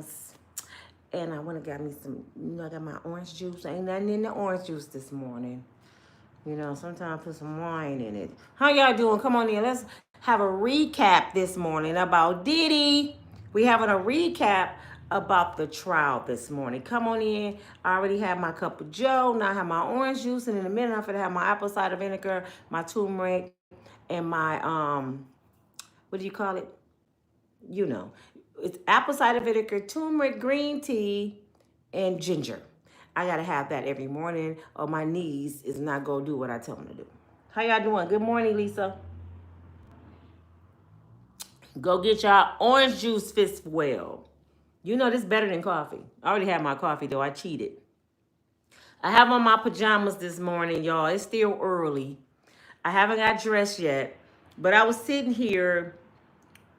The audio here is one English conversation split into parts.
pajamas. And I went and got me some, I got my orange juice. Ain't nothing in the orange juice this morning. Sometimes I put some wine in it. How y'all doing? Come on in. Let's have a recap this morning about Diddy. We having a recap about the trial this morning. Come on in. I already have my cup of joe. Now I have my orange juice. And in a minute, I'm going to have my apple cider vinegar, my turmeric, and my, what do you call it? It's apple cider vinegar, turmeric, green tea, and ginger. I gotta have that every morning, or my knees is not gonna do what I tell them to do. How y'all doing? Good morning, Lisa. Go get y'all orange juice fist well. This better than coffee. I already had my coffee though. I cheated. I have on my pajamas this morning, y'all. It's still early. I haven't got dressed yet, but I was sitting here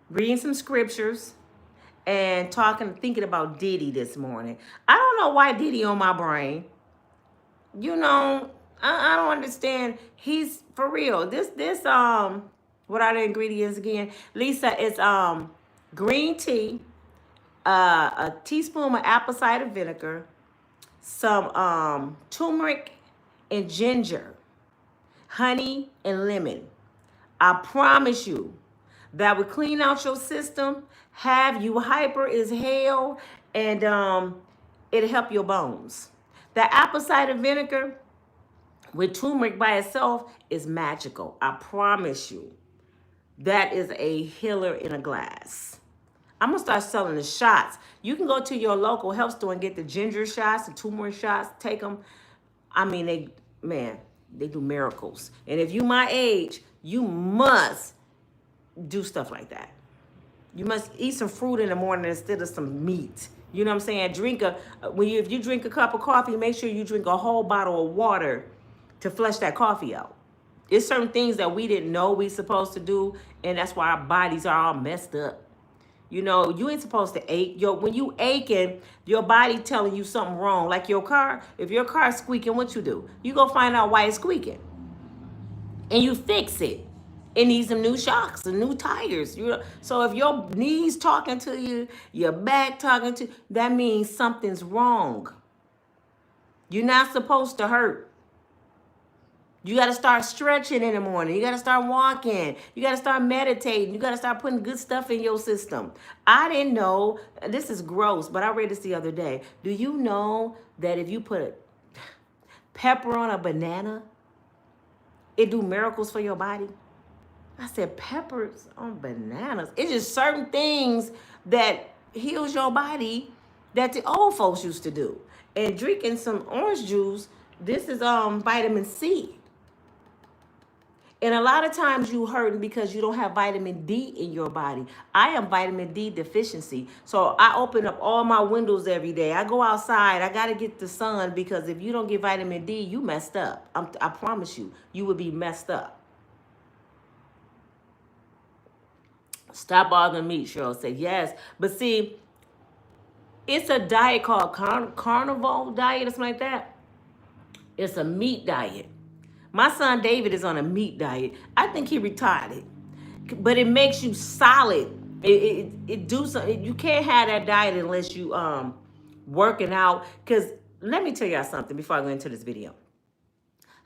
reading some scriptures and thinking about Diddy this morning. I don't know why Diddy on my brain. I don't understand. He's for real. This what are the ingredients again? Lisa, it's green tea, a teaspoon of apple cider vinegar, some turmeric and ginger, honey and lemon. I promise you that would clean out your system, have you hyper as hell, and it'll help your bones. The apple cider vinegar with turmeric by itself is magical. I promise you. That is a healer in a glass. I'm going to start selling the shots. You can go to your local health store and get the ginger shots, the turmeric shots, take them. I mean, they do miracles. And if you my age, you must do stuff like that. You must eat some fruit in the morning instead of some meat. You know what I'm saying? If you drink a cup of coffee, make sure you drink a whole bottle of water to flush that coffee out. There's certain things that we didn't know we supposed to do, and that's why our bodies are all messed up. You ain't supposed to ache. When you aching, your body telling you something wrong. Like your car, if your car's squeaking, what you do? You go find out why it's squeaking. And you fix it. It needs some new shocks, some new tires. So if your knees talking to you, your back talking to you, that means something's wrong. You're not supposed to hurt. You got to start stretching in the morning. You got to start walking. You got to start meditating. You got to start putting good stuff in your system. I didn't know, this is gross, but I read this the other day. Do you know that if you put pepper on a banana, it do miracles for your body? I said, peppers on bananas. It's just certain things that heals your body that the old folks used to do. And drinking some orange juice, this is vitamin C. And a lot of times you hurting because you don't have vitamin D in your body. I am vitamin D deficiency. So I open up all my windows every day. I go outside. I got to get the sun because if you don't get vitamin D, you messed up. I promise you, you would be messed up. Stop bothering me, Cheryl said. Yes. But see, it's a diet called carnivore diet or something like that. It's a meat diet. My son David is on a meat diet. I think he retired it. But it makes you solid. It do something. You can't have that diet unless you working out. Because let me tell y'all something before I go into this video.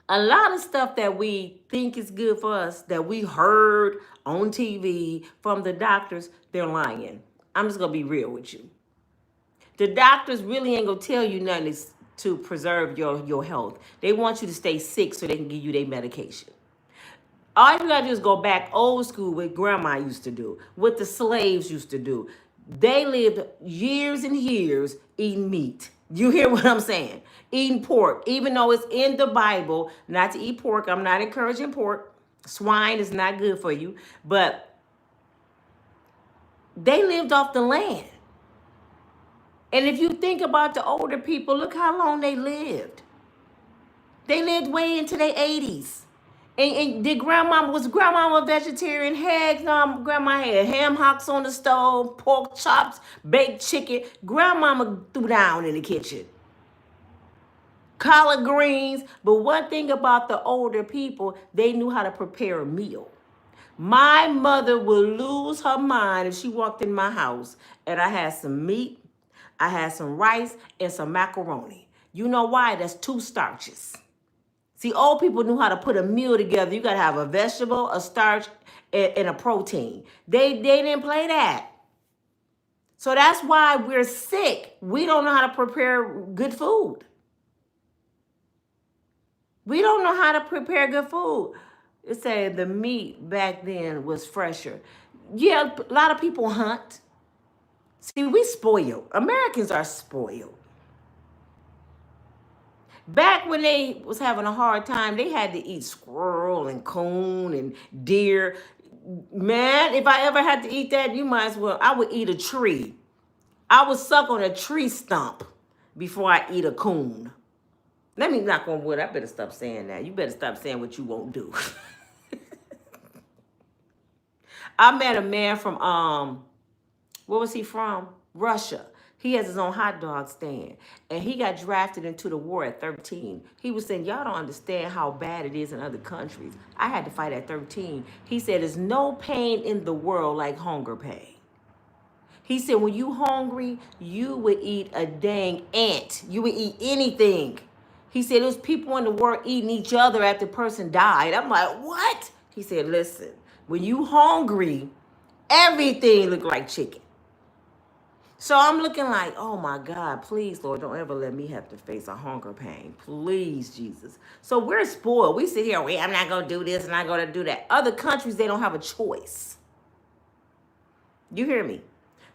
A lot of stuff that we think is good for us, that we heard on TV from the doctors, they're lying. I'm just going to be real with you. The doctors really ain't going to tell you nothing to preserve your health. They want you to stay sick so they can give you their medication. All you got to do is go back old school, what grandma used to do, what the slaves used to do. They lived years and years eating meat. You hear what I'm saying? Eating pork, even though it's in the Bible not to eat pork. I'm not encouraging pork. Swine is not good for you. But they lived off the land. And if you think about the older people, look how long they lived. They lived way into their 80s. And was grandma a vegetarian? Heck, grandma had ham hocks on the stove, pork chops, baked chicken. Grandmama threw down in the kitchen. Collard greens. But one thing about the older people, they knew how to prepare a meal. My mother would lose her mind if she walked in my house and I had some meat, I had some rice and some macaroni. You know why? That's 2 starches. See, old people knew how to put a meal together. You got to have a vegetable, a starch, and a protein. They didn't play that. So that's why we're sick. We don't know how to prepare good food. We don't know how to prepare good food. It said the meat back then was fresher. Yeah, a lot of people hunt. See, we spoiled. Americans are spoiled. Back when they was having a hard time, they had to eat squirrel and coon and deer. Man, if I ever had to eat that, you might as well, I would eat a tree. I would suck on a tree stump before I eat a coon. Let me knock on wood. I better stop saying that. You better stop saying what you won't do. I met a man from, where was he from? Russia. He has his own hot dog stand. And he got drafted into the war at 13. He was saying, y'all don't understand how bad it is in other countries. I had to fight at 13. He said, there's no pain in the world like hunger pain. He said, when you hungry, you would eat a dang ant. You would eat anything. He said, there's people in the world eating each other after the person died. I'm like, what? He said, listen, when you hungry, everything look like chicken. So I'm looking like, oh my God, please, Lord, don't ever let me have to face a hunger pain. Please, Jesus. So we're spoiled. We sit here, I'm not going to do this and I'm going to do that. Other countries, they don't have a choice. You hear me?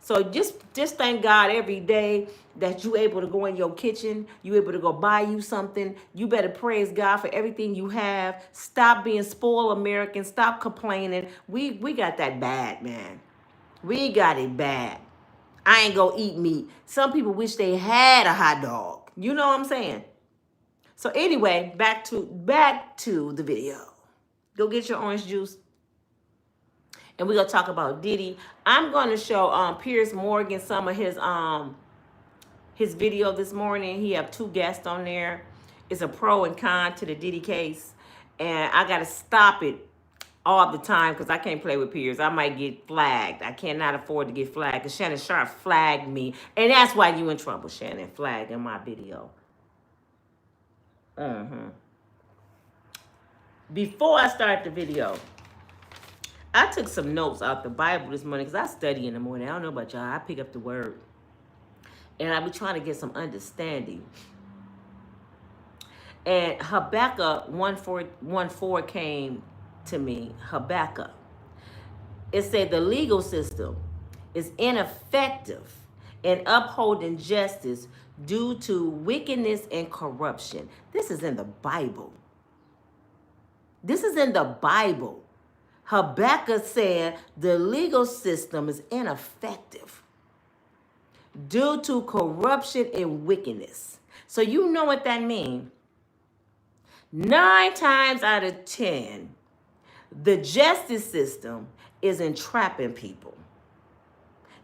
So just thank God every day that you able to go in your kitchen, you able to go buy you something. You better praise God for everything you have. Stop being spoiled American. Stop complaining. We got that bad, man. We got it bad. I ain't gonna eat meat. Some people wish they had a hot dog. You know what I'm saying? So anyway, back to the video. Go get your orange juice. And we're gonna talk about Diddy. I'm gonna show Piers Morgan some of his video this morning. He have 2 guests on there. It's a pro and con to the Diddy case. And I gotta stop it all the time because I can't play with Piers. I might get flagged. I cannot afford to get flagged because Shannon Sharp flagged me. And that's why you in trouble, Shannon. Flagged in my video. Before I start the video, I took some notes out the Bible this morning because I study in the morning. I don't know about y'all. I pick up the word. And I be trying to get some understanding. And Habakkuk 1:4 came to me. Habakkuk. It said the legal system is ineffective in upholding justice due to wickedness and corruption. This is in the Bible. This is in the Bible. Habakkuk said the legal system is ineffective due to corruption and wickedness. So you know what that means. 9 times out of 10, the justice system is entrapping people.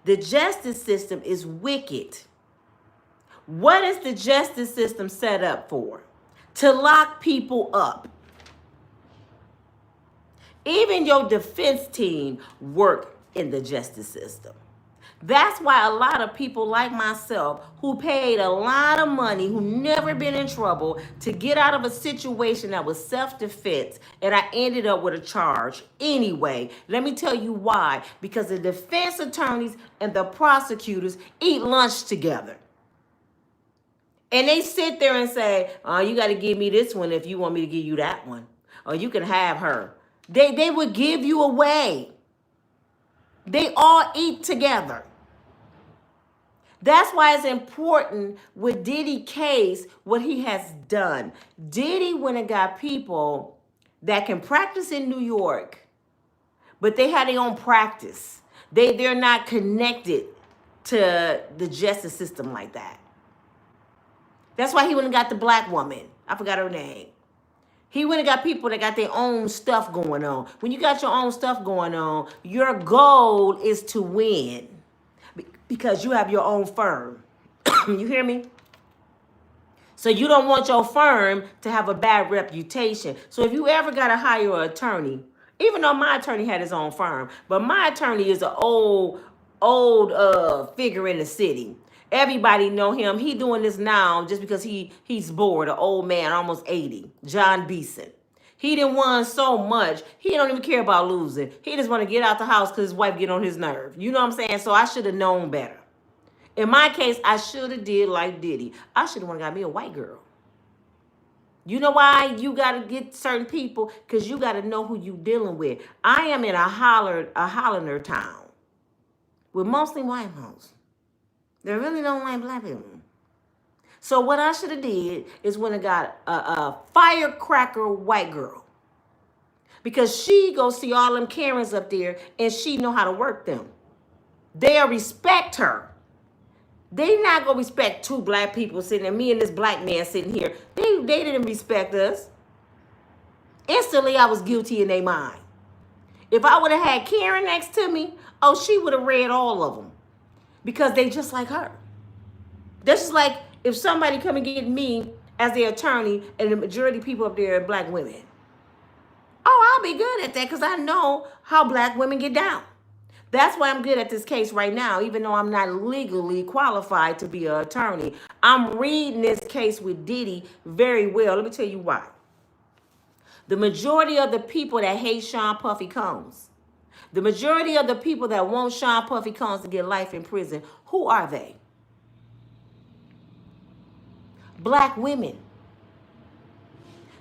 The justice system is wicked. What is the justice system set up for? To lock people up. Even your defense team work in the justice system. That's why a lot of people like myself who paid a lot of money, who never been in trouble, to get out of a situation that was self-defense, and I ended up with a charge anyway. Let me tell you why. Because the defense attorneys and the prosecutors eat lunch together. And they sit there and say, oh, you got to give me this one if you want me to give you that one. Or you can have her. They would give you away. They all eat together. That's why it's important with Diddy Case, what he has done. Diddy went and got people that can practice in New York, but they had their own practice. They're not connected to the justice system like that. That's why he went and got the black woman. I forgot her name. He went and got people that got their own stuff going on. When you got your own stuff going on, your goal is to win because you have your own firm. You hear me? So you don't want your firm to have a bad reputation. So if you ever got to hire an attorney, even though my attorney had his own firm, but my attorney is an old figure in the city. Everybody know him. He doing this now just because he's bored, an old man, almost 80. John Beeson. He done won so much. He don't even care about losing. He just want to get out the house because his wife get on his nerve. You know what I'm saying? So I should have known better. In my case, I should have did like Diddy. I should have got me a white girl. You know why you got to get certain people? Because you got to know who you dealing with. I am in a Hollander town with mostly white folks. They really don't like black people. So what I should have did is when I got a firecracker white girl. Because she go see all them Karens up there and she know how to work them. They'll respect her. They not gonna respect two black people sitting there, me and this black man sitting here. They didn't respect us. Instantly, I was guilty in their mind. If I would have had Karen next to me, oh, she would have read all of them. Because they just like her. That's just like if somebody come and get me as their attorney and the majority of people up there are black women. Oh, I'll be good at that because I know how black women get down. That's why I'm good at this case right now, even though I'm not legally qualified to be an attorney. I'm reading this case with Diddy very well. Let me tell you why. The majority of the people that hate Sean Puffy Combs, the majority of the people that want Sean Puffy Combs to get life in prison, who are they? Black women.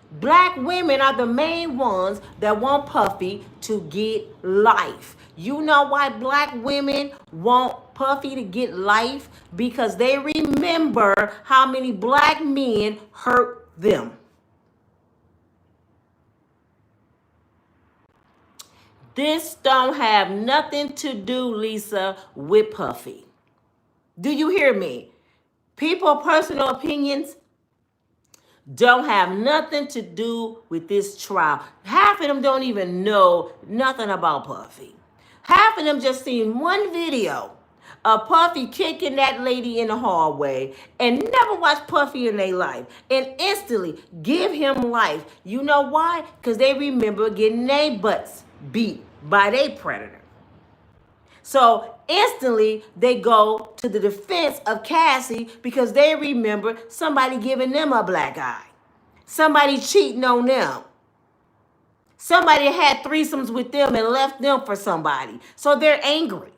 Black women are the main ones that want Puffy to get life. You know why black women want Puffy to get life? Because they remember how many black men hurt them. This don't have nothing to do, Lisa, with Puffy. Do you hear me? People's personal opinions don't have nothing to do with this trial. Half of them don't even know nothing about Puffy. Half of them just seen one video of Puffy kicking that lady in the hallway and never watched Puffy in their life and instantly give him life. You know why? Because they remember getting their butts beat by their predator. So instantly they go to the defense of Cassie because they remember somebody giving them a black eye. Somebody cheating on them. Somebody had threesomes with them and left them for somebody. So they're angry.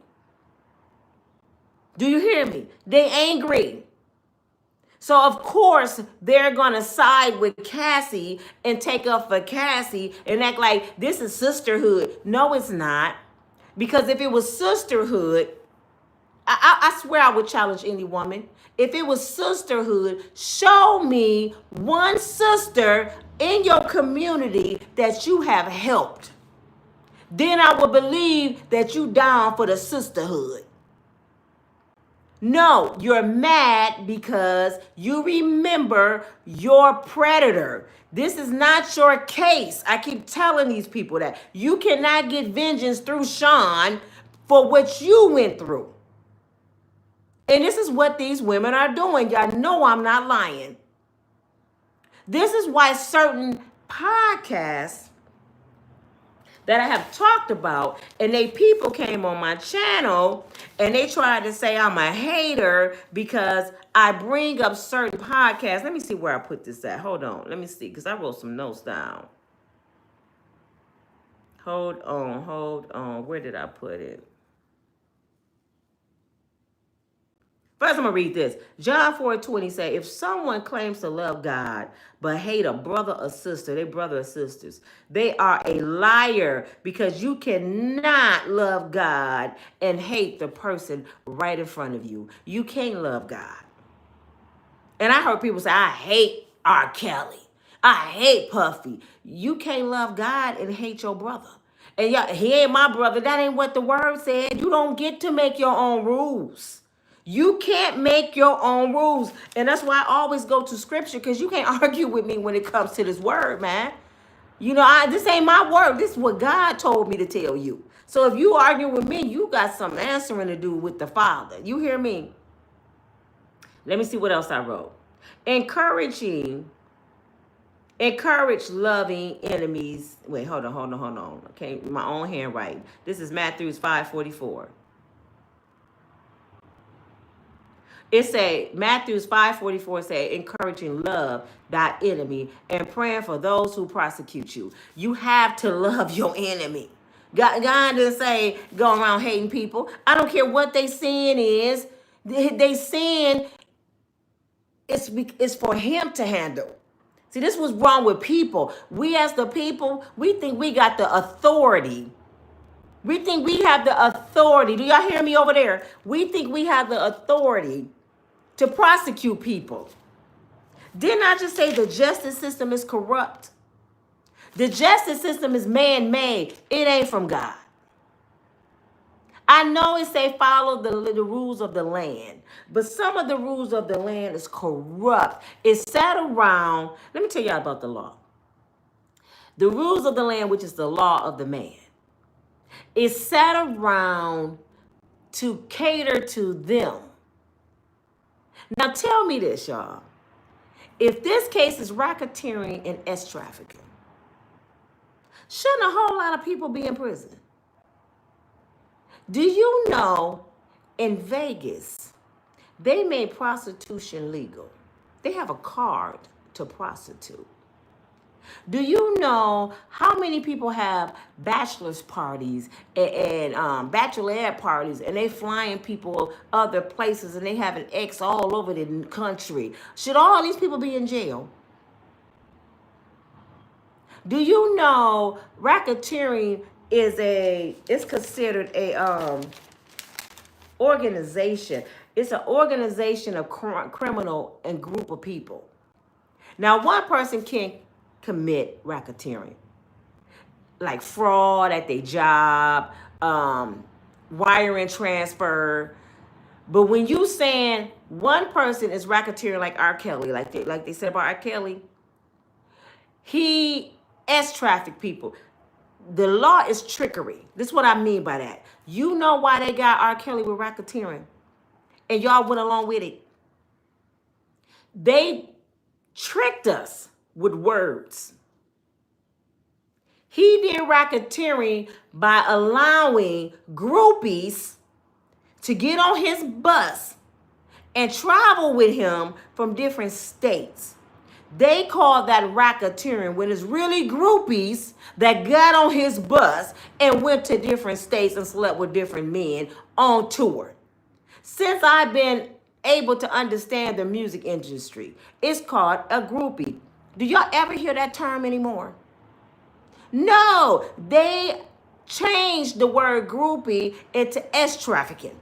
Do you hear me? They angry. So of course they're going to side with Cassie and take up for Cassie and act like this is sisterhood. No, it's not. Because if it was sisterhood, I swear I would challenge any woman. If it was sisterhood, show me one sister in your community that you have helped. Then I would believe that you down for the sisterhood. No, you're mad because you remember your predator. This is not your case. I keep telling these people that. You cannot get vengeance through Sean for what you went through. And this is what these women are doing. Y'all know I'm not lying. This is why certain podcasts that I have talked about, and people came on my channel and they tried to say I'm a hater because I bring up certain podcasts. Let me see where I put this at. Hold on. Let me see, because I wrote some notes down. Hold on. Where did I put it? First, I'm going to read this. John 4:20 say, if someone claims to love God but hate a brother or sister, they brother or sisters, they are a liar because you cannot love God and hate the person right in front of you. You can't love God. And I heard people say, I hate R. Kelly. I hate Puffy. You can't love God and hate your brother. And yeah, he ain't my brother. That ain't what the word said. You don't get to make your own rules. You can't make your own rules. And that's why I always go to scripture, because you can't argue with me when it comes to this word, man. You know, this ain't my word. This is what God told me to tell you. So if you argue with me, you got some answering to do with the Father. You hear me? Let me see what else I wrote. Encourage loving enemies. Wait, hold on. Okay, my own handwriting. This is Matthew 5:44. It say, Matthews 5:44 say, encouraging love thy enemy and praying for those who prosecute you. You have to love your enemy. God didn't say go around hating people. I don't care what they sin is. They sin is for him to handle. See, this was wrong with people. We as the people, we think we got the authority. We think we have the authority. Do y'all hear me over there? We think we have the authority to prosecute people. Didn't I just say the justice system is corrupt? The justice system is man-made. It ain't from God. I know it say follow the rules of the land, but some of the rules of the land is corrupt. It's set around, let me tell y'all about the law. The rules of the land, which is the law of the man, is set around to cater to them. Now tell me this, y'all. If this case is racketeering and S trafficking, shouldn't a whole lot of people be in prison? Do you know in Vegas, they made prostitution legal? They have a card to prostitute. Do you know how many people have bachelor's parties and bachelorette parties, and they flying people other places, and they have an ex all over the country? Should all these people be in jail? Do you know racketeering is considered a organization? It's an organization of criminal and group of people. Now, one person can commit racketeering, like fraud at their job, wire and transfer. But when you saying one person is racketeering, like R. Kelly, like they said about R. Kelly, he trafficked people. The law is trickery. This is what I mean by that. You know why they got R. Kelly with racketeering, and y'all went along with it. They tricked us with words. He did racketeering by allowing groupies to get on his bus and travel with him from different states. They call that racketeering when it's really groupies that got on his bus and went to different states and slept with different men on tour. Since I've been able to understand the music industry, it's called a groupie. Do y'all ever hear that term anymore? No, they changed the word groupie into S trafficking.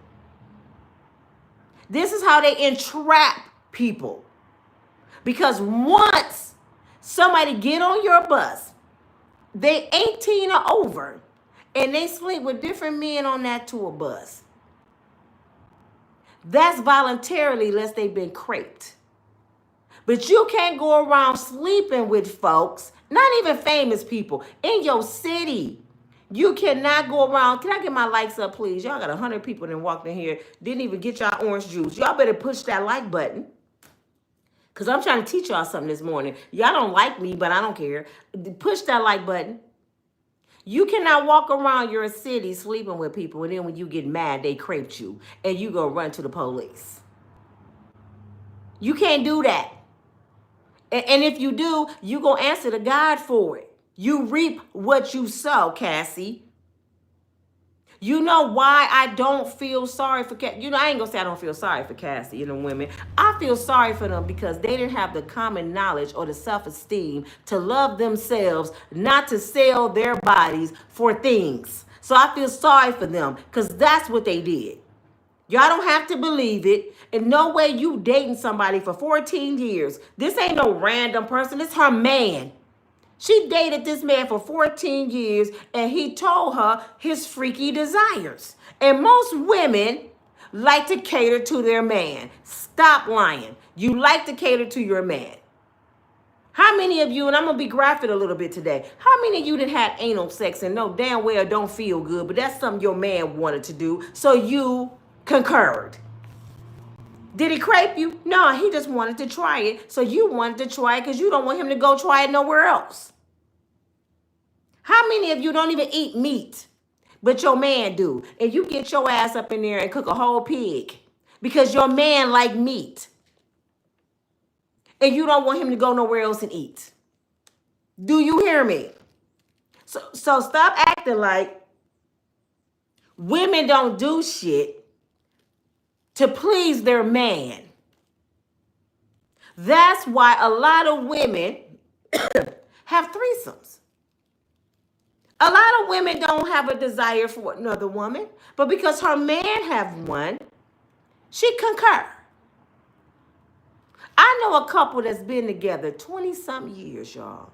This is how they entrap people. Because once somebody get on your bus, they 18 or over, and they sleep with different men on that tour bus, that's voluntarily unless they've been craped. But you can't go around sleeping with folks, not even famous people, in your city. You cannot go around. Can I get my likes up, please? Y'all got 100 people that walked in here, didn't even get y'all orange juice. Y'all better push that like button. Because I'm trying to teach y'all something this morning. Y'all don't like me, but I don't care. Push that like button. You cannot walk around your city sleeping with people, and then when you get mad, they craped you, and you go run to the police. You can't do that. And if you do, you going to answer to God for it. You reap what you sow, Cassie. You know why I don't feel sorry for Cassie? You know, I ain't going to say I don't feel sorry for Cassie, women. I feel sorry for them because they didn't have the common knowledge or the self-esteem to love themselves, not to sell their bodies for things. So I feel sorry for them because that's what they did. Y'all don't have to believe it. In no way you dating somebody for 14 years. This ain't no random person. It's her man. She dated this man for 14 years, and he told her his freaky desires. And most women like to cater to their man. Stop lying. You like to cater to your man. How many of you, and I'm going to be graphic a little bit today, how many of you that had anal sex and know damn well don't feel good, but that's something your man wanted to do, so you concurred? Did he crepe you? No, he just wanted to try it. So you wanted to try it because you don't want him to go try it nowhere else. How many of you don't even eat meat, but your man do? And you get your ass up in there and cook a whole pig. because your man like meat and you don't want him to go nowhere else and eat. Do you hear me? So stop acting like women don't do shit to please their man. That's why a lot of women have threesomes. A lot of women don't have a desire for another woman, but because her man have one, she concur. I know a couple that's been together 20-something years, y'all.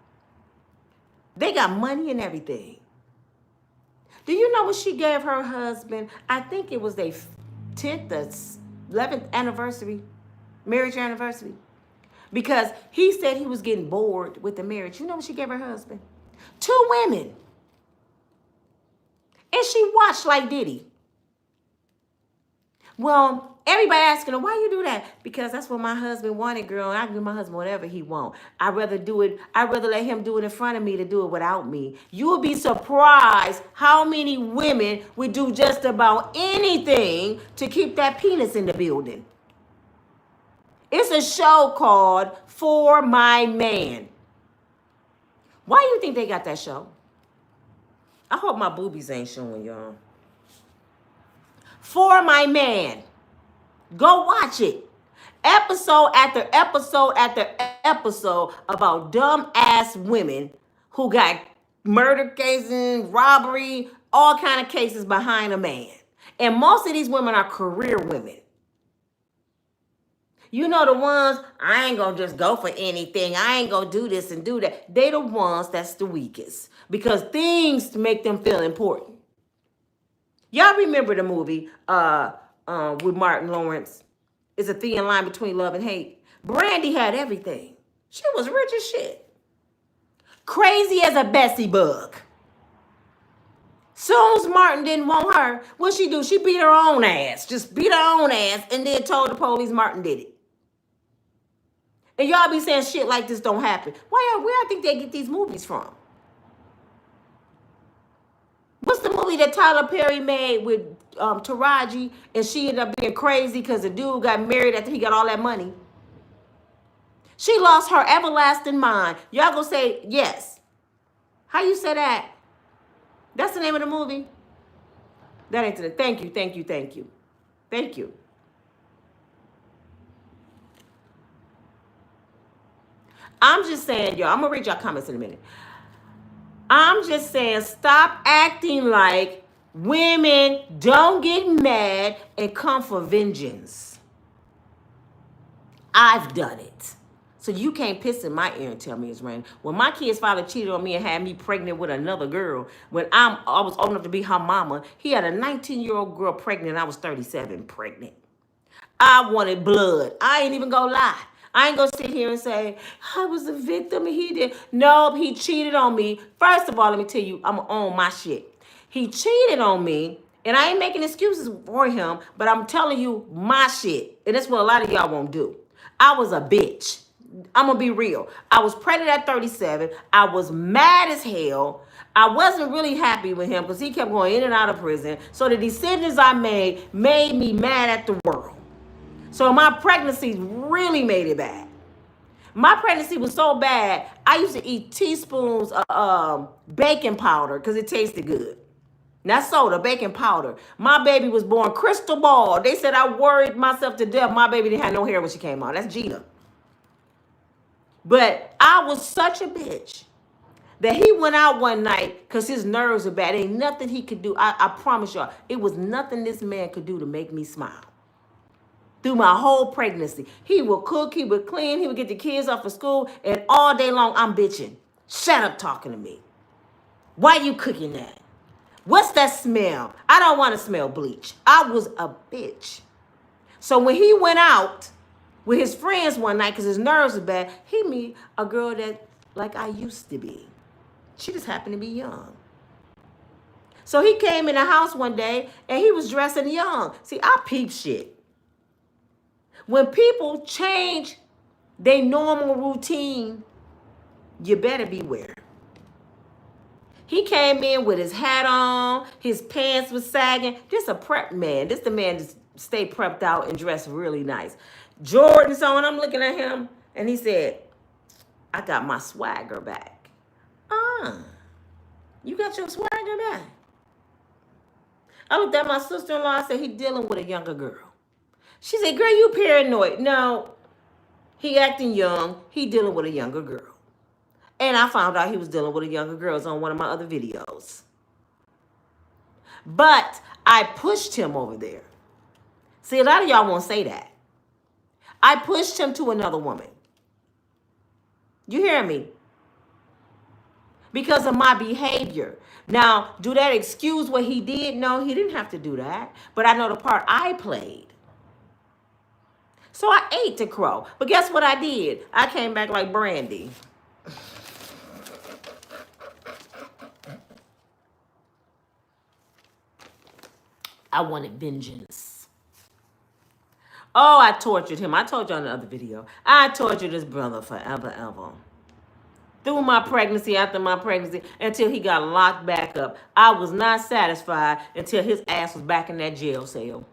They got money and everything. Do you know what she gave her husband? I think it was their 10th or 11th anniversary, marriage anniversary. Because he said he was getting bored with the marriage. You know what she gave her husband? 2 women. And she watched like Diddy. Well, everybody asking her, why you do that? Because that's what my husband wanted, girl. I can give my husband whatever he want. I'd rather let him do it in front of me to do it without me. You will be surprised how many women would do just about anything to keep that penis in the building. It's a show called For My Man. Why do you think they got that show? I hope my boobies ain't showing, y'all. For My Man. Go watch it. Episode after episode after episode about dumb ass women who got murder cases, robbery, all kind of cases behind a man. And most of these women are career women. You know the ones, I ain't gonna just go for anything. I ain't gonna do this and do that. They the ones that's the weakest because things make them feel important. Y'all remember the movie with Martin Lawrence? It's a thin line between love and hate. Brandy had everything. She was rich as shit. Crazy as a Bessie bug. Soon as Martin didn't want her, what'd she do? She beat her own ass. Just beat her own ass and then told the police Martin did it. And y'all be saying shit like this don't happen. Where I think they get these movies from? What's the movie that Tyler Perry made with Taraji and she ended up being crazy because the dude got married after he got all that money? She lost her everlasting mind. Y'all gonna say yes. How you say that? That's the name of the movie? That ain't it. Thank you. Thank you. I'm just saying, y'all, I'm going to read y'all comments in a minute. I'm just saying, stop acting like women don't get mad and come for vengeance. I've done it. So you can't piss in my ear and tell me it's raining. When my kid's father cheated on me and had me pregnant with another girl, when I was old enough to be her mama, he had a 19-year-old girl pregnant and I was 37 pregnant. I wanted blood. I ain't even gonna lie. I ain't gonna sit here and say, I was a victim and he did. Nope, he cheated on me. First of all, let me tell you, I'm gonna own my shit. He cheated on me, and I ain't making excuses for him, but I'm telling you my shit. And that's what a lot of y'all won't do. I was a bitch. I'm gonna be real. I was pregnant at 37. I was mad as hell. I wasn't really happy with him because he kept going in and out of prison. So the decisions I made me mad at the world. So my pregnancy really made it bad. My pregnancy was so bad, I used to eat teaspoons of baking powder because it tasted good. Not soda, baking powder. My baby was born crystal ball. They said I worried myself to death. My baby didn't have no hair when she came out. That's Gina. But I was such a bitch that he went out one night because his nerves were bad. Ain't nothing he could do. I promise y'all, it was nothing this man could do to make me smile. Through my whole pregnancy. He would cook, he would clean, he would get the kids off of school, and all day long I'm bitching. Shut up talking to me. Why you cooking that? What's that smell? I don't want to smell bleach. I was a bitch. So when he went out with his friends one night because his nerves were bad, he met a girl that like I used to be. She just happened to be young. So he came in the house one day and he was dressing young. See, I peep shit. When people change their normal routine, you better beware. He came in with his hat on, his pants was sagging. This a prep man. This the man stay prepped out and dressed really nice. Jordan's on. I'm looking at him, and he said, I got my swagger back. You got your swagger back. I looked at my sister-in-law. I said, he dealing with a younger girl. She said, girl, you paranoid. No, he acting young. He dealing with a younger girl. And I found out he was dealing with a younger girl on one of my other videos. But I pushed him over there. See, a lot of y'all won't say that. I pushed him to another woman. You hear me? Because of my behavior. Now, do that excuse what he did? No, he didn't have to do that. But I know the part I played. So I ate the crow. But guess what I did? I came back like Brandy. I wanted vengeance. Oh, I tortured him. I told you on the other video. I tortured this brother forever, ever. Through my pregnancy, after my pregnancy, until he got locked back up. I was not satisfied until his ass was back in that jail cell.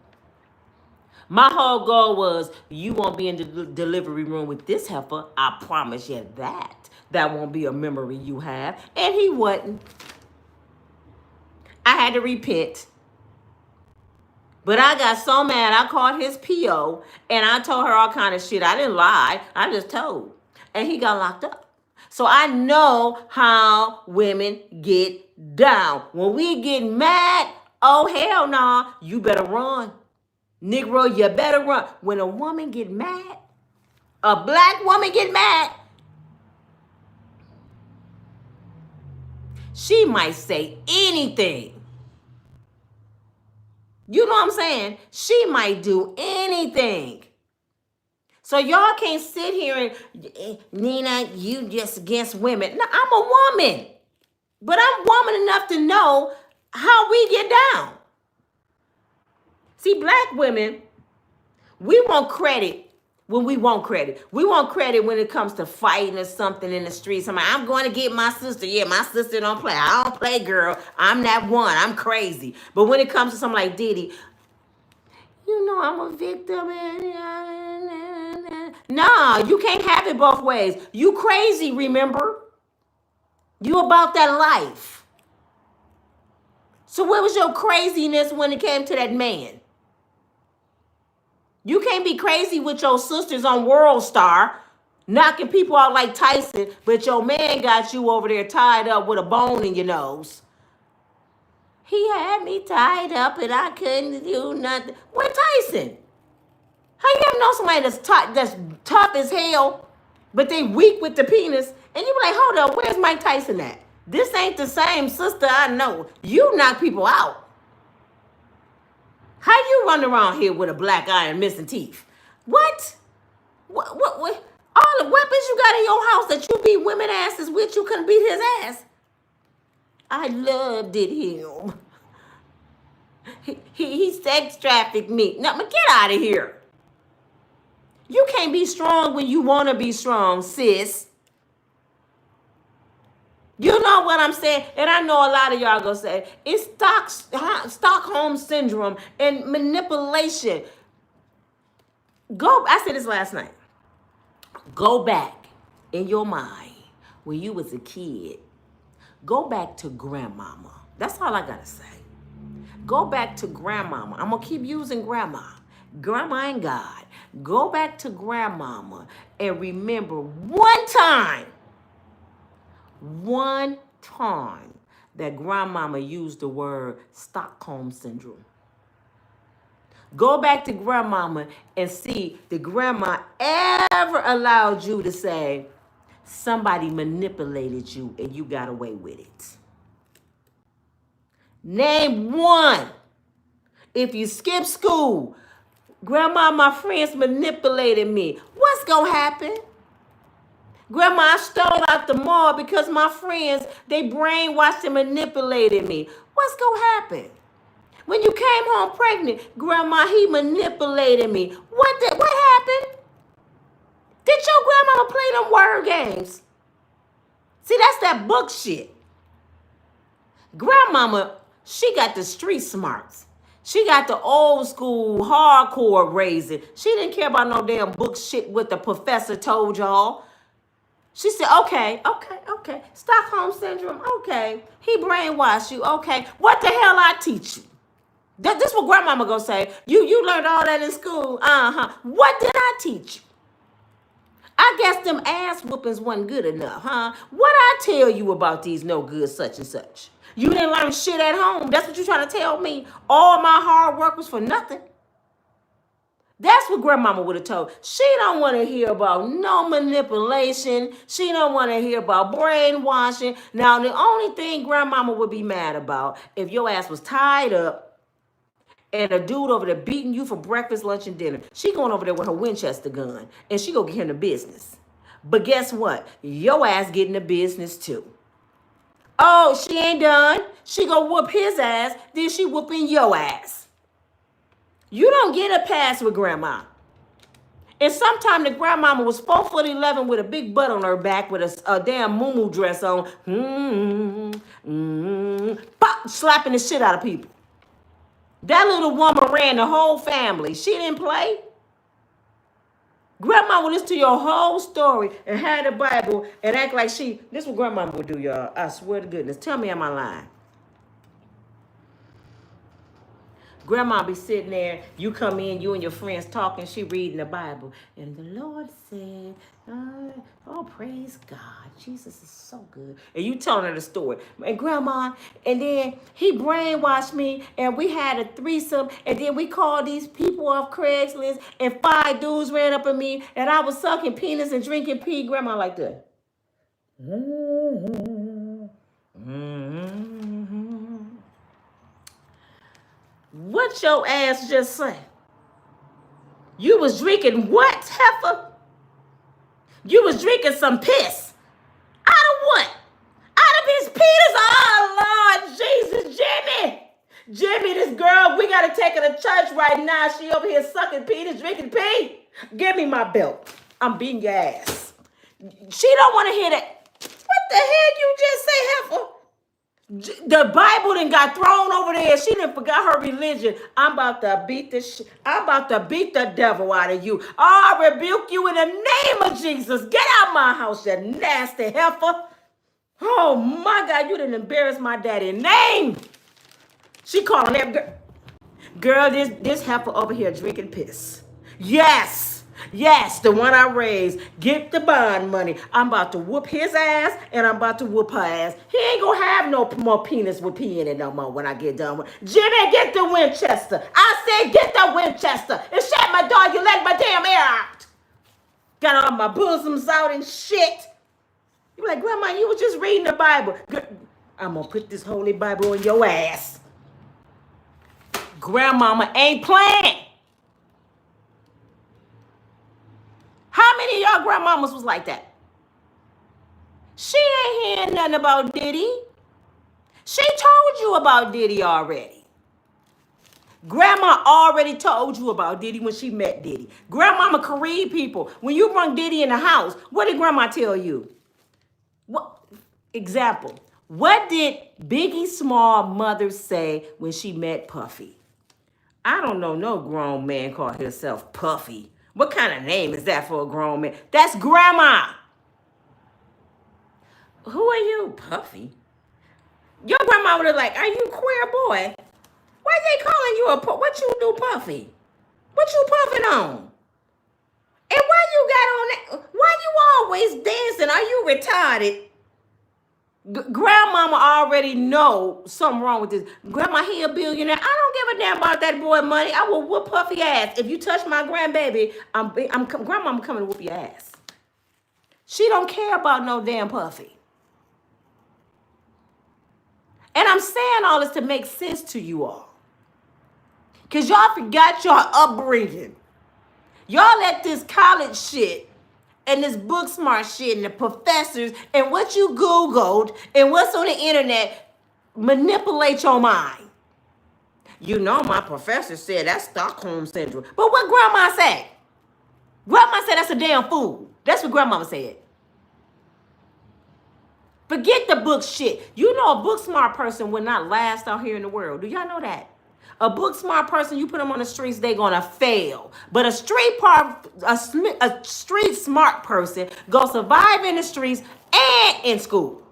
My whole goal was, you won't be in the delivery room with this heifer. I promise you that. That won't be a memory you have. And he wasn't. I had to repent. But I got so mad, I called his PO, and I told her all kind of shit. I didn't lie. I just told. And he got locked up. So I know how women get down. When we get mad, oh, hell no, you better run. Negro, you better run. When a woman get mad, a black woman get mad, she might say anything. You know what I'm saying? She might do anything. So y'all can't sit here and, Nina, you just against women. No, I'm a woman. But I'm woman enough to know how we get down. See, black women, we want credit when we want credit. We want credit when it comes to fighting or something in the streets. I'm going to get my sister. Yeah, my sister don't play. I don't play, girl. I'm that one. I'm crazy. But when it comes to something like Diddy, you know I'm a victim. Nah, you can't have it both ways. You crazy, remember? You about that life. So where was your craziness when it came to that man? You can't be crazy with your sisters on World Star, knocking people out like Tyson, but your man got you over there tied up with a bone in your nose. He had me tied up and I couldn't do nothing. Where Tyson? How you ever know somebody that's tough as hell, but they weak with the penis, and you be like, hold up, where's Mike Tyson at? This ain't the same sister I know. You knock people out. How you run around here with a black eye and missing teeth? What? What? All the weapons you got in your house that you beat women asses with, you couldn't beat his ass. I loved it him. He sex trafficked me. Now, get out of here. You can't be strong when you want to be strong, sis. You know what I'm saying? And I know a lot of y'all gonna say, it's Stockholm syndrome and manipulation. I said this last night. Go back in your mind when you was a kid. Go back to grandmama. That's all I gotta say. Go back to grandmama. I'm gonna keep using grandma. Grandma and God. Go back to grandmama and remember one time that grandmama used the word Stockholm syndrome. Go back to grandmama and see the grandma ever allowed you to say somebody manipulated you and you got away with it. Name one. If you skip school, grandma, my friends manipulated me. What's going to happen? Grandma, I stole out the mall because my friends, they brainwashed and manipulated me. What's going to happen? When you came home pregnant, grandma, he manipulated me. What happened? Did your grandmama play them word games? See, that's that book shit. Grandmama, she got the street smarts. She got the old school hardcore raising. She didn't care about no damn book shit what the professor told y'all. She said, okay. Stockholm Syndrome, okay. He brainwashed you, okay. What the hell I teach you? This what grandmama gonna say. You learned all that in school. What did I teach you? I guess them ass whoopings wasn't good enough, huh? What I tell you about these no good such and such? You didn't learn shit at home. That's what you trying to tell me. All my hard work was for nothing. That's what grandmama would have told. She don't want to hear about no manipulation. She don't want to hear about brainwashing. Now, the only thing grandmama would be mad about if your ass was tied up and a dude over there beating you for breakfast, lunch, and dinner. She going over there with her Winchester gun and she go get him the business. But guess what? Your ass getting the business too. Oh, she ain't done. She go whoop his ass, then she whooping your ass. You don't get a pass with grandma. And sometime the grandmama was 4'11" with a big butt on her back with a damn muumuu dress on. Pop, slapping the shit out of people. That little woman ran the whole family. She didn't play. Grandma would listen to your whole story and had the Bible and act like this is what grandma would do, y'all. I swear to goodness. Tell me am I lying? Grandma be sitting there, you come in, you and your friends talking, she reading the Bible. And the Lord said, oh, praise God. Jesus is so good. And you telling her the story. And grandma, and then he brainwashed me, and we had a threesome, and then we called these people off Craigslist, and 5 dudes ran up on me, and I was sucking penis and drinking pee. Grandma like that. What your ass just say? You was drinking what, heifer? You was drinking some piss. Out of what? Out of his penis? Oh, Lord Jesus, Jimmy. Jimmy, this girl, we got to take her to church right now. She over here sucking penis, drinking pee. Give me my belt. I'm beating your ass. She don't want to hear that. What the hell you just say, heifer? The Bible done got thrown over there. She done forgot her religion. I'm about to beat I'm about to beat the devil out of you. Oh, I rebuke you in the name of Jesus. Get out my house, you nasty heifer. Oh my God, you done embarrassed my daddy's name. She calling that girl, this heifer over here drinking piss. Yes, the one I raised. Get the bond money. I'm about to whoop his ass, and I'm about to whoop her ass. He ain't gonna have no more penis with pee in it no more when I get done with Jimmy, get the Winchester. I said get the Winchester. And shut my door, you let my damn air out. Got all my bosoms out and shit. You like, Grandma, you was just reading the Bible. I'm gonna put this holy Bible on your ass. Grandmama ain't playing. How many of y'all grandmamas was like that? She ain't hearing nothing about Diddy. She told you about Diddy already. Grandma already told you about Diddy when she met Diddy. Grandmama could read people. When you brought Diddy in the house, what did Grandma tell you? What example? What did Biggie Small mother say when she met Puffy? I don't know no grown man called himself Puffy. What kind of name is that for a grown man? That's Grandma. Who are you, Puffy? Your grandma would have like, are you queer boy? Why they calling you a what you do, Puffy? What you puffing on? And why you got on that? Why you always dancing? Are you retarded? Grandmama already know something wrong with this. Grandma, he a billionaire. I don't give a damn about that boy money. I will whoop Puffy ass. If you touch my grandbaby, grandmama coming to whoop your ass. She don't care about no damn Puffy. And I'm saying all this to make sense to you all. Because y'all forgot your upbringing. Y'all let this college shit and this book smart shit and the professors and what you Googled and what's on the internet manipulate your mind. You know my professor said that's Stockholm Syndrome. But what Grandma said? Grandma said that's a damn fool. That's what Grandma said. Forget the book shit. You know a book smart person will not last out here in the world. Do y'all know that? A book smart person, you put them on the streets, they're gonna fail. But a street smart person gonna survive in the streets and in school.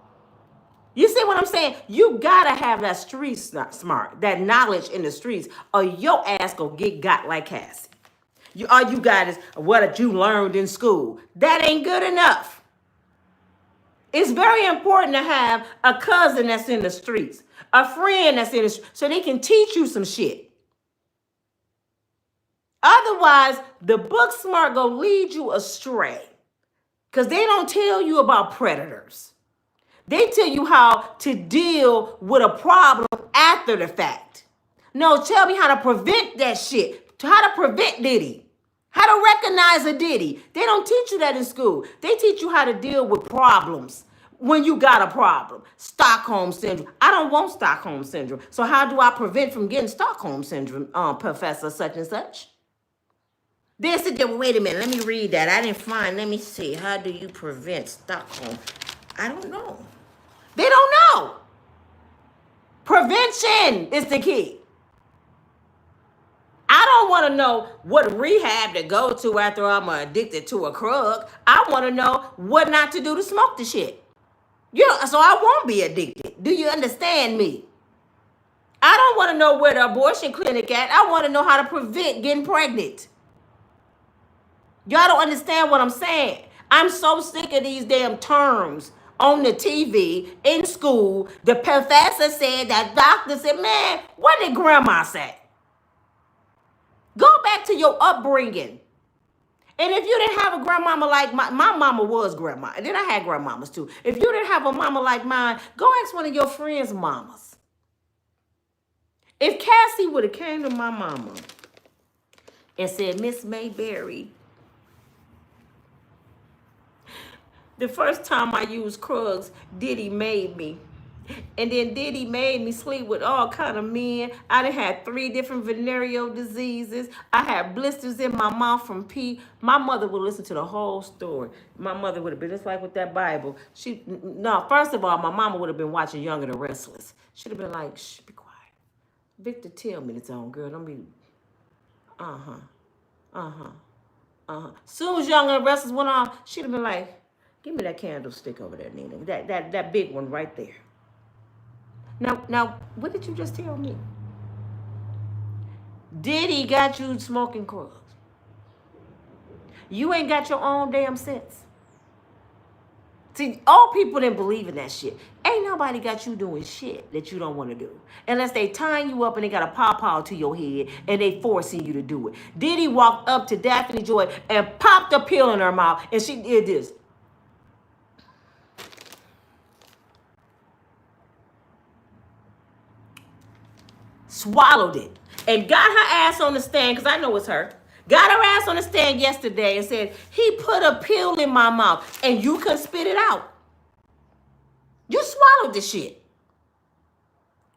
You see what I'm saying? You gotta have that street smart, that knowledge in the streets, or your ass gonna get got like Cassie. All you got is what you learned in school. That ain't good enough. It's very important to have a cousin that's in the streets, a friend that's in the streets, so they can teach you some shit. Otherwise, the book smart gonna lead you astray, because they don't tell you about predators. They tell you how to deal with a problem after the fact. No, tell me how to prevent that shit, how to prevent Diddy. How to recognize a Diddy. They don't teach you that in school. They teach you how to deal with problems when you got a problem. Stockholm syndrome. I don't want Stockholm syndrome. So how do I prevent from getting Stockholm syndrome, Professor such and such? Then sit there, wait a minute, let me read that. I didn't find, let me see. How do you prevent Stockholm? I don't know. They don't know. Prevention is the key. I don't want to know what rehab to go to after I'm addicted to a drug. I want to know what not to do to smoke the shit. So I won't be addicted. Do you understand me? I don't want to know where the abortion clinic at. I want to know how to prevent getting pregnant. Y'all don't understand what I'm saying. I'm so sick of these damn terms on the TV, in school. The professor said, that doctor said, man, what did grandma say? Go back to your upbringing. And if you didn't have a grandmama like my mama was grandma. And then I had grandmamas too. If you didn't have a mama like mine, go ask one of your friends' mamas. If Cassie would have came to my mama and said, Miss Mayberry, the first time I used drugs, Diddy made me. And then Diddy made me sleep with all kind of men. I done had 3 different venereal diseases. I had blisters in my mouth from pee. My mother would listen to the whole story. My mother would have been just like with that Bible. First of all, my mama would have been watching Young and the Restless. She'd have been like, shh, be quiet. Victor Tillman is on, girl. Don't be, Soon as Young and the Restless went on, she'd have been like, give me that candlestick over there, Nina. That big one right there. Now, what did you just tell me? Diddy got you smoking drugs. You ain't got your own damn sense. See, all people didn't believe in that shit. Ain't nobody got you doing shit that you don't want to do. Unless they tying you up and they got a pawpaw to your head and they forcing you to do it. Diddy walked up to Daphne Joy and popped a pill in her mouth and she did this. Swallowed it and got her ass on the stand, because I know it's her. Got her ass on the stand yesterday and said, he put a pill in my mouth and you can spit it out. You swallowed the shit.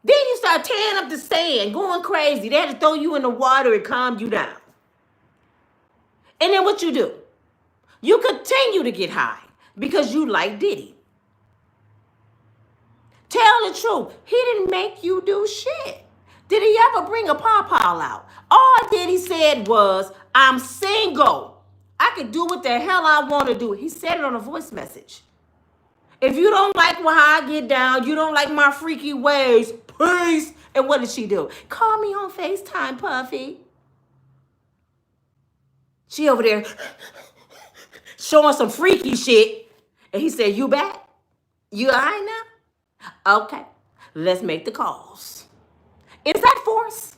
Then you start tearing up the sand, going crazy. They had to throw you in the water and calm you down. And then what you do? You continue to get high because you like Diddy. Tell the truth. He didn't make you do shit. Did he ever bring a pawpaw out? All Diddy said was, I'm single. I can do what the hell I want to do. He said it on a voice message. If you don't like how I get down, you don't like my freaky ways, peace. And what did she do? Call me on FaceTime, Puffy. She over there showing some freaky shit. And he said, you back? You all right now? Okay, let's make the calls. Is that force?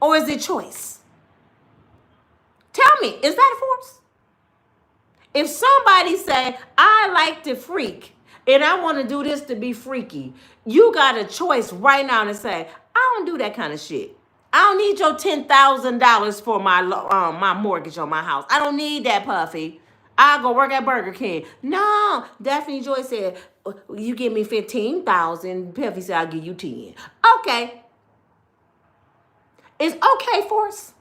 Or is it choice? Tell me, is that force? If somebody say, I like to freak, and I want to do this to be freaky, you got a choice right now to say, I don't do that kind of shit. I don't need your $10,000 for my mortgage on my house. I don't need that, Puffy. I'll go work at Burger King. No, Daphne Joy said, you give me 15,000. Puffy said, I'll give you 10. Okay. It's okay for us.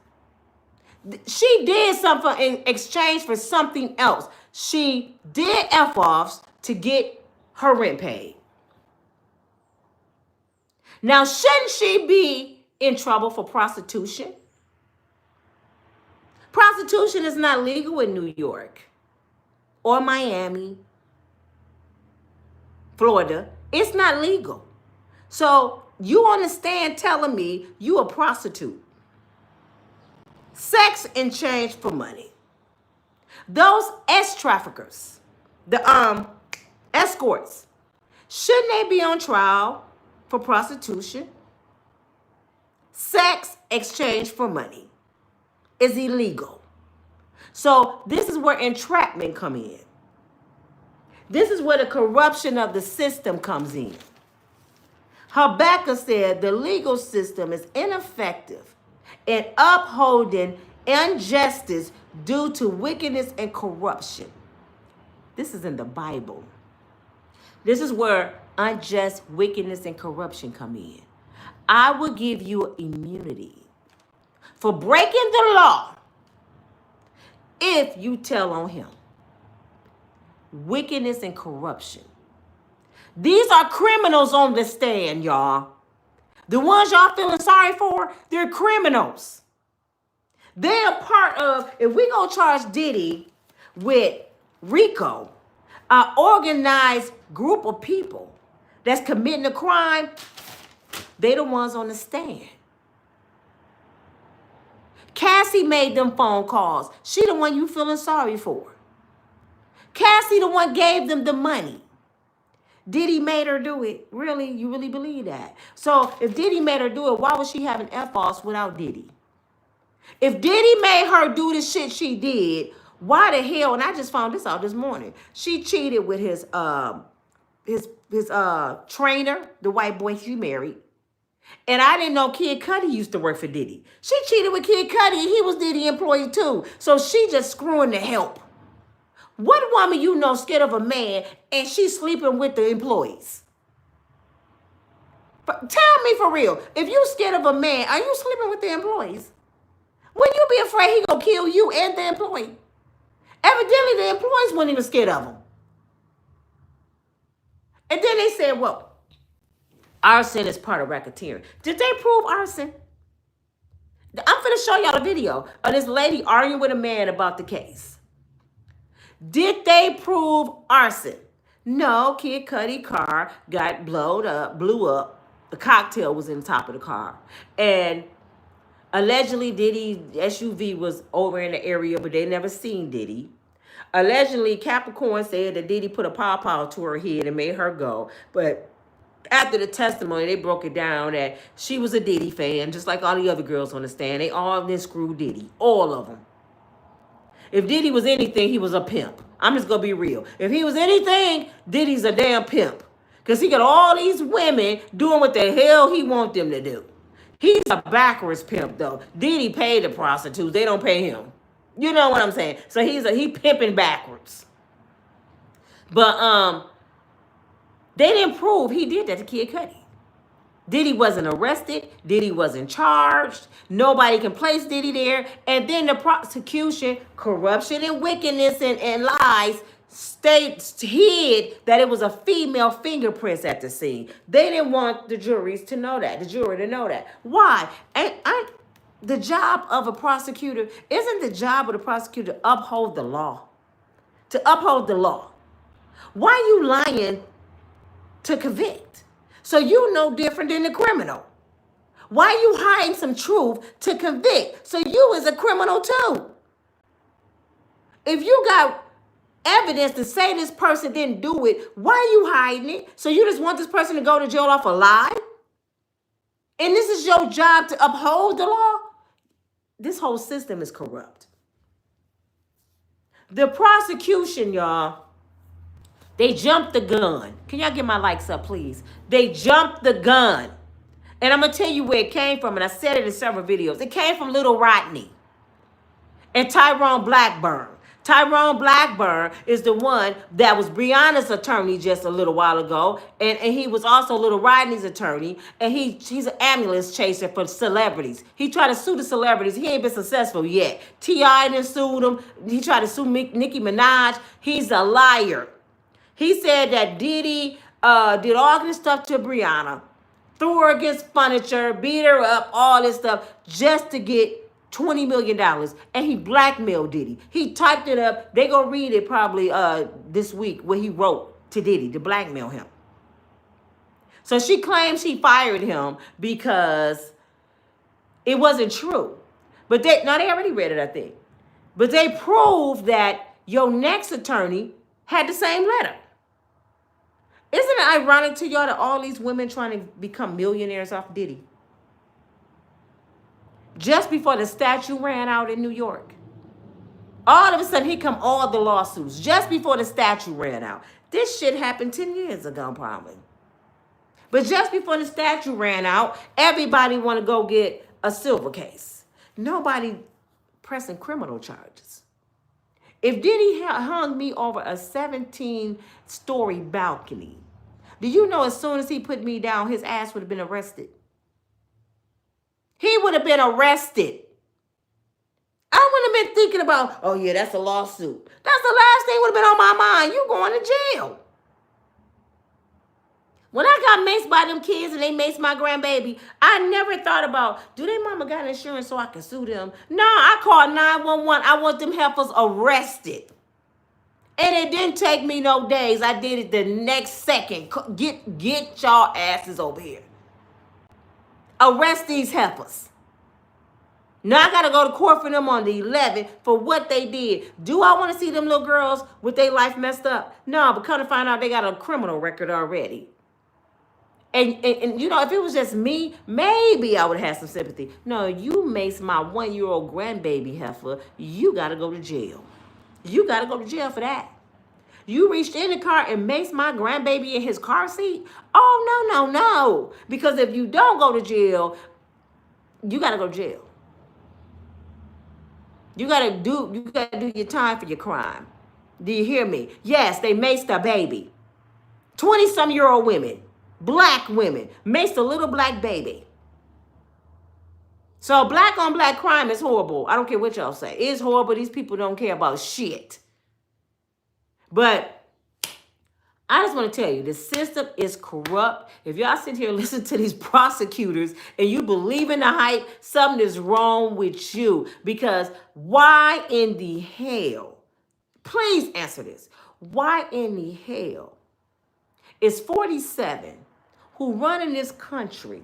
She did something in exchange for something else. She did F-offs to get her rent paid. Now, shouldn't she be in trouble for prostitution? Prostitution is not legal in New York or Miami, Florida. It's not legal. So you understand telling me you a prostitute. Sex in exchange for money. Those traffickers, the escorts, shouldn't they be on trial for prostitution? Sex exchange for money is illegal. So this is where entrapment come in. This is where the corruption of the system comes in. Habakkuk said the legal system is ineffective in upholding injustice due to wickedness and corruption. This is in the Bible. This is where unjust wickedness and corruption come in. I will give you immunity for breaking the law if you tell on him. Wickedness and corruption. These are criminals on the stand, y'all. The ones y'all feeling sorry for, they're criminals. They're part of, if we gonna charge Diddy with RICO, an organized group of people that's committing a crime, they the ones on the stand. Cassie made them phone calls. She the one you feeling sorry for. Cassie the one gave them the money. Diddy made her do it. Really? You really believe that? So if Diddy made her do it, why was she having F-offs without Diddy? If Diddy made her do the shit she did, why the hell, and I just found this out this morning, she cheated with his trainer, the white boy she married. And I didn't know Kid Cudi used to work for Diddy. She cheated with Kid Cudi and he was Diddy employee too. So she just screwing the help. What woman you know scared of a man and she's sleeping with the employees? But tell me for real, if you scared of a man, are you sleeping with the employees? Wouldn't you be afraid he gonna kill you and the employee? Evidently the employees weren't even scared of him. And then they said, well, arson is part of racketeering. Did they prove arson? I'm finna show y'all a video of this lady arguing with a man about the case. Did they prove arson? No, Kid Cudi car got blew up. The cocktail was in the top of the car. And allegedly Diddy SUV was over in the area, but they never seen Diddy. Allegedly, Capricorn said that Diddy put a pawpaw to her head and made her go. But after the testimony, they broke it down that she was a Diddy fan, just like all the other girls on the stand. They all then screwed Diddy, all of them. If Diddy was anything, he was a pimp. I'm just going to be real. If he was anything, Diddy's a damn pimp. Because he got all these women doing what the hell he want them to do. He's a backwards pimp, though. Diddy paid the prostitutes. They don't pay him. You know what I'm saying? So he pimping backwards. But they didn't prove he did that to Kid Cudi. Diddy wasn't arrested. Diddy wasn't charged. Nobody can place Diddy there. And then the prosecution, corruption and wickedness and lies, hid that it was a female fingerprints at the scene. They didn't want the jury to know that. Why? The job of a prosecutor, isn't the job of the prosecutor to uphold the law? To uphold the law. Why are you lying to convict? So you no different than the criminal. Why are you hiding some truth to convict? So you is a criminal too. If you got evidence to say this person didn't do it, why are you hiding it? So you just want this person to go to jail off a lie? And this is your job to uphold the law? This whole system is corrupt. The prosecution, y'all, they jumped the gun. Can y'all get my likes up, please? They jumped the gun. And I'm going to tell you where it came from, and I said it in several videos. It came from Little Rodney and Tyrone Blackburn. Tyrone Blackburn is the one that was Breonna's attorney just a little while ago. And he was also Little Rodney's attorney. And he's an ambulance chaser for celebrities. He tried to sue the celebrities. He ain't been successful yet. T.I. didn't sue him. He tried to sue Nicki Minaj. He's a liar. He said that Diddy did all this stuff to Breonna threw her against furniture, beat her up, all this stuff, just to get $20 million. And he blackmailed Diddy. He typed it up. They gonna read it probably this week what he wrote to Diddy to blackmail him. So she claims she fired him because it wasn't true. But they already read it, I think. But they proved that your next attorney had the same letter. Isn't it ironic to y'all that all these women trying to become millionaires off Diddy? Just before the statute ran out in New York. All of a sudden, here come all the lawsuits. Just before the statute ran out. This shit happened 10 years ago, probably. But just before the statute ran out, everybody want to go get a silver case. Nobody pressing criminal charges. If Diddy hung me over a 17-story balcony, do you know as soon as he put me down, his ass would have been arrested? He would have been arrested. I wouldn't have been thinking about, oh yeah, that's a lawsuit. That's the last thing would have been on my mind. You going to jail. When I got maced by them kids and they maced my grandbaby, I never thought about, do their mama got insurance so I can sue them? No, I called 911. I want them heifers arrested. And it didn't take me no days. I did it the next second. Get y'all asses over here. Arrest these heifers. Now I got to go to court for them on the 11th for what they did. Do I want to see them little girls with their life messed up? No, but come to find out they got a criminal record already. And you know, if it was just me, maybe I would have some sympathy. No, you maced my 1-year-old grandbaby heifer. You got to go to jail. You got to go to jail for that. You reached in the car and maced my grandbaby in his car seat? Oh, no. Because if you don't go to jail, you got to go to jail. You got to do your time for your crime. Do you hear me? Yes, they maced a baby. 20-some-year-old women. Black women maced a little black baby. So black on black crime is horrible. I don't care what y'all say. It's horrible. These people don't care about shit. But I just want to tell you, the system is corrupt. If y'all sit here and listen to these prosecutors and you believe in the hype, something is wrong with you. Because why in the hell, please answer this, why in the hell is 47 who run in this country,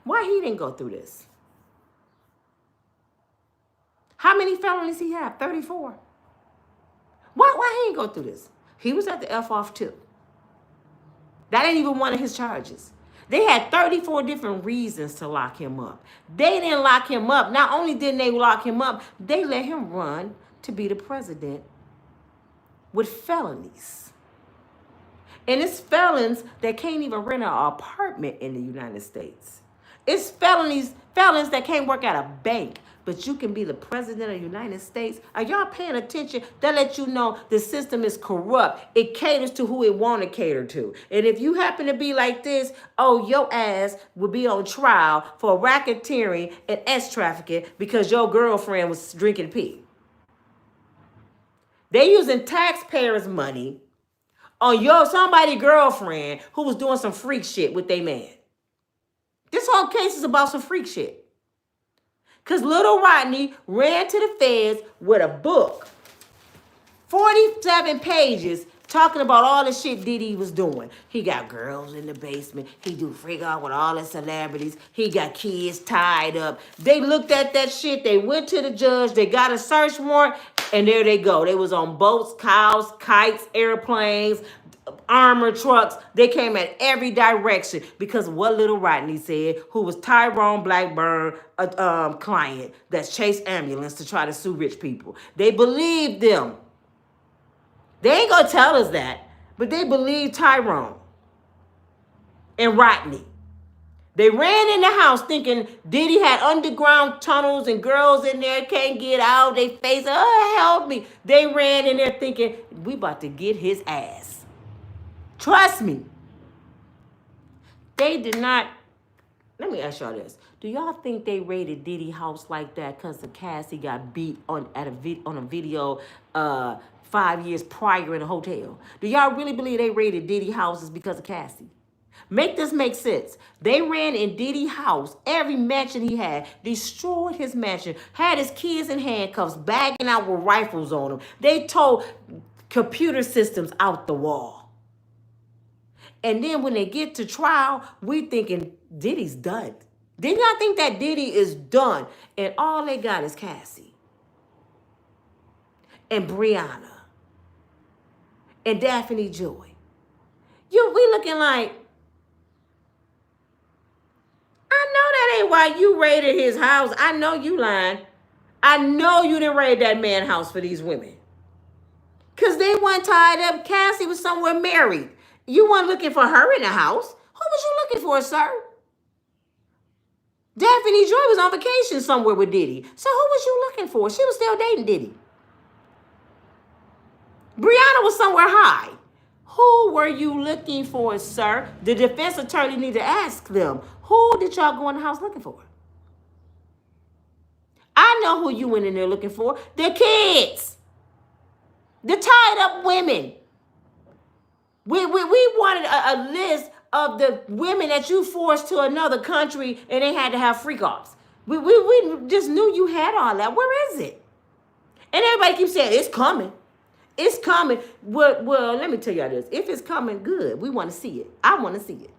why he didn't go through this? How many felonies he have? 34. Why he didn't go through this? He was at the F off too. That ain't even one of his charges. They had 34 different reasons to lock him up. They didn't lock him up. Not only didn't they lock him up, they let him run to be the president with felonies. And it's felons that can't even rent an apartment in the United States. It's felons that can't work at a bank, but you can be the president of the United States. Are y'all paying attention? That lets you know the system is corrupt. It caters to who it want to cater to. And if you happen to be like this, oh, your ass will be on trial for racketeering and trafficking because your girlfriend was drinking pee. They using taxpayers' money on somebody girlfriend who was doing some freak shit with their man. This whole case is about some freak shit. Because little Rodney ran to the feds with a book, 47 pages, talking about all the shit Diddy was doing. He got girls in the basement. He do freak out with all the celebrities. He got kids tied up. They looked at that shit. They went to the judge. They got a search warrant. And there they go. They was on boats, cows, kites, airplanes, armored trucks. They came at every direction because of what little Rodney said, who was Tyrone Blackburn, a client that's chased ambulance to try to sue rich people. They believed them. They ain't gonna tell us that, but they believed Tyrone and Rodney. They ran in the house thinking Diddy had underground tunnels and girls in there can't get out. They face, oh, help me. They ran in there thinking, we about to get his ass. Trust me. They did not. Let me ask y'all this. Do y'all think they raided Diddy house like that because Cassie got beat on a video 5 years prior in a hotel? Do y'all really believe they raided Diddy houses because of Cassie? Make this make sense. They ran in Diddy's house, every mansion he had, destroyed his mansion, had his kids in handcuffs, bagging out with rifles on them. They tore computer systems out the wall. And then when they get to trial, we thinking Diddy's done. Did y'all think that Diddy is done? And all they got is Cassie and Brianna and Daphne Joy. We looking like, I know that ain't why you raided his house. I know you lying. I know you didn't raid that man's house for these women. Because they weren't tied up. Cassie was somewhere married. You weren't looking for her in the house. Who was you looking for, sir? Daphne Joy was on vacation somewhere with Diddy. So who was you looking for? She was still dating Diddy. Brianna was somewhere high. Who were you looking for, sir? The defense attorney need to ask them. Who did y'all go in the house looking for? I know who you went in there looking for. The kids. The tied up women. We wanted a list of the women that you forced to another country and they had to have freak offs. We just knew you had all that. Where is it? And everybody keeps saying, it's coming. It's coming. Well, let me tell y'all this. If it's coming, good. We want to see it. I want to see it.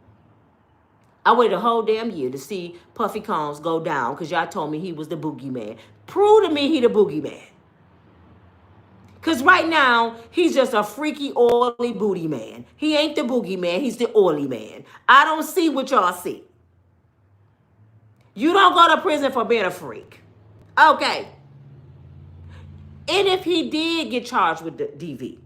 I waited a whole damn year to see Puffy Combs go down because y'all told me he was the boogeyman. Prove to me he the boogeyman. Because right now, he's just a freaky, oily booty man. He ain't the boogeyman. He's the oily man. I don't see what y'all see. You don't go to prison for being a freak. Okay. And if he did get charged with the DV,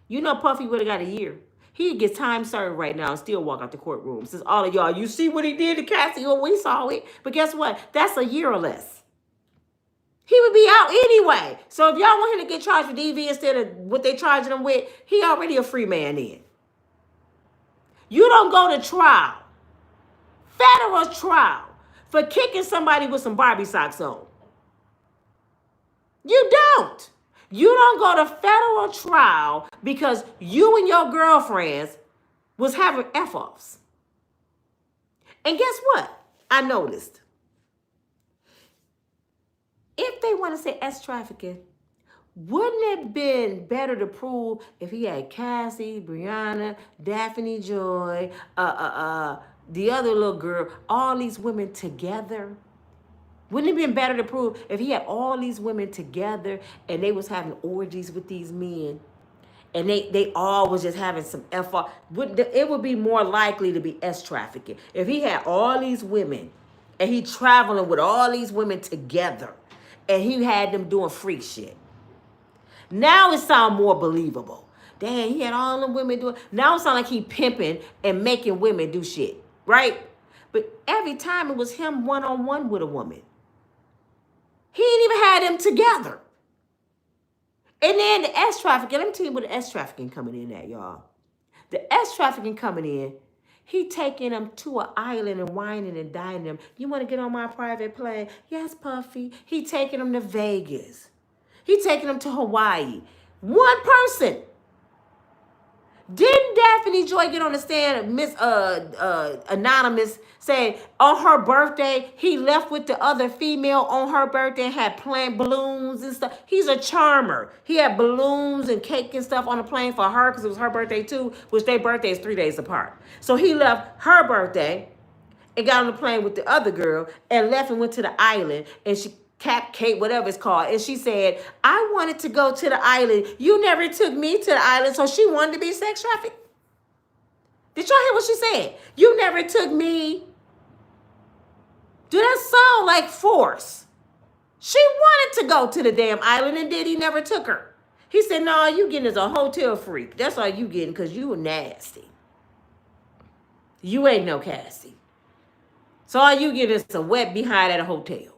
you know Puffy would have got a year. He'd get time served right now and still walk out the courtroom. Since all of y'all, you see what he did to Cassie? Oh, we saw it. But guess what? That's a year or less. He would be out anyway. So if y'all want him to get charged with DV instead of what they charging him with, he already a free man then. You don't go to trial, federal trial, for kicking somebody with some Barbie socks on. You don't. You don't go to federal trial because you and your girlfriends was having F-offs. And guess what? I noticed. If they want to say S-trafficking, wouldn't it have been better to prove if he had Cassie, Brianna, Daphne Joy, the other little girl, all these women together? Wouldn't it have been better to prove if he had all these women together and they was having orgies with these men and they all was just having some FR? It would be more likely to be S-trafficking. If he had all these women and he traveling with all these women together and he had them doing freak shit. Now it sounds more believable. Damn, he had all them women doing. Now it sounds like he pimping and making women do shit, right? But every time it was him one-on-one with a woman. He ain't even had them together. And then the S-trafficking, let me tell you what the S-trafficking coming in at, y'all. The S-trafficking coming in, he taking them to an island and whining and dining them. You want to get on my private plane? Yes, Puffy. He taking them to Vegas. He taking them to Hawaii. One person. Didn't Daphne Joy get on the stand, Miss Anonymous, saying on her birthday, he left with the other female on her birthday and had planned balloons and stuff? He's a charmer. He had balloons and cake and stuff on the plane for her because it was her birthday too, which their birthday is 3 days apart. So he left her birthday and got on the plane with the other girl and left and went to the island and she Kate, whatever it's called. And she said, I wanted to go to the island. You never took me to the island, so she wanted to be sex trafficked. Did y'all hear what she said? You never took me. Do that sound like force? She wanted to go to the damn island and Diddy never took her. He said, no, you getting as a hotel freak. That's all you getting because you were nasty. You ain't no Cassie. So all you get is a wet behind at a hotel.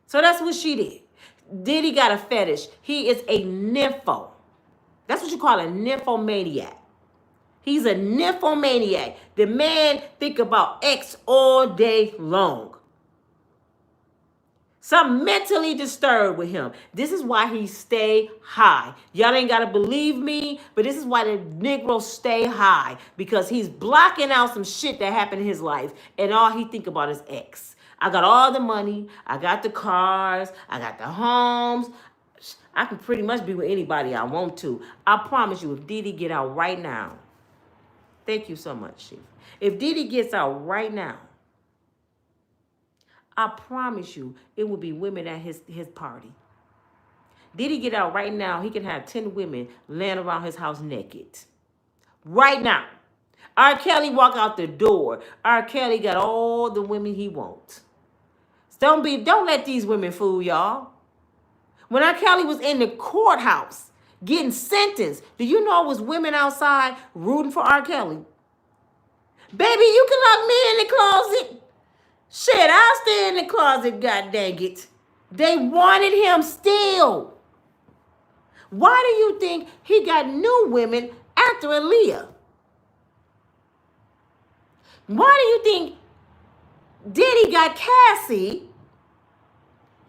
So that's what she did. Diddy got a fetish. He is a nympho. That's what you call a nymphomaniac. He's a nymphomaniac. The man think about X all day long. Some mentally disturbed with him. This is why he stay high. Y'all ain't got to believe me, but this is why the Negro stay high. Because he's blocking out some shit that happened in his life. And all he think about is X. I got all the money. I got the cars. I got the homes. I can pretty much be with anybody I want to. I promise you, if Diddy get out right now. Thank you so much, Chief. If Diddy gets out right now, I promise you, it will be women at his party. Did he get out right now? He can have 10 women laying around his house naked. Right now. R. Kelly walk out the door. R. Kelly got all the women he wants. Don't let these women fool y'all. When R. Kelly was in the courthouse getting sentenced, do you know it was women outside rooting for R. Kelly? Baby, you can lock me in the closet. Shit, I'll stay in the closet, god dang it. They wanted him still. Why do you think he got new women after Aaliyah? Why do you think Diddy got Cassie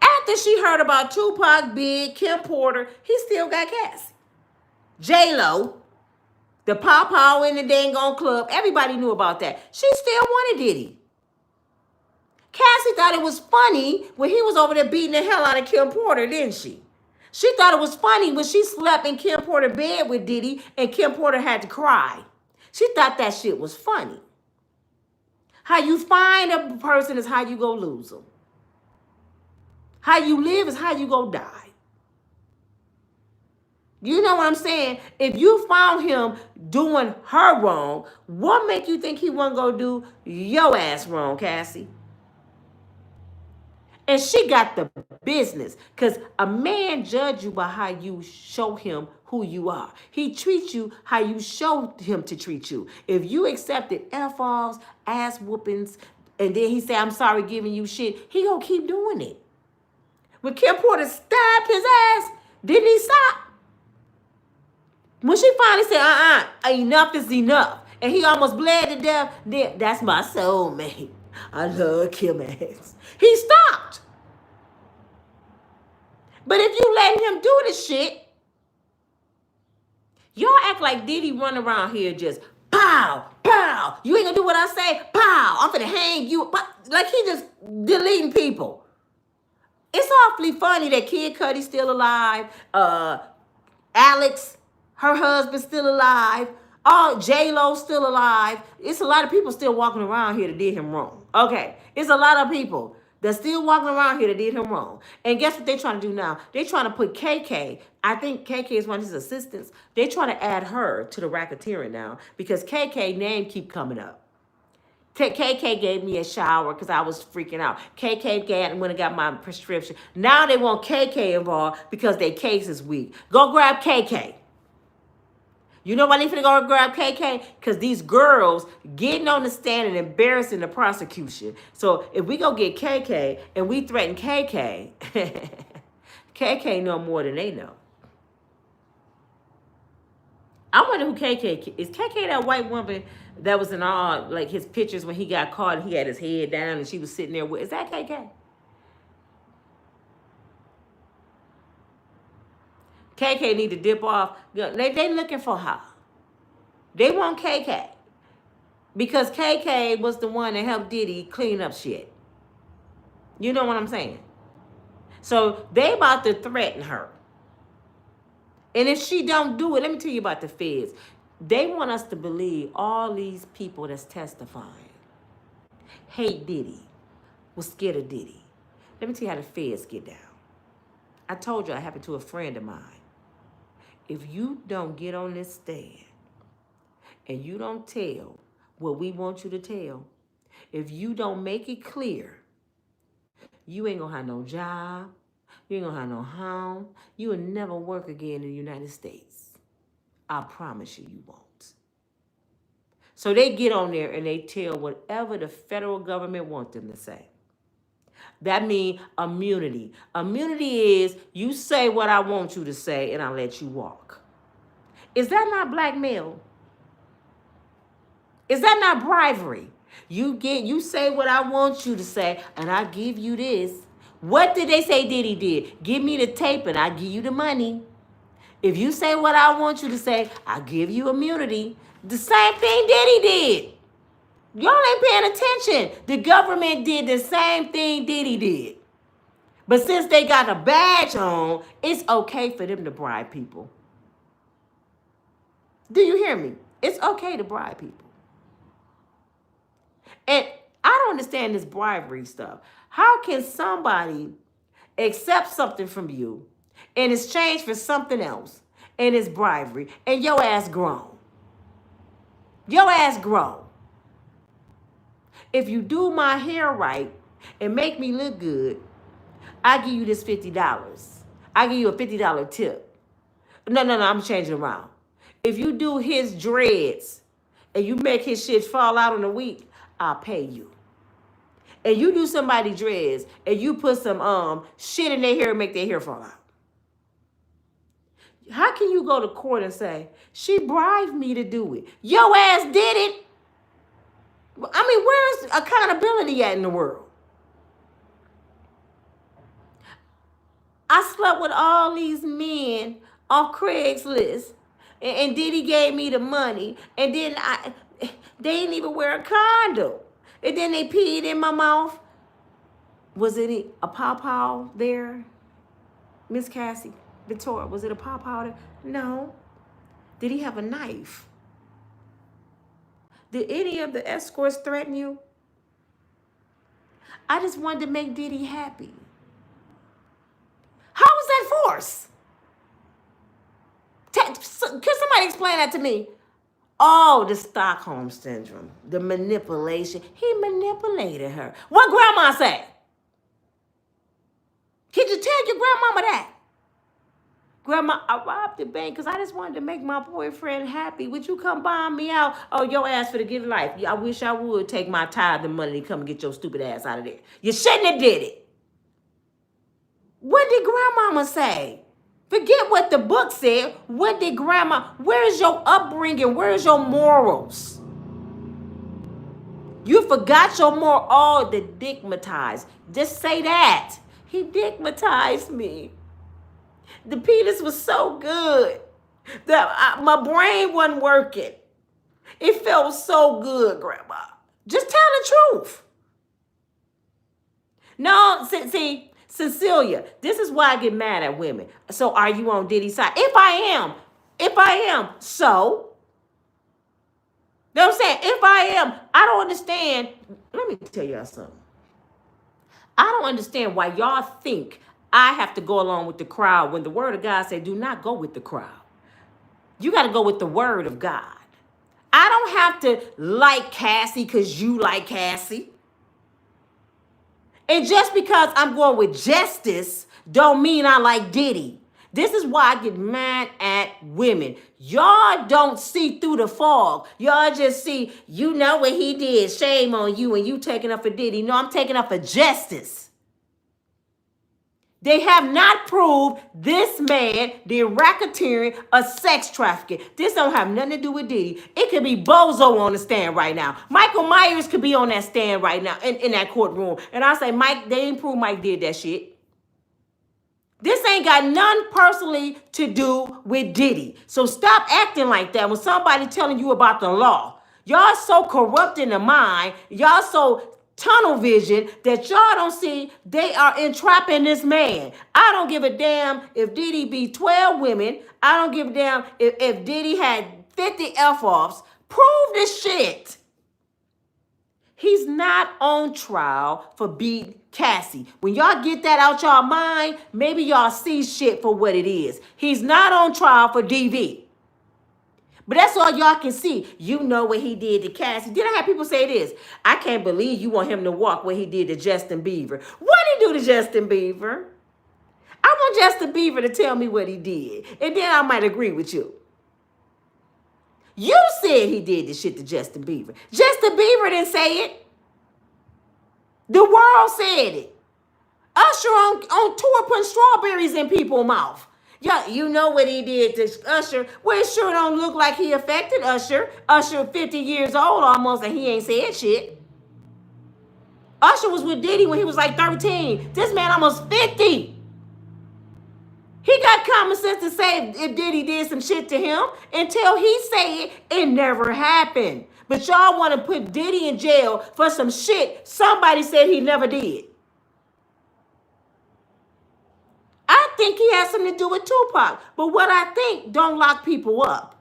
after she heard about Tupac, Big, Kim Porter? He still got Cassie. J-Lo, the Pow in the dang on club, everybody knew about that. She still wanted Diddy. Cassie thought it was funny when he was over there beating the hell out of Kim Porter, didn't she? She thought it was funny when she slept in Kim Porter's bed with Diddy and Kim Porter had to cry. She thought that shit was funny. How you find a person is how you go lose them. How you live is how you go die. You know what I'm saying? If you found him doing her wrong, what make you think he wasn't going to do your ass wrong, Cassie? And she got the business because a man judge you by how you show him who you are. He treats you how you show him to treat you. If you accepted F-offs, ass whoopings, and then he say, I'm sorry giving you shit, he gonna keep doing it. When Kim Porter stabbed his ass, didn't he stop? When she finally said, enough is enough, and he almost bled to death, then that's my soulmate. I love Kim ass. He stopped. But if you let him do the shit, y'all act like Diddy run around here just pow, pow. You ain't gonna do what I say, pow. I'm finna hang you. Like he just deleting people. It's awfully funny that Kid Cudi's still alive. Alex, her husband's still alive. Oh, J-Lo's still alive. It's a lot of people still walking around here that did him wrong. Okay, it's a lot of people that's still walking around here that did him wrong. And guess what they're trying to do now? They're trying to put KK, I think KK is one of his assistants. They're trying to add her to the racketeering now because KK name keep coming up. KK gave me a shower because I was freaking out. KK went and got my prescription. Now they want KK involved because their case is weak. Go grab KK. You know why they finna go grab KK? Because these girls getting on the stand and embarrassing the prosecution. So if we go get KK and we threaten KK, KK know more than they know. I wonder who KK is. KK that white woman that was in all like his pictures when he got caught and he had his head down and she was sitting there with, is that KK? KK need to dip off. They looking for her. They want KK. Because KK was the one that helped Diddy clean up shit. You know what I'm saying? So they about to threaten her. And if she don't do it, let me tell you about the feds. They want us to believe all these people that's testifying hate Diddy, was scared of Diddy. Let me tell you how the feds get down. I told you it happened to a friend of mine. If you don't get on this stand and you don't tell what we want you to tell, if you don't make it clear, you ain't gonna have no job, you ain't gonna have no home, you will never work again in the United States. I promise you, you won't. So they get on there and they tell whatever the federal government wants them to say. That means immunity. Immunity is you say what I want you to say and I let you walk. Is that not blackmail? Is that not bribery? You say what I want you to say and I give you this. What did they say Diddy did? Give me the tape and I give you the money. If you say what I want you to say, I give you immunity. The same thing Diddy did. Y'all ain't paying attention. The government did the same thing Diddy did. But since they got a badge on, it's okay for them to bribe people. Do you hear me? It's okay to bribe people. And I don't understand this bribery stuff. How can somebody accept something from you in exchange for something else and it's bribery and your ass grown? Your ass grown. If you do my hair right and make me look good, I give you this $50. I give you a $50 tip. No, I'm changing around. If you do his dreads and you make his shit fall out in a week, I'll pay you. And you do somebody dreads and you put some shit in their hair and make their hair fall out. How can you go to court and say, she bribed me to do it? Your ass did it. I mean, where's accountability at in the world? I slept with all these men off Craigslist, and Diddy gave me the money, and then they didn't even wear a condom, and then they peed in my mouth. Was it a pawpaw there, Miss Cassie, Victoria? Was it a pawpaw there? No. Did he have a knife? Did any of the escorts threaten you? I just wanted to make Diddy happy. How was that force? Can somebody explain that to me? Oh, the Stockholm Syndrome, the manipulation. He manipulated her. What grandma say? Could you tell your grandmama that? Grandma, I robbed the bank because I just wanted to make my boyfriend happy. Would you come buy me out? Oh, your ass for the good life. I wish I would take my tithe and money to come get your stupid ass out of there. You shouldn't have did it. What did grandmama say? Forget what the book said. What did grandma, where is your upbringing? Where is your morals? You forgot your moral. Oh, the digmatized. Just say that. He digmatized me. The penis was so good that my brain wasn't working. It felt so good, Grandma. Just tell the truth. No, see, Cecilia, this is why I get mad at women. So are you on Diddy's side? If I am, so. You know what I'm saying? If I am, I don't understand. Let me tell y'all something. I don't understand why y'all think I have to go along with the crowd when the word of God said, do not go with the crowd. You got to go with the word of God. I don't have to like Cassie because you like Cassie. And just because I'm going with justice don't mean I like Diddy. This is why I get mad at women. Y'all don't see through the fog. Y'all just see, you know what he did. Shame on you and you taking up for Diddy. No, I'm taking up for justice. They have not proved this man did racketeering or sex trafficking. This don't have nothing to do with Diddy. It could be Bozo on the stand right now. Michael Myers could be on that stand right now in that courtroom. And I say, Mike, they ain't prove Mike did that shit. This ain't got none personally to do with Diddy. So stop acting like that when somebody telling you about the law. Y'all so corrupt in the mind. Y'all so tunnel vision that y'all don't see they are entrapping this man. I don't give a damn if Diddy be 12 women. I don't give a damn if Diddy had 50 F-offs. Prove this shit. He's not on trial for beating Cassie. When y'all get that out y'all mind, maybe y'all see shit for what it is. He's not on trial for DV. But that's all y'all can see. You know what he did to Cassie. Then I have people say this. I can't believe you want him to walk what he did to Justin Bieber. What did he do to Justin Bieber? I want Justin Bieber to tell me what he did. And then I might agree with you. You said he did this shit to Justin Bieber. Justin Bieber didn't say it. The world said it. Usher on tour putting strawberries in people's mouth. Yeah, you know what he did to Usher. Well, it sure don't look like he affected Usher. Usher 50 years old almost and he ain't said shit. Usher was with Diddy when he was like 13. This man almost 50. He got common sense to say if Diddy did some shit to him. Until he say it, it never happened. But y'all want to put Diddy in jail for some shit somebody said he never did. I think he has something to do with Tupac. But what I think don't lock people up.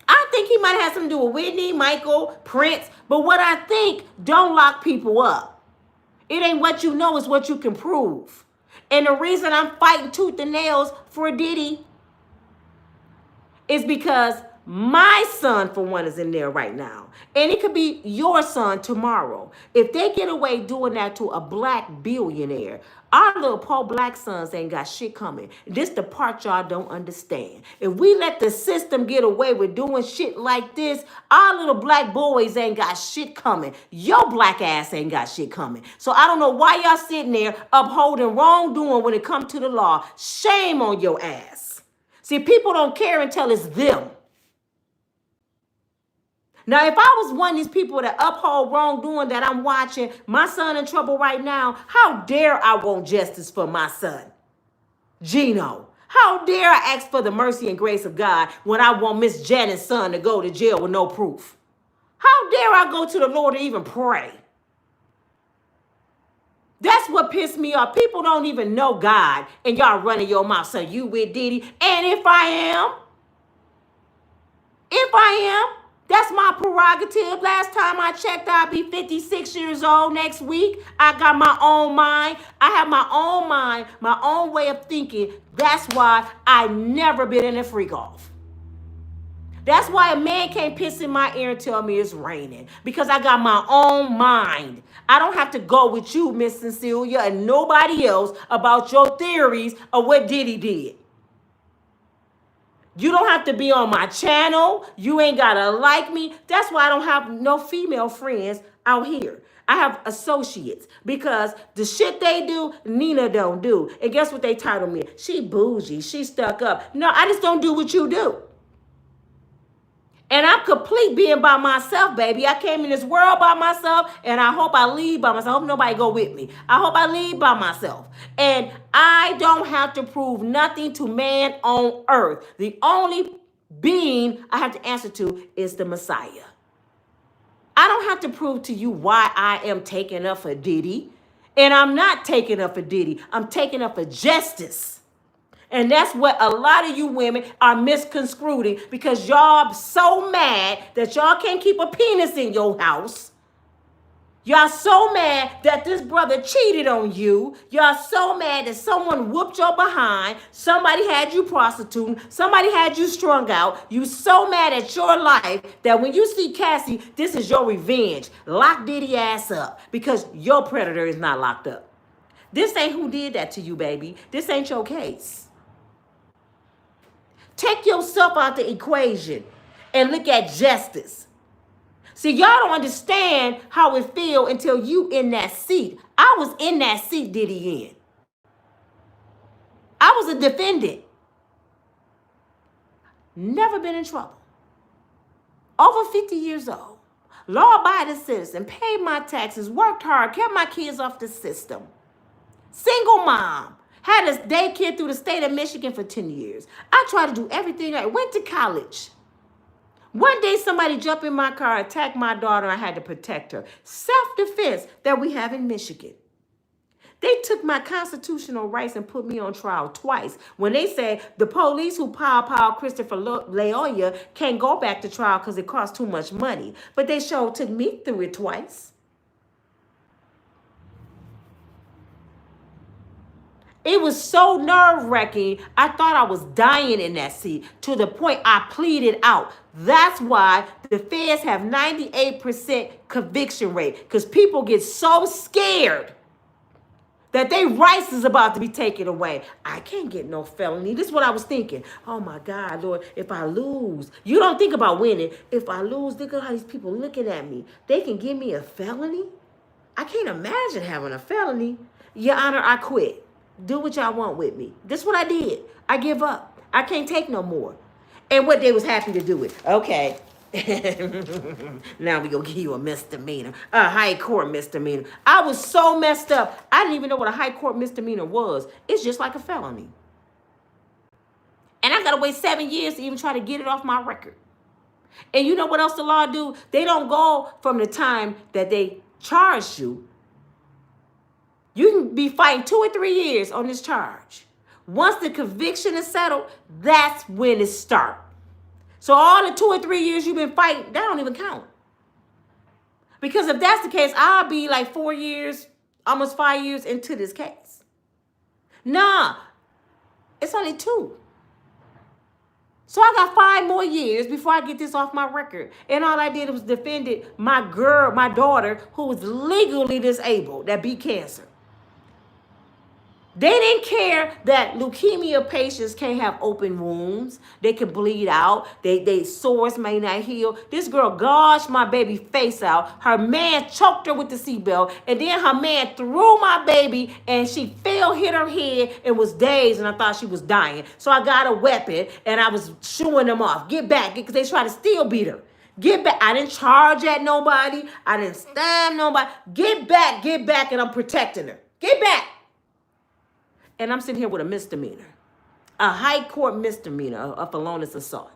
I think he might have something to do with Whitney, Michael, Prince. But what I think don't lock people up. It ain't what you know, it's what you can prove. And the reason I'm fighting tooth and nails for Diddy is because my son, for one, is in there right now. And it could be your son tomorrow. If they get away doing that to a black billionaire, our little poor black sons ain't got shit coming. This the part y'all don't understand. If we let the system get away with doing shit like this, our little black boys ain't got shit coming. Your black ass ain't got shit coming. So I don't know why y'all sitting there upholding wrongdoing when it comes to the law. Shame on your ass. See, people don't care until it's them. Now, if I was one of these people that uphold wrongdoing that I'm watching, my son in trouble right now, how dare I want justice for my son, Gino? How dare I ask for the mercy and grace of God when I want Miss Janet's son to go to jail with no proof? How dare I go to the Lord to even pray? That's what pissed me off. People don't even know God, and y'all running your mouth saying you with Diddy. And if I am, that's my prerogative. Last time I checked, I'd be 56 years old next week. I got my own mind. I have my own mind, my own way of thinking. That's why I never been in a freak off. That's why a man can't piss in my ear and tell me it's raining. Because I got my own mind. I don't have to go with you, Miss Cecilia, and nobody else about your theories of what Diddy did. You don't have to be on my channel. You ain't got to like me. That's why I don't have no female friends out here. I have associates because the shit they do, Nina don't do. And guess what they title me? She bougie. She stuck up. No, I just don't do what you do. And I'm complete being by myself, baby. I came in this world by myself, and I hope I leave by myself. I hope nobody go with me. I hope I leave by myself. And I don't have to prove nothing to man on earth. The only being I have to answer to is the Messiah. I don't have to prove to you why I am taking up for Diddy. And I'm not taking up for Diddy. I'm taking up for justice. And that's what a lot of you women are misconstruing because y'all so mad that y'all can't keep a penis in your house. Y'all so mad that this brother cheated on you. Y'all so mad that someone whooped your behind. Somebody had you prostituting. Somebody had you strung out. You so mad at your life that when you see Cassie, this is your revenge. Lock Diddy ass up because your predator is not locked up. This ain't who did that to you, baby. This ain't your case. Take yourself out the equation and look at justice. See, y'all don't understand how it feels until you in that seat. I was in that seat Diddy in. I was a defendant. Never been in trouble. Over 50 years old. Law-abiding citizen. Paid my taxes. Worked hard. Kept my kids off the system. Single mom. Had a daycare through the state of Michigan for 10 years. I tried to do everything right. Went to college. One day somebody jumped in my car, attacked my daughter, and I had to protect her. Self-defense that we have in Michigan. They took my constitutional rights and put me on trial twice. When they said the police who pow Christopher Loyola can't go back to trial because it costs too much money. But they sure took me through it twice. It was so nerve-wracking, I thought I was dying in that seat to the point I pleaded out. That's why the feds have 98% conviction rate because people get so scared that their rights is about to be taken away. I can't get no felony. This is what I was thinking. Oh, my God, Lord, if I lose. You don't think about winning. If I lose, look at how these people looking at me. They can give me a felony? I can't imagine having a felony. Your Honor, I quit. Do what y'all want with me. This is what I did. I give up. I can't take no more. And what they was happy to do it. Okay. Now we gonna give you a misdemeanor, a high court misdemeanor. I was so messed up. I didn't even know what a high court misdemeanor was. It's just like a felony. And I gotta wait 7 years to even try to get it off my record. And you know what else the law do? They don't go from the time that they charge you. You can be fighting 2 or 3 years on this charge. Once the conviction is settled, that's when it starts. So all the 2 or 3 years you've been fighting, that don't even count. Because if that's the case, I'll be like 4 years, almost 5 years into this case. Nah, it's only 2. So I got 5 more years before I get this off my record. And all I did was defended my daughter, who was legally disabled, that beat cancer. They didn't care that leukemia patients can't have open wounds. They can bleed out. They sores may not heal. This girl gouged my baby face out. Her man choked her with the seatbelt. And then her man threw my baby and she fell, hit her head, and was dazed. And I thought she was dying. So I got a weapon and I was shooing them off. Get back, because they tried to still beat her. Get back. I didn't charge at nobody. I didn't stab nobody. Get back, and I'm protecting her. Get back. And I'm sitting here with a misdemeanor, a high court misdemeanor of felonious assault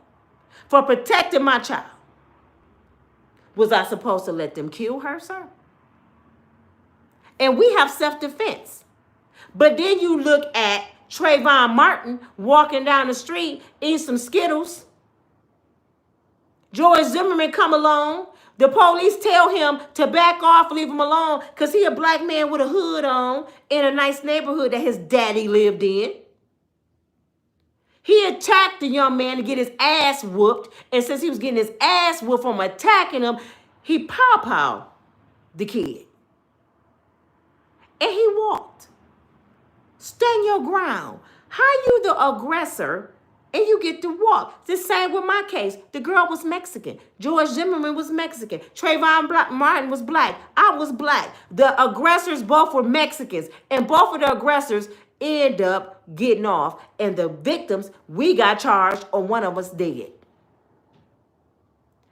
for protecting my child. Was I supposed to let them kill her, sir? And we have self-defense. But then you look at Trayvon Martin walking down the street, eating some Skittles. George Zimmerman come along. The police tell him to back off, leave him alone, because he a black man with a hood on in a nice neighborhood that his daddy lived in. He attacked the young man to get his ass whooped, and since he was getting his ass whooped from attacking him, he pow-powed the kid. And he walked. Stand your ground. How you the aggressor and you get to walk? The same with my case. The girl was Mexican. George Zimmerman was Mexican. Trayvon Martin was black. I was black. The aggressors both were Mexicans. And both of the aggressors end up getting off. And the victims, we got charged, or one of us did.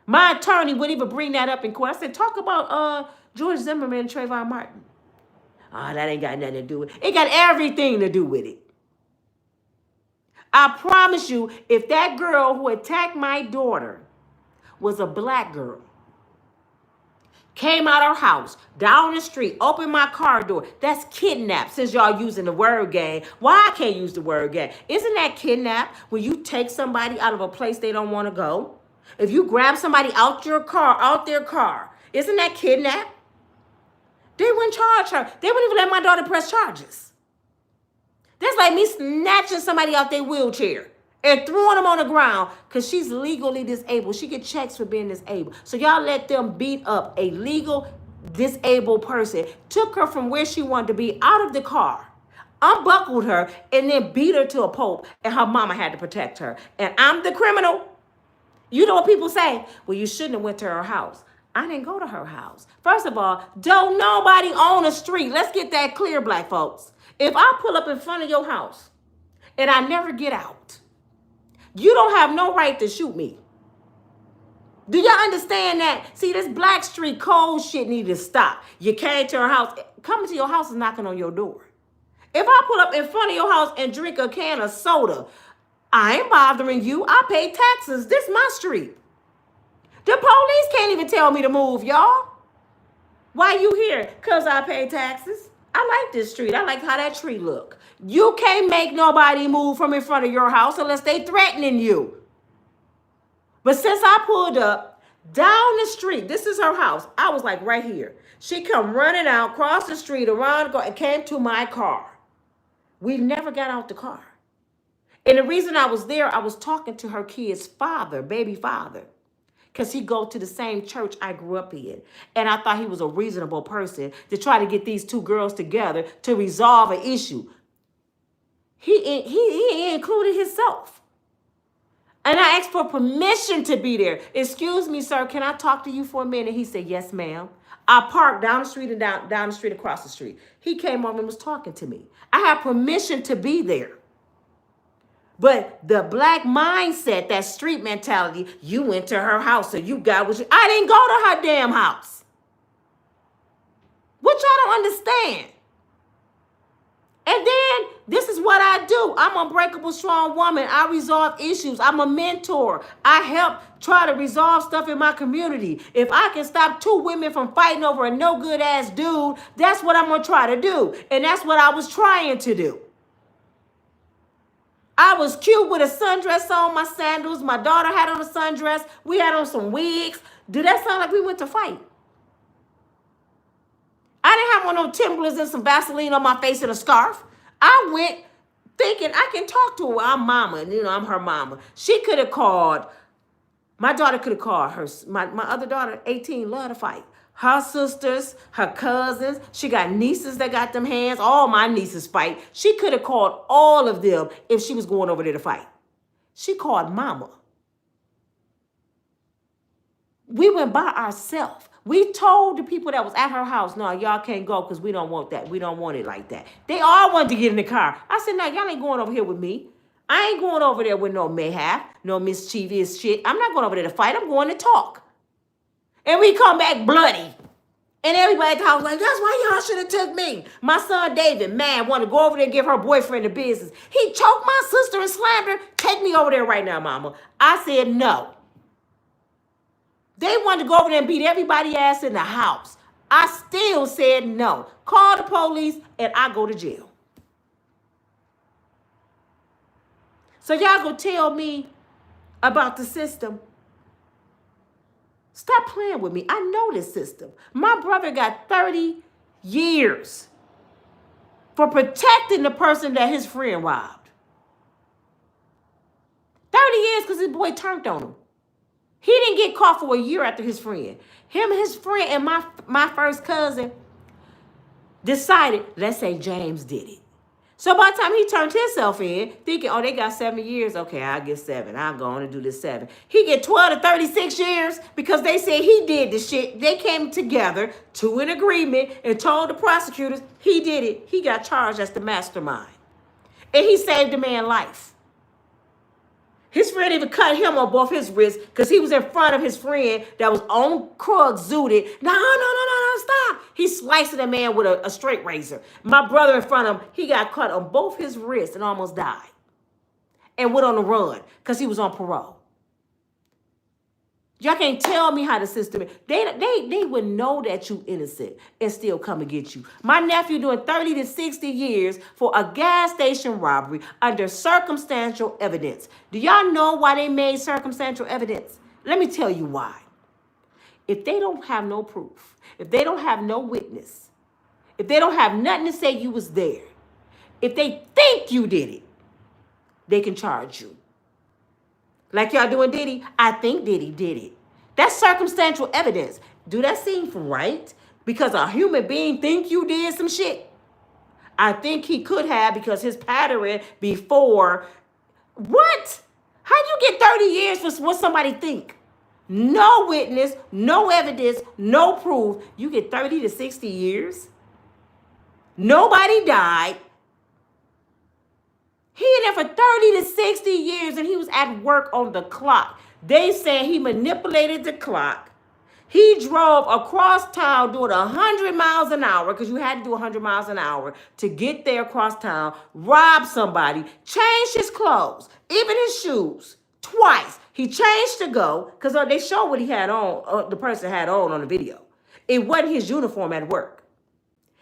My attorney wouldn't even bring that up in court. I said, talk about George Zimmerman and Trayvon Martin. Oh, that ain't got nothing to do with it. It got everything to do with it. I promise you, if that girl who attacked my daughter was a black girl, came out her house, down the street, opened my car door, that's kidnap, since y'all using the word game. Why I can't use the word game? Isn't that kidnap when you take somebody out of a place they don't want to go? If you grab somebody out their car, isn't that kidnap? They wouldn't charge her. They wouldn't even let my daughter press charges. That's like me snatching somebody out their wheelchair and throwing them on the ground because she's legally disabled. She get checks for being disabled. So y'all let them beat up a legal disabled person, took her from where she wanted to be out of the car, unbuckled her, and then beat her to a pulp, and her mama had to protect her. And I'm the criminal. You know what people say? Well, you shouldn't have went to her house. I didn't go to her house. First of all, don't nobody own a street. Let's get that clear, black folks. If I pull up in front of your house and I never get out, you don't have no right to shoot me. Do y'all understand that? See, this Black Street code shit need to stop. You came to her house. Coming to your house is knocking on your door. If I pull up in front of your house and drink a can of soda, I ain't bothering you. I pay taxes. This my street. The police can't even tell me to move, y'all. Why you here? Because I pay taxes. I like this street. I like how that tree look. You can't make nobody move from in front of your house unless they threatening you. But since I pulled up down the street, this is her house. I was like right here. She come running out, crossed the street, around, and came to my car. We never got out the car. And the reason I was there, I was talking to her kid's father, baby father, because he go to the same church I grew up in. And I thought he was a reasonable person to try to get these two girls together to resolve an issue. He included himself. And I asked for permission to be there. Excuse me, sir, can I talk to you for a minute? He said, yes, ma'am. I parked down the street and down the street, across the street. He came over and was talking to me. I had permission to be there. But the black mindset, that street mentality, you went to her house, so you got what you. I didn't go to her damn house. What y'all don't understand? And then this is what I do. I'm an unbreakable, strong woman. I resolve issues. I'm a mentor. I help try to resolve stuff in my community. If I can stop two women from fighting over a no good ass dude, that's what I'm going to try to do. And that's what I was trying to do. I was cute with a sundress on, my sandals. My daughter had on a sundress. We had on some wigs. Did that sound like we went to fight? I didn't have one of those Timberlands and some Vaseline on my face and a scarf. I went thinking I can talk to her. I'm mama, I'm her mama. She could have called, my daughter could have called her, my other daughter, 18, love to fight. Her sisters, her cousins, she got nieces that got them hands. All my nieces fight. She could have called all of them if she was going over there to fight. She called mama. We went by ourselves. We told the people that was at her house, no, y'all can't go because we don't want that. We don't want it like that. They all wanted to get in the car. I said, no, y'all ain't going over here with me. I ain't going over there with no mayhap, no mischievous shit. I'm not going over there to fight. I'm going to talk. And we come back bloody. And everybody at the house like, that's why y'all should have took me. My son David, man, wanted to go over there and give her boyfriend the business. He choked my sister and slammed her. Take me over there right now, mama. I said no. They wanted to go over there and beat everybody ass in the house. I still said no. Call the police and I go to jail. So y'all gonna tell me about the system? Stop playing with me. I know this system. My brother got 30 years for protecting the person that his friend robbed. 30 years because his boy turned on him. He didn't get caught for a year after his friend. Him and his friend and my first cousin decided, let's say James did it. So by the time he turned himself in, thinking, oh, they got 7 years. Okay, I'll get 7. I'll go on and do this 7. He get 12 to 36 years because they said he did the shit. They came together to an agreement and told the prosecutors he did it. He got charged as the mastermind. And he saved the man's life. His friend even cut him on both his wrists because he was in front of his friend that was on crug zooted. No, stop. He sliced the man with a straight razor. My brother in front of him, he got cut on both his wrists and almost died. And went on the run because he was on parole. Y'all can't tell me how the system is. They would know that you innocent and still come and get you. My nephew doing 30 to 60 years for a gas station robbery under circumstantial evidence. Do y'all know why they made circumstantial evidence? Let me tell you why. If they don't have no proof, if they don't have no witness, if they don't have nothing to say you was there, if they think you did it, they can charge you. Like y'all doing Diddy, I think Diddy did it. That's circumstantial evidence. Do that seem right? Because a human being think you did some shit? I think he could have because his pattern before. What? How'd you get 30 years for what somebody think? No witness, no evidence, no proof. You get 30 to 60 years? Nobody died. He in there for 30 to 60 years and he was at work on the clock. They said he manipulated the clock. He drove across town doing 100 miles an hour because you had to do 100 miles an hour to get there across town, robbed somebody, changed his clothes, even his shoes, twice. He changed to go because they showed what he had on, the person had on the video. It wasn't his uniform at work.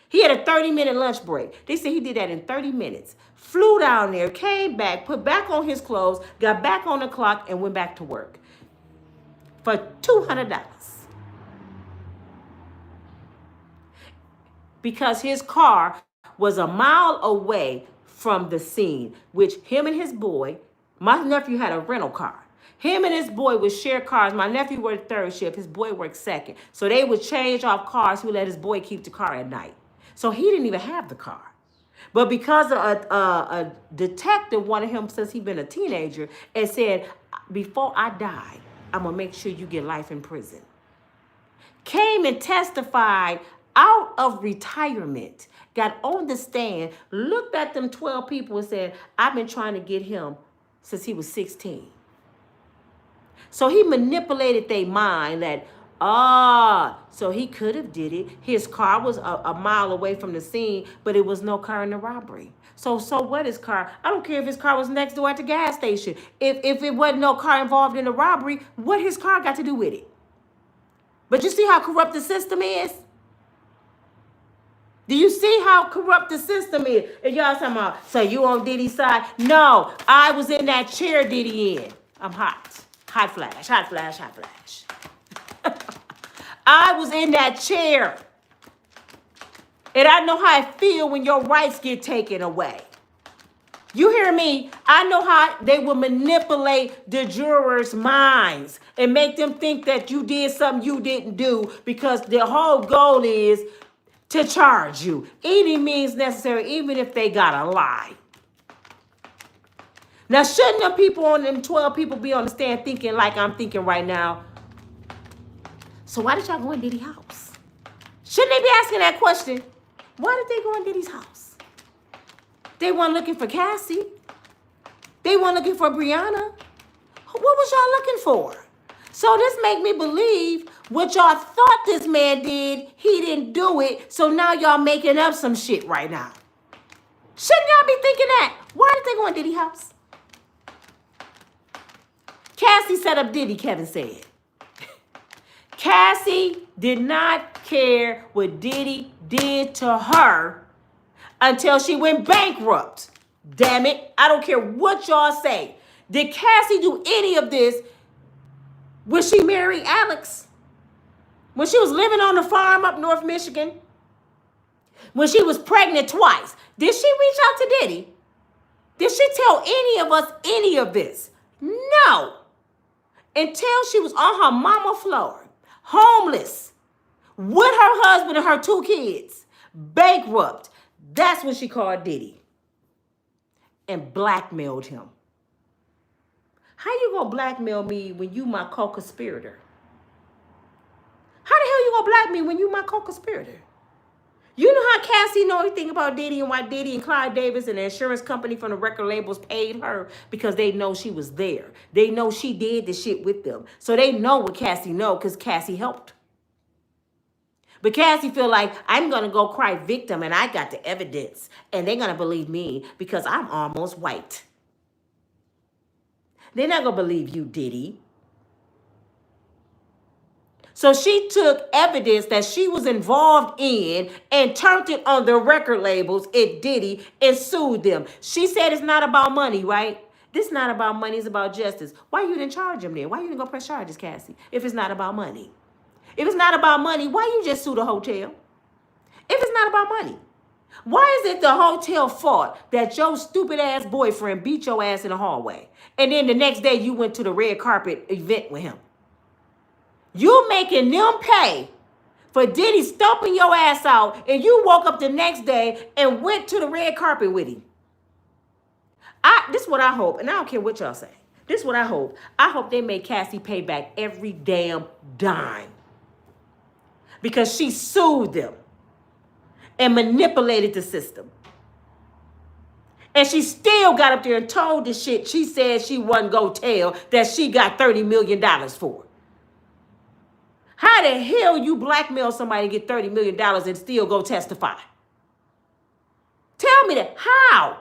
He had a 30-minute lunch break. They said he did that in 30 minutes. Flew down there, came back, put back on his clothes, got back on the clock, and went back to work for $200. Because his car was a mile away from the scene, which him and his boy, my nephew had a rental car. Him and his boy would share cars. My nephew worked third shift. His boy worked second. So they would change off cars. He would let his boy keep the car at night. So he didn't even have the car. But because a detective wanted him since he'd been a teenager and said, before I die, I'm going to make sure you get life in prison. Came and testified out of retirement, got on the stand, looked at them 12 people and said, I've been trying to get him since he was 16. So he manipulated their mind that, so he could have did it. His car was a mile away from the scene, but it was no car in the robbery. So what is car? I don't care if his car was next door at the gas station. If it wasn't no car involved in the robbery, what his car got to do with it? But you see how corrupt the system is? Do you see how corrupt the system is? And y'all talking about, so you on Diddy's side? No, I was in that chair Diddy in. I'm hot. Hot flash, hot flash, hot flash. I was in that chair. And I know how I feel when your rights get taken away. You hear me? I know how they will manipulate the jurors' minds and make them think that you did something you didn't do because their whole goal is to charge you. Any means necessary, even if they gotta lie. Now, shouldn't the people on them 12 people be on the stand thinking like I'm thinking right now? So why did y'all go in Diddy's house? Shouldn't they be asking that question? Why did they go in Diddy's house? They weren't looking for Cassie. They weren't looking for Brianna. What was y'all looking for? So this make me believe what y'all thought this man did, he didn't do it. So now y'all making up some shit right now. Shouldn't y'all be thinking that? Why did they go in Diddy's house? Cassie set up Diddy, Kevin said. Cassie did not care what Diddy did to her until she went bankrupt. Damn it. I don't care what y'all say. Did Cassie do any of this when she married Alex? When she was living on the farm up North Michigan? When she was pregnant twice? Did she reach out to Diddy? Did she tell any of us any of this? No. Until she was on her mama floor, homeless, with her husband and her 2 kids, bankrupt. That's when she called Diddy and blackmailed him. How you gonna blackmail me when you my co-conspirator? How the hell you gonna blackmail me when you my co-conspirator? You know how Cassie know everything about Diddy and why Diddy and Clyde Davis and the insurance company from the record labels paid her? Because they know she was there. They know she did the shit with them. So they know what Cassie know because Cassie helped. But Cassie feel like, I'm going to go cry victim and I got the evidence. And they're going to believe me because I'm almost white. They're not going to believe you, Diddy. So she took evidence that she was involved in and turned it on the record labels at Diddy and sued them. She said it's not about money, right? This is not about money, it's about justice. Why you didn't charge him then? Why you didn't go press charges, Cassie, if it's not about money? If it's not about money, why you just sue the hotel? If it's not about money. Why is it the hotel fault that your stupid ass boyfriend beat your ass in the hallway? And then the next day you went to the red carpet event with him? You making them pay for Diddy stomping your ass out, and you woke up the next day and went to the red carpet with him. This is what I hope, and I don't care what y'all say. This is what I hope. I hope they make Cassie pay back every damn dime. Because she sued them and manipulated the system. And she still got up there and told the shit she said she wasn't going to tell that she got $30 million for. How the hell you blackmail somebody and get $30 million and still go testify? Tell me that. How?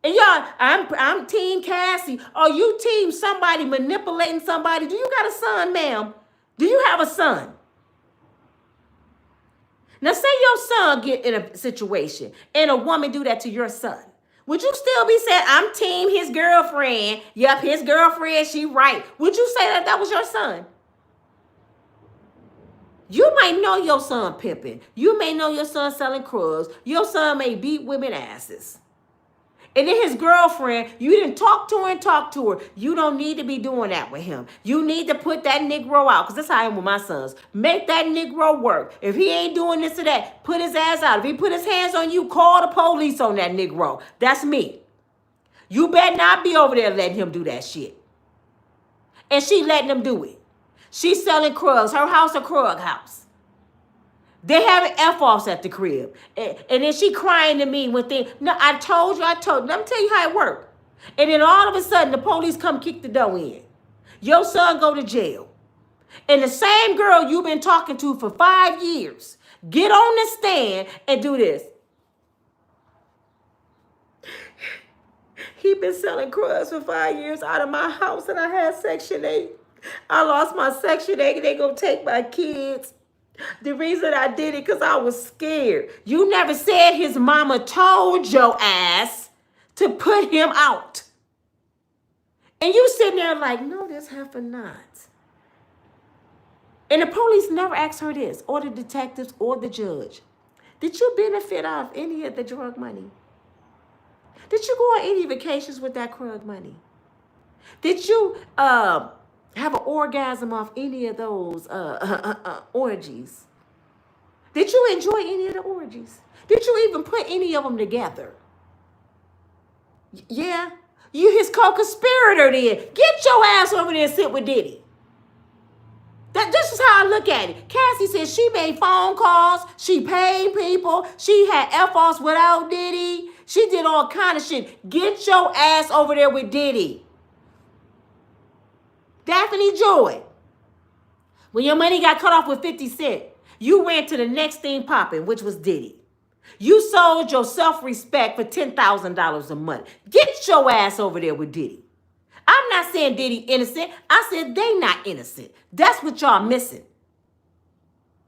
And y'all, I'm team Cassie. Are you team somebody manipulating somebody? Do you got a son, ma'am? Do you have a son? Now say your son get in a situation and a woman do that to your son. Would you still be saying, I'm team his girlfriend? Yep, his girlfriend, she right. Would you say that was your son? You might know your son pimping. You may know your son selling drugs. Your son may beat women asses. And then his girlfriend, you didn't talk to her. You don't need to be doing that with him. You need to put that Negro out, because that's how I am with my sons. Make that Negro work. If he ain't doing this or that, put his ass out. If he put his hands on you, call the police on that Negro. That's me. You better not be over there letting him do that shit. And she letting him do it. She's selling Krugs. Her house a Krug house. They having F-offs at the crib. And then she crying to me when things. No, I told you. Let me tell you how it worked. And then all of a sudden, the police come kick the door in. Your son go to jail. And the same girl you've been talking to for 5 years, get on the stand and do this. He been selling drugs for 5 years out of my house, and I had Section 8. I lost my Section 8. They gonna take my kids. The reason I did it because I was scared. You never said his mama told your ass to put him out. And you sitting there like, no, this happened not. And the police never asked her this, or the detectives, or the judge. Did you benefit off any of the drug money? Did you go on any vacations with that drug money? Did you have an orgasm off any of those orgies? Did you enjoy any of the orgies? Did you even put any of them together? Yeah, you his co-conspirator then. Get your ass over there and sit with Diddy. This is how I look at it. Cassie said she made phone calls. She paid people. She had F-offs without Diddy. She did all kind of shit. Get your ass over there with Diddy. Daphne Joy. When your money got cut off with 50 Cent, you went to the next thing popping, which was Diddy. You sold your self-respect for $10,000 a month. Get your ass over there with Diddy. I'm not saying Diddy innocent. I said they not innocent. That's what y'all missing.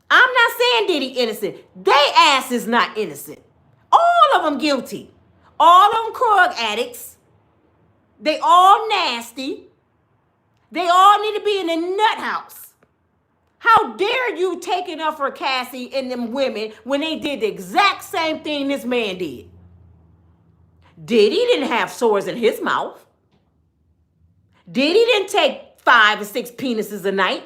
I'm not saying Diddy innocent. They ass is not innocent. All of them guilty. All of them drug addicts. They all nasty. They all need to be in a nut house. How dare you take it up for Cassie and them women when they did the exact same thing this man did? Diddy didn't have sores in his mouth. Diddy didn't take 5 or 6 penises a night.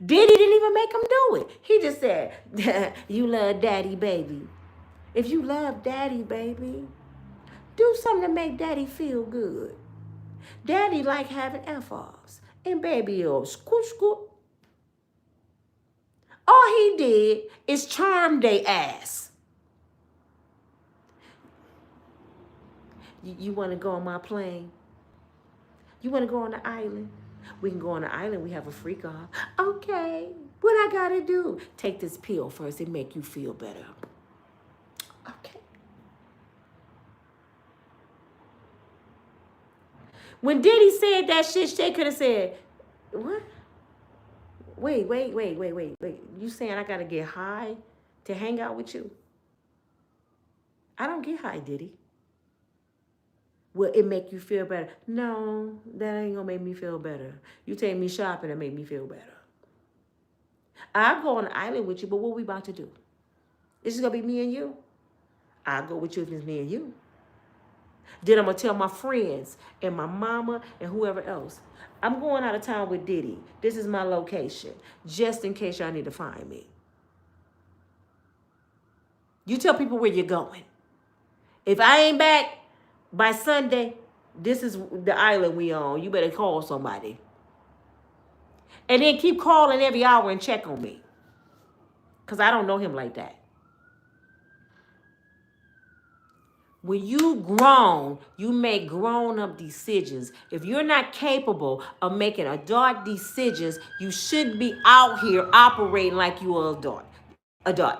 Diddy didn't even make him do it. He just said, you love daddy, baby. If you love daddy, baby, do something to make daddy feel good. Daddy like having F-offs and baby scoop, scoop. All he did is charm they ass. You want to go on my plane? You want to go on the island? We can go on the island. We have a freak off. Okay. What I got to do? Take this pill first and make you feel better. Okay. When Diddy said that shit, they could have said, what? Wait. You saying I got to get high to hang out with you? I don't get high, Diddy. Will it make you feel better? No, that ain't gonna make me feel better. You take me shopping and make me feel better. I'll go on the island with you, but what we about to do? It's just gonna be me and you. I'll go with you if it's me and you. Then I'm gonna tell my friends and my mama and whoever else, I'm going out of town with Diddy. This is my location, just in case y'all need to find me. You tell people where you're going. If I ain't back by Sunday, this is the island we on. You better call somebody. And then keep calling every hour and check on me. Because I don't know him like that. When you grown, you make grown-up decisions. If you're not capable of making adult decisions, you shouldn't be out here operating like you are adult.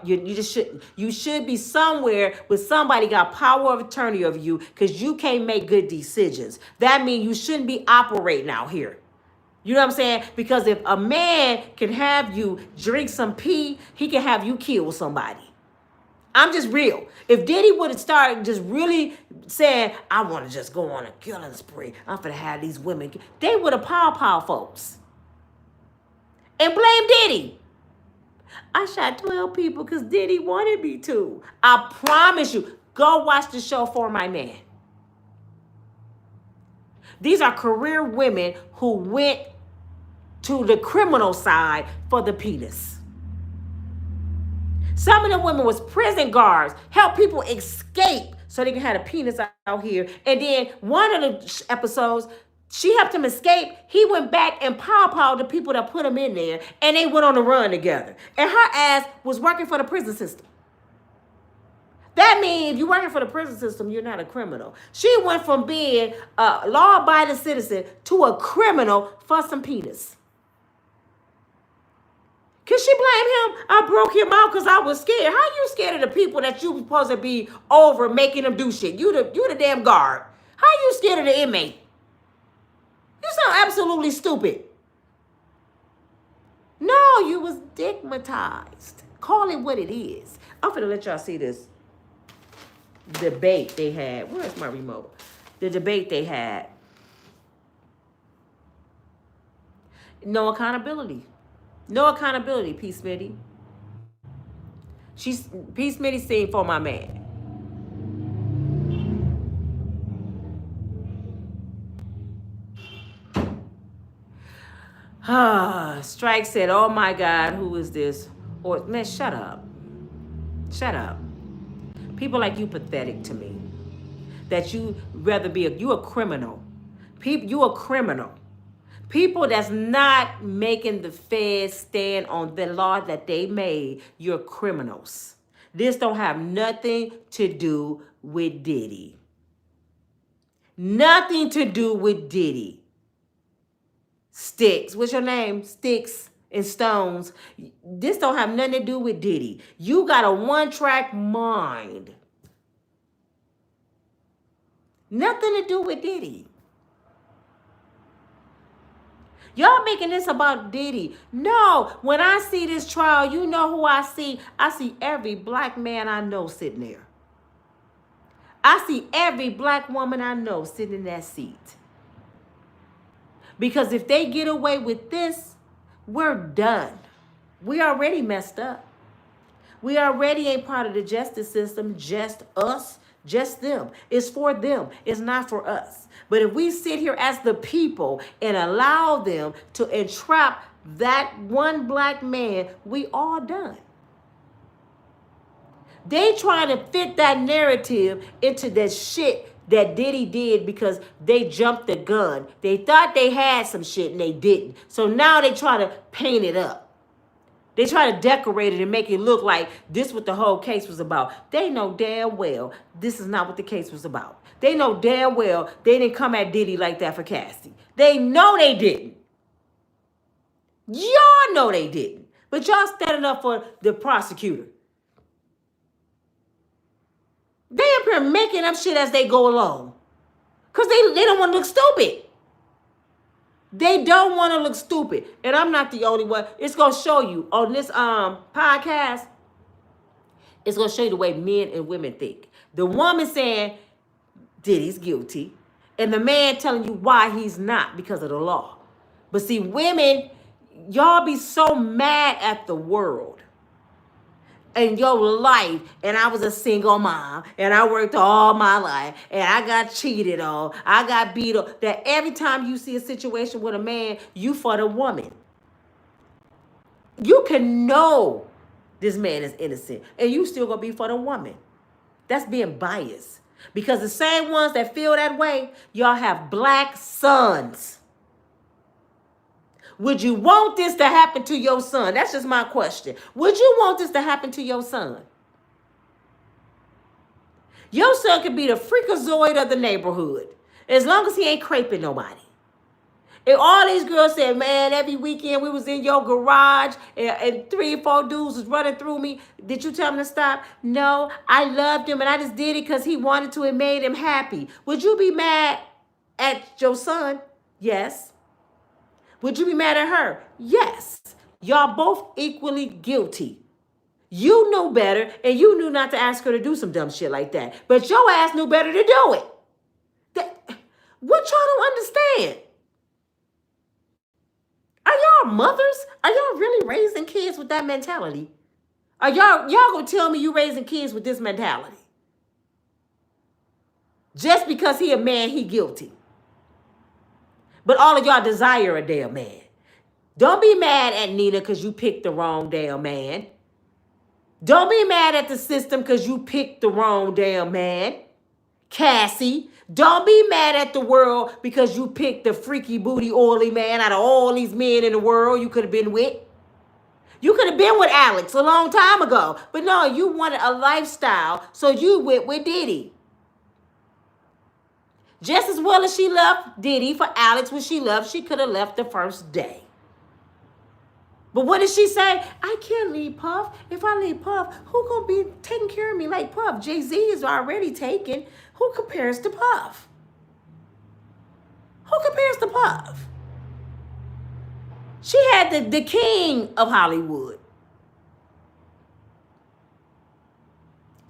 You just shouldn't. You should be somewhere with somebody got power of attorney over you because you can't make good decisions. That means you shouldn't be operating out here. You know what I'm saying? Because if a man can have you drink some pee, he can have you kill somebody. I'm just real. If Diddy would have started just really saying, I want to just go on a killing spree, I'm going to have these women, they would have pow folks. And blame Diddy. I shot 12 people because Diddy wanted me to. I promise you. Go watch the show For My Man. These are career women who went to the criminal side for the penis. Some of them women was prison guards, helped people escape so they can have a penis out here. And then one of the episodes, she helped him escape. He went back and pow-powed the people that put him in there, and they went on the run together. And her ass was working for the prison system. That means if you're working for the prison system, you're not a criminal. She went from being a law-abiding citizen to a criminal for some penis. Can she blame him? I broke him out because I was scared. How you scared of the people that you supposed to be over making them do shit? You the damn guard. How you scared of the inmate? You sound absolutely stupid. No, you was stigmatized. Call it what it is. I'm finna let y'all see this debate they had. Where's my remote? The debate they had. No accountability. No accountability, P. Smitty. P. Smitty sing for my man. Strike said, oh my God, who is this? Or man, shut up. Shut up. People like you pathetic to me. That you rather be you a criminal. You a criminal. People that's not making the feds stand on the law that they made, you're criminals. This don't have nothing to do with Diddy. Nothing to do with Diddy. Sticks. What's your name? Sticks and Stones. This don't have nothing to do with Diddy. You got a one-track mind. Nothing to do with Diddy. Y'all making this about Diddy. No, when I see this trial, you know who I see? I see every black man I know sitting there. I see every black woman I know sitting in that seat. Because if they get away with this, we're done. We already messed up. We already ain't part of the justice system, just us, just them. It's for them. It's not for us. But if we sit here as the people and allow them to entrap that one black man, we all done. They trying to fit that narrative into that shit that Diddy did because they jumped the gun. They thought they had some shit and they didn't. So now they try to paint it up. They try to decorate it and make it look like this what the whole case was about. They know damn well this is not what the case was about. They know damn well they didn't come at Diddy like that for Cassie. They know they didn't. Y'all know they didn't. But y'all standing up for the prosecutor. They up here making up shit as they go along. Because they don't want to look stupid. They don't want to look stupid. And I'm not the only one. It's going to show you on this podcast. It's going to show you the way men and women think. The woman saying Diddy's guilty. And the man telling you why he's not because of the law. But see, women, y'all be so mad at the world. In your life, and I was a single mom, and I worked all my life, and I got cheated on, I got beat up, that every time you see a situation with a man, you for the woman. You can know this man is innocent, and you still gonna be for the woman. That's being biased. Because the same ones that feel that way, y'all have black sons. Would you want this to happen to your son? That's just my question. Would you want this to happen to your son? Your son could be the freakazoid of the neighborhood. As long as he ain't craping nobody. And all these girls said, man, every weekend we was in your garage and 3 or 4 dudes was running through me. Did you tell him to stop? No, I loved him and I just did it because he wanted to and made him happy. Would you be mad at your son? Yes. Would you be mad at her? Yes. Y'all both equally guilty. You knew better, and you knew not to ask her to do some dumb shit like that. But your ass knew better to do it. What y'all don't understand? Are y'all mothers? Are y'all really raising kids with that mentality? Are y'all gonna tell me you raising kids with this mentality? Just because he a man, he guilty. But all of y'all desire a damn man. Don't be mad at Nina because you picked the wrong damn man. Don't be mad at the system because you picked the wrong damn man. Cassie, don't be mad at the world because you picked the freaky booty oily man out of all these men in the world you could have been with. You could have been with Alex a long time ago. But no, you wanted a lifestyle, so you went with Diddy. Just as well as she left Diddy for Alex when she left, she could have left the first day. But what did she say? I can't leave Puff. If I leave Puff, who gonna be taking care of me like Puff? Jay-Z is already taken. Who compares to Puff? Who compares to Puff? She had the king of Hollywood.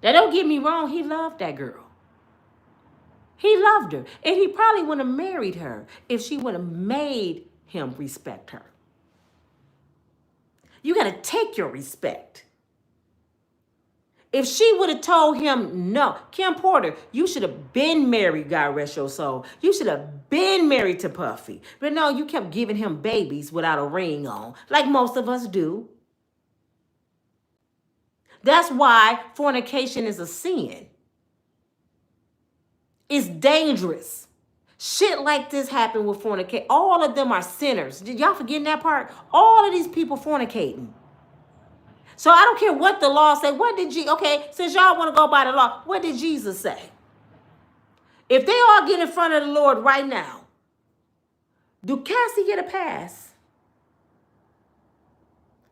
Now don't get me wrong, he loved that girl. He loved her. And he probably would have married her if she would have made him respect her. You got to take your respect. If she would have told him no, Kim Porter, you should have been married, God rest your soul. You should have been married to Puffy. But no, you kept giving him babies without a ring on, like most of us do. That's why fornication is a sin. It's dangerous. Shit like this happened with fornication. All of them are sinners. Did y'all forgetting that part? All of these people fornicating. So I don't care what the law say. What did since y'all want to go by the law, what did Jesus say? If they all get in front of the Lord right now, do Cassie get a pass?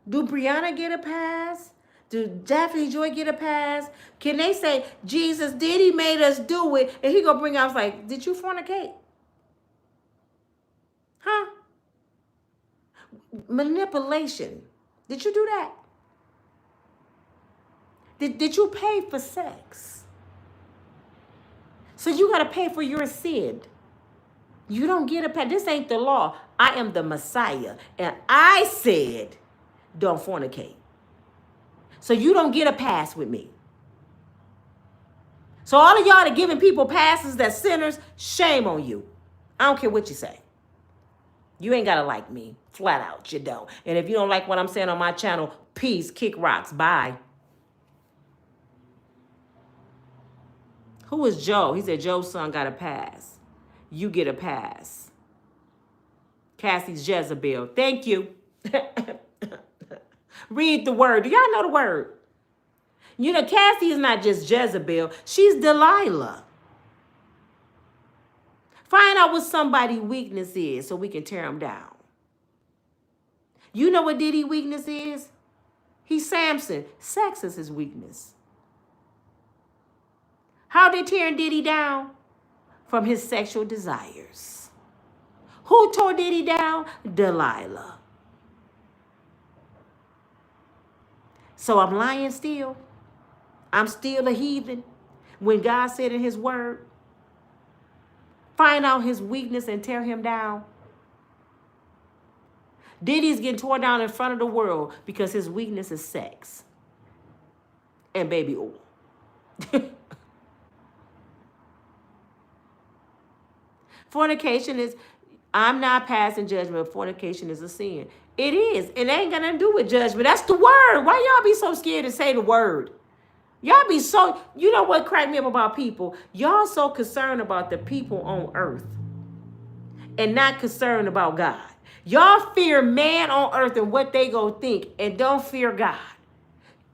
Do Brianna get a pass? Do Daphne Joy get a pass? Can they say, Jesus, Diddy made us do it, and he gonna bring out like, did you fornicate? Huh? Manipulation. Did you do that? Did you pay for sex? So you gotta pay for your sin. You don't get a pass. This ain't the law. I am the Messiah, and I said, don't fornicate. So you don't get a pass with me. So all of y'all that giving people passes that's sinners, shame on you. I don't care what you say. You ain't got to like me. Flat out, you don't. And if you don't like what I'm saying on my channel, peace, kick rocks, bye. Who is Joe? He said Joe's son got a pass. You get a pass. Cassie's Jezebel. Thank you. Read the word. Do y'all know the word? You know, Cassie is not just Jezebel. She's Delilah. Find out what somebody's weakness is so we can tear them down. You know what Diddy's weakness is? He's Samson. Sex is his weakness. How they tearing Diddy down? From his sexual desires. Who tore Diddy down? Delilah. So I'm lying still. I'm still a heathen. When God said in his word, find out his weakness and tear him down. Diddy's getting torn down in front of the world because his weakness is sex and baby oil. Fornication is, I'm not passing judgment. Fornication is a sin. It is. It ain't got nothing to do with judgment. That's the word. Why y'all be so scared to say the word? Y'all be so, you know what cracked me up about people? Y'all so concerned about the people on earth and not concerned about God. Y'all fear man on earth and what they go think and don't fear God.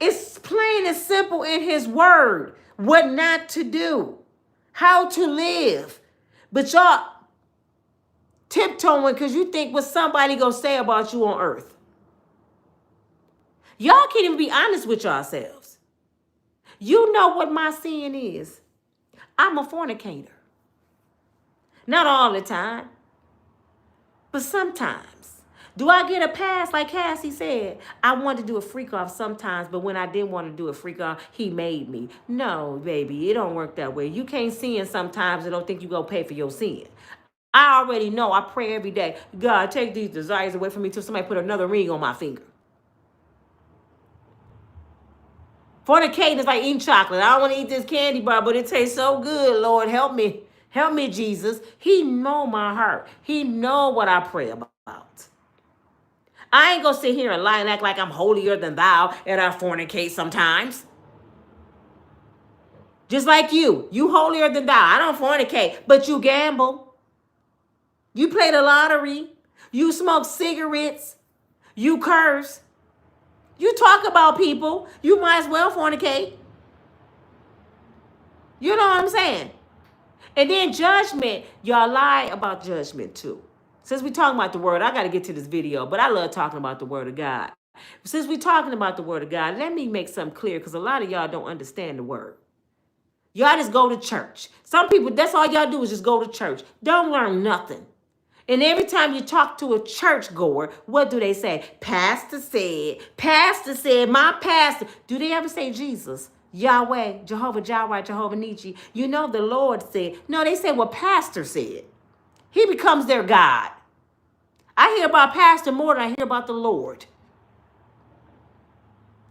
It's plain and simple in his word what not to do, how to live. But y'all tiptoeing because you think what somebody gonna say about you on earth. Y'all can't even be honest with yourselves. You know what my sin is. I'm a fornicator. Not all the time, but sometimes. Do I get a pass like Cassie said? I wanted to do a freak off sometimes, but when I didn't want to do a freak off, he made me. No, baby, it don't work that way. You can't sin sometimes and don't think you gonna pay for your sin. I already know. I pray every day. God, take these desires away from me till somebody put another ring on my finger. Fornicating is like eating chocolate. I don't want to eat this candy bar, but it tastes so good. Lord, help me. Help me, Jesus. He know my heart. He know what I pray about. I ain't going to sit here and lie and act like I'm holier than thou and I fornicate sometimes. Just like you. You holier than thou. I don't fornicate, but you gamble. You play the lottery. You smoke cigarettes. You curse. You talk about people, you might as well fornicate. You know what I'm saying? And then judgment, y'all lie about judgment too. Since we talking about the word, I got to get to this video, but I love talking about the word of God. Since we talking about the word of God, let me make something clear because a lot of y'all don't understand the word. Y'all just go to church. Some people, that's all y'all do is just go to church. Don't learn nothing. And every time you talk to a churchgoer, what do they say? Pastor said, my pastor. Do they ever say Jesus, Yahweh, Jehovah Jireh, Jehovah Nissi? You know the Lord said. No, they say what pastor said. He becomes their God. I hear about pastor more than I hear about the Lord.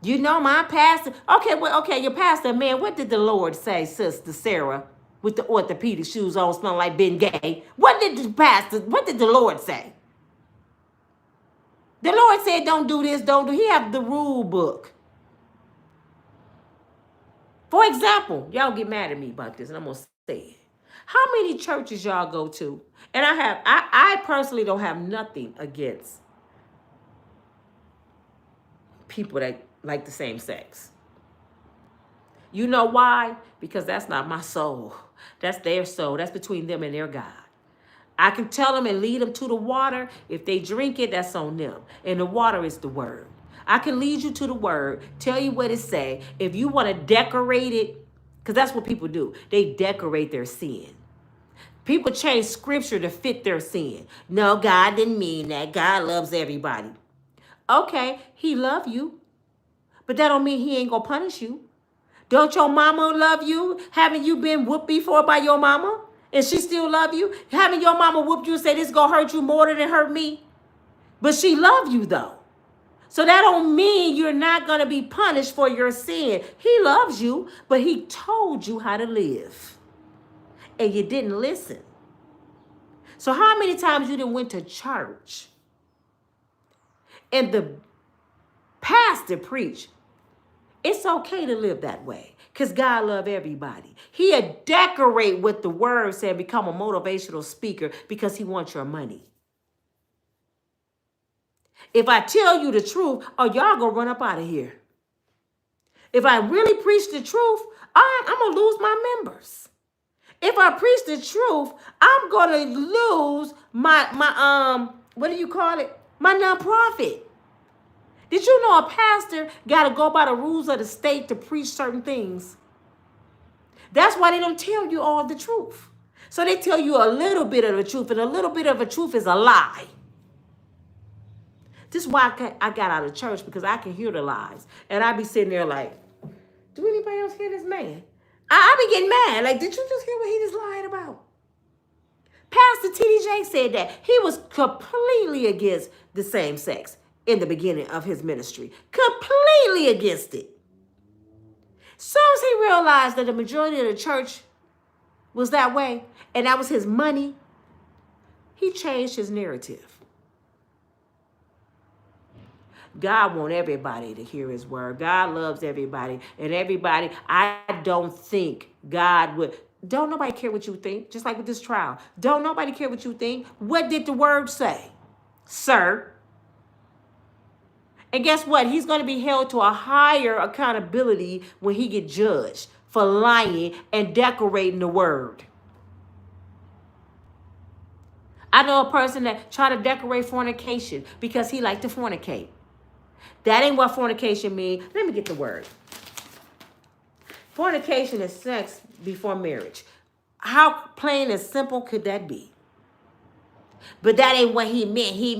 You know my pastor. Okay, well, okay, your pastor, man, what did the Lord say, Sister Sarah, with the orthopedic shoes on, smelling like Ben Gay? What did the Lord say? The Lord said, don't do this, don't do. He have the rule book. For example, y'all get mad at me about this, and I'm gonna say it. How many churches y'all go to? And I personally don't have nothing against people that like the same sex. You know why? Because that's not my soul. That's their soul. That's between them and their God. I can tell them and lead them to the water. If they drink it, that's on them. And the water is the word. I can lead you to the word, tell you what it say. If you want to decorate it, because that's what people do. They decorate their sin. People change scripture to fit their sin. No, God didn't mean that. God loves everybody. Okay, he love you. But that don't mean he ain't gonna punish you. Don't your mama love you? Haven't you been whooped before by your mama? And she still love you? Haven't your mama whooped you and say this is gonna hurt you more than it hurt me? But she love you though. So that don't mean you're not gonna be punished for your sin. He loves you, but he told you how to live. And you didn't listen. So how many times you done went to church and the pastor preached, it's okay to live that way because God loves everybody. He'll decorate what the word said, become a motivational speaker because he wants your money. If I tell you the truth, oh, y'all gonna run up out of here. If I really preach the truth, I'm gonna lose my members. If I preach the truth, I'm gonna lose my what do you call it? My nonprofit. Did you know a pastor got to go by the rules of the state to preach certain things? That's why they don't tell you all the truth. So they tell you a little bit of the truth, and a little bit of the truth is a lie. This is why I got out of church, because I can hear the lies. And I be sitting there like, do anybody else hear this man? I be getting mad. Like, did you just hear what he just lied about? Pastor TDJ said that he was completely against the same sex in the beginning of his ministry. Completely against it. Soon as he realized that the majority of the church was that way, and that was his money, he changed his narrative. God wants everybody to hear his word. God loves everybody. And everybody, I don't think God would. Don't nobody care what you think. Just like with this trial. Don't nobody care what you think. What did the word say? Sir. And guess what? He's going to be held to a higher accountability when he get judged for lying and decorating the word. I know a person that try to decorate fornication because he like to fornicate. That ain't what fornication means. Let me get the word. Fornication is sex before marriage. How plain and simple could that be? But that ain't what he meant. He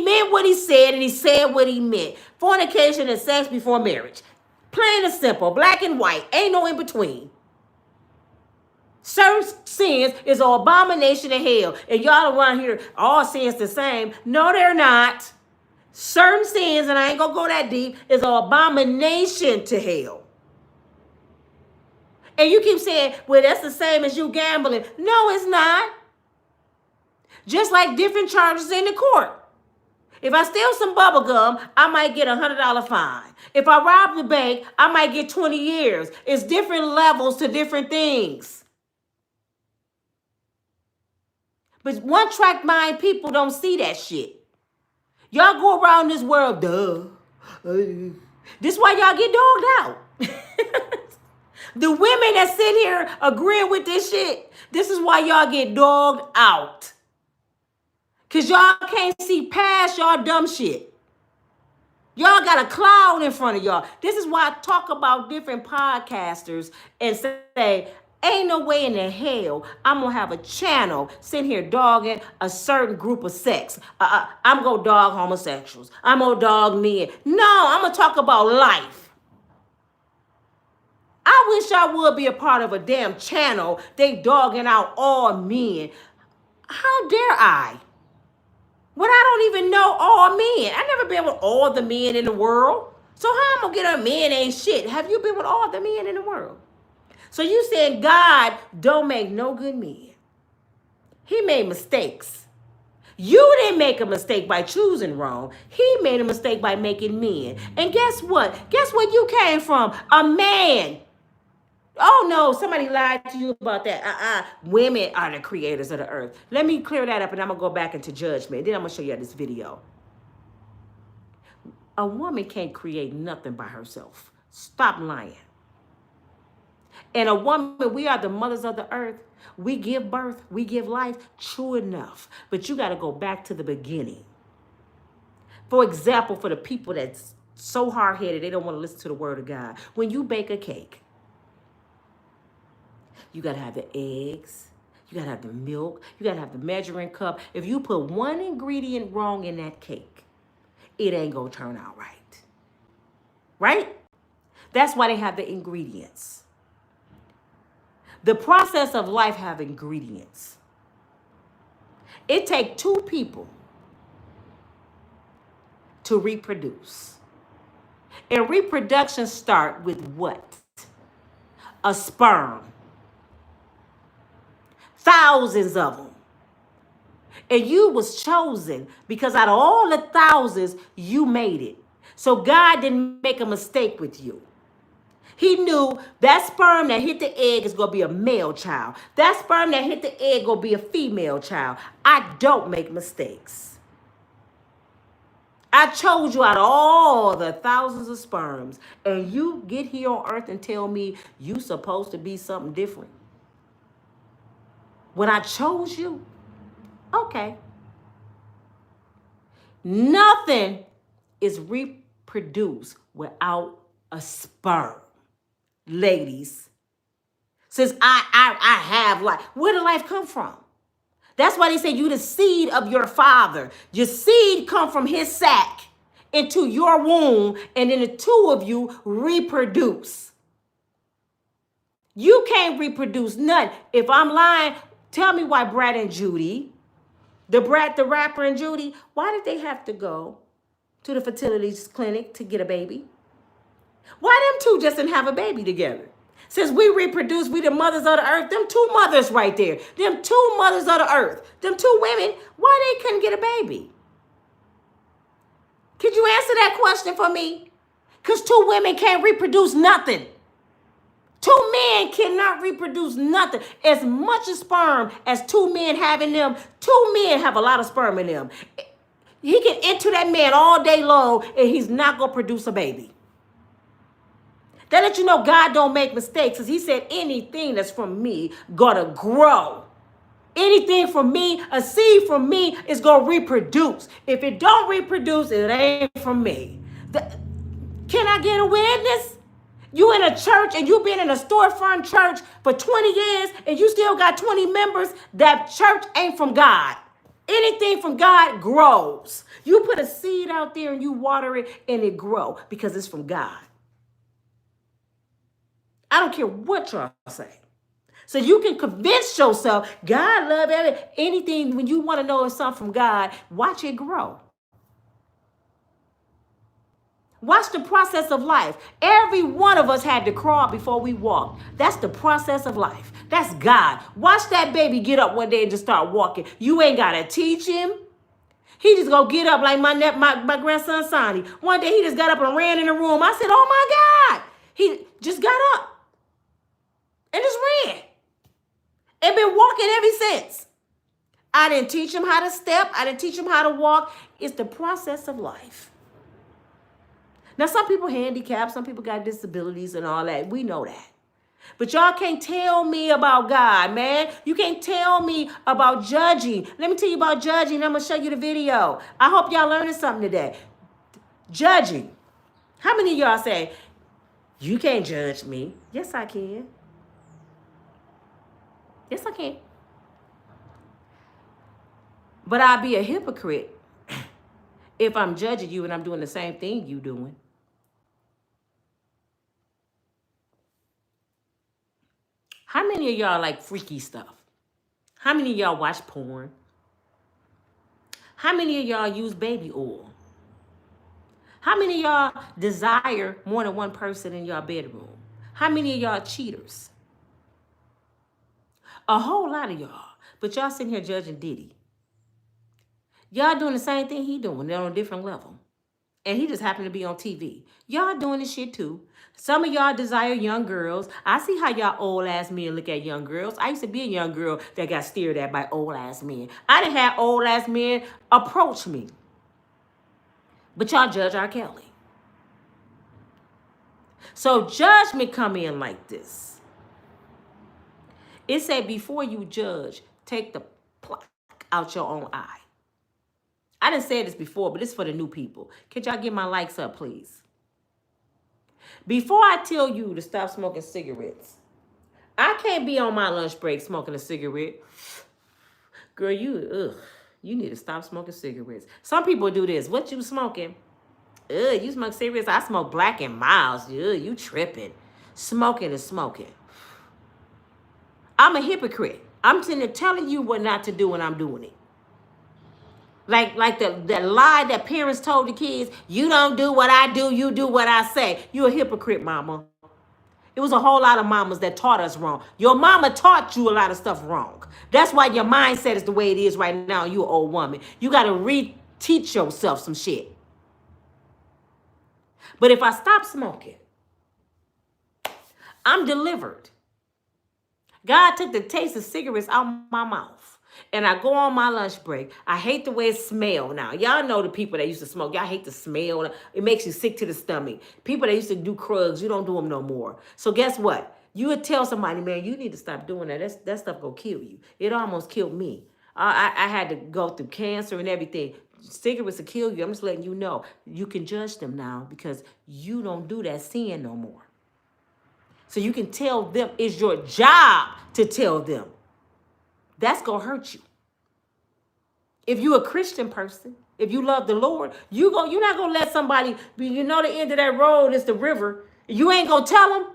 meant what he said, and he said what he meant. Fornication is sex before marriage. Plain and simple, black and white. Ain't no in between. Certain sins is an abomination to hell. And y'all around here, all sins the same. No, they're not. Certain sins, and I ain't gonna go that deep, is an abomination to hell. And you keep saying, well, that's the same as you gambling. No, it's not. Just like different charges in the court. If I steal some bubble gum, I might get a $100 fine. If I rob the bank, I might get 20 years. It's different levels to different things. But one-track mind people don't see that shit. Y'all go around this world, duh. This is why y'all get dogged out. The women that sit here agreeing with this shit, this is why y'all get dogged out. Because y'all can't see past y'all dumb shit. Y'all got a cloud in front of y'all. This is why I talk about different podcasters and say, ain't no way in the hell I'm going to have a channel sitting here dogging a certain group of sex. I'm going to dog homosexuals. I'm going to dog men. No, I'm going to talk about life. I wish I would be a part of a damn channel. They dogging out all men. How dare I? When I don't even know all men. I never been with all the men in the world. So how I'm going to get a man ain't shit? Have you been with all the men in the world? So you saying God don't make no good men. He made mistakes. You didn't make a mistake by choosing wrong. He made a mistake by making men. And guess what? Guess where you came from? A man. Oh no, somebody lied to you about that. Women are the creators of the earth. Let me clear that up and I'm going to go back into judgment. Then I'm going to show you this video. A woman can't create nothing by herself. Stop lying. And a woman, we are the mothers of the earth. We give birth, we give life, true enough. But you got to go back to the beginning. For example, for the people that's so hard-headed, they don't want to listen to the word of God. When you bake a cake, you got to have the eggs. You got to have the milk. You got to have the measuring cup. If you put one ingredient wrong in that cake, it ain't going to turn out right. Right? That's why they have the ingredients. The process of life have ingredients. It takes two people to reproduce. And reproduction start with what? A sperm. Thousands of them. And you was chosen because out of all the thousands, you made it. So God didn't make a mistake with you. He knew that sperm that hit the egg is going to be a male child. That sperm that hit the egg going to be a female child. I don't make mistakes. I chose you out of all the thousands of sperms. And you get here on earth and tell me you supposed to be something different. When I chose you, okay. Nothing is reproduced without a sperm. Ladies, since I have life, where did life come from? That's why they say you the seed of your father. Your seed come from his sac into your womb, and then the two of you reproduce. You can't reproduce nothing. If I'm lying, tell me why Brad and Judy, the rapper and Judy, why did they have to go to the fertility clinic to get a baby? Why them two just didn't have a baby together? Since we reproduce, we the mothers of the earth. Them two mothers right there. Them two mothers of the earth. Them two women, why they couldn't get a baby? Could you answer that question for me? Because two women can't reproduce nothing. Two men cannot reproduce nothing. As much as sperm as two men have in them, two men have a lot of sperm in them. He can enter that man all day long and he's not going to produce a baby. That let you know God don't make mistakes, because he said anything that's from me gonna grow. Anything from me, a seed from me is gonna reproduce. If it don't reproduce, it ain't from me. Can I get a witness? You in a church and you been in a storefront church for 20 years and you still got 20 members, that church ain't from God. Anything from God grows. You put a seed out there and you water it and it grow because it's from God. I don't care what y'all say. So you can convince yourself, God love anything. When you want to know it's something from God, watch it grow. Watch the process of life. Every one of us had to crawl before we walked. That's the process of life. That's God. Watch that baby get up one day and just start walking. You ain't got to teach him. He just go get up like my grandson Sonny. One day he just got up and ran in the room. I said, oh my God. He just got up and just ran. And been walking ever since. I didn't teach him how to step. I didn't teach him how to walk. It's the process of life. Now, some people handicapped, some people got disabilities and all that. We know that. But y'all can't tell me about God, man. You can't tell me about judging. Let me tell you about judging. I'm going to show you the video. I hope y'all learning something today. Judging. How many of y'all say, you can't judge me? Yes, I can. Yes, I can. But I'll be a hypocrite if I'm judging you and I'm doing the same thing you doing. How many of y'all like freaky stuff? How many of y'all watch porn? How many of y'all use baby oil? How many of y'all desire more than one person in your bedroom? How many of y'all cheaters? A whole lot of y'all. But y'all sitting here judging Diddy. Y'all doing the same thing he doing. They're on a different level. And he just happened to be on TV. Y'all doing this shit too. Some of y'all desire young girls. I see how y'all old ass men look at young girls. I used to be a young girl that got stared at by old ass men. I didn't have old ass men approach me. But y'all judge R. Kelly. So judgment come in like this. It said before you judge, take the pluck out your own eye. I didn't say this before, but it's for the new people. Could y'all get my likes up, please? Before I tell you to stop smoking cigarettes, I can't be on my lunch break smoking a cigarette. Girl, you need to stop smoking cigarettes. Some people do this. What you smoking? You smoke cigarettes? I smoke Black and Milds. You tripping. Smoking is smoking. I'm a hypocrite. I'm sitting there telling you what not to do when I'm doing it. Like the lie that parents told the kids, you don't do what I do, you do what I say. You a hypocrite, mama. It was a whole lot of mamas that taught us wrong. Your mama taught you a lot of stuff wrong. That's why your mindset is the way it is right now. You an old woman. You got to reteach yourself some shit. But if I stop smoking, I'm delivered. God took the taste of cigarettes out of my mouth. And I go on my lunch break. I hate the way it smells now. Y'all know the people that used to smoke. Y'all hate the smell. It makes you sick to the stomach. People that used to do crugs, you don't do them no more. So guess what? You would tell somebody, man, you need to stop doing that. That stuff gonna kill you. It almost killed me. I had to go through cancer and everything. Cigarettes will kill you. I'm just letting you know. You can judge them now because you don't do that sin no more. So you can tell them. It's your job to tell them. That's going to hurt you. If you're a Christian person, if you love the Lord, you're not going to let somebody, the end of that road is the river. You ain't going to tell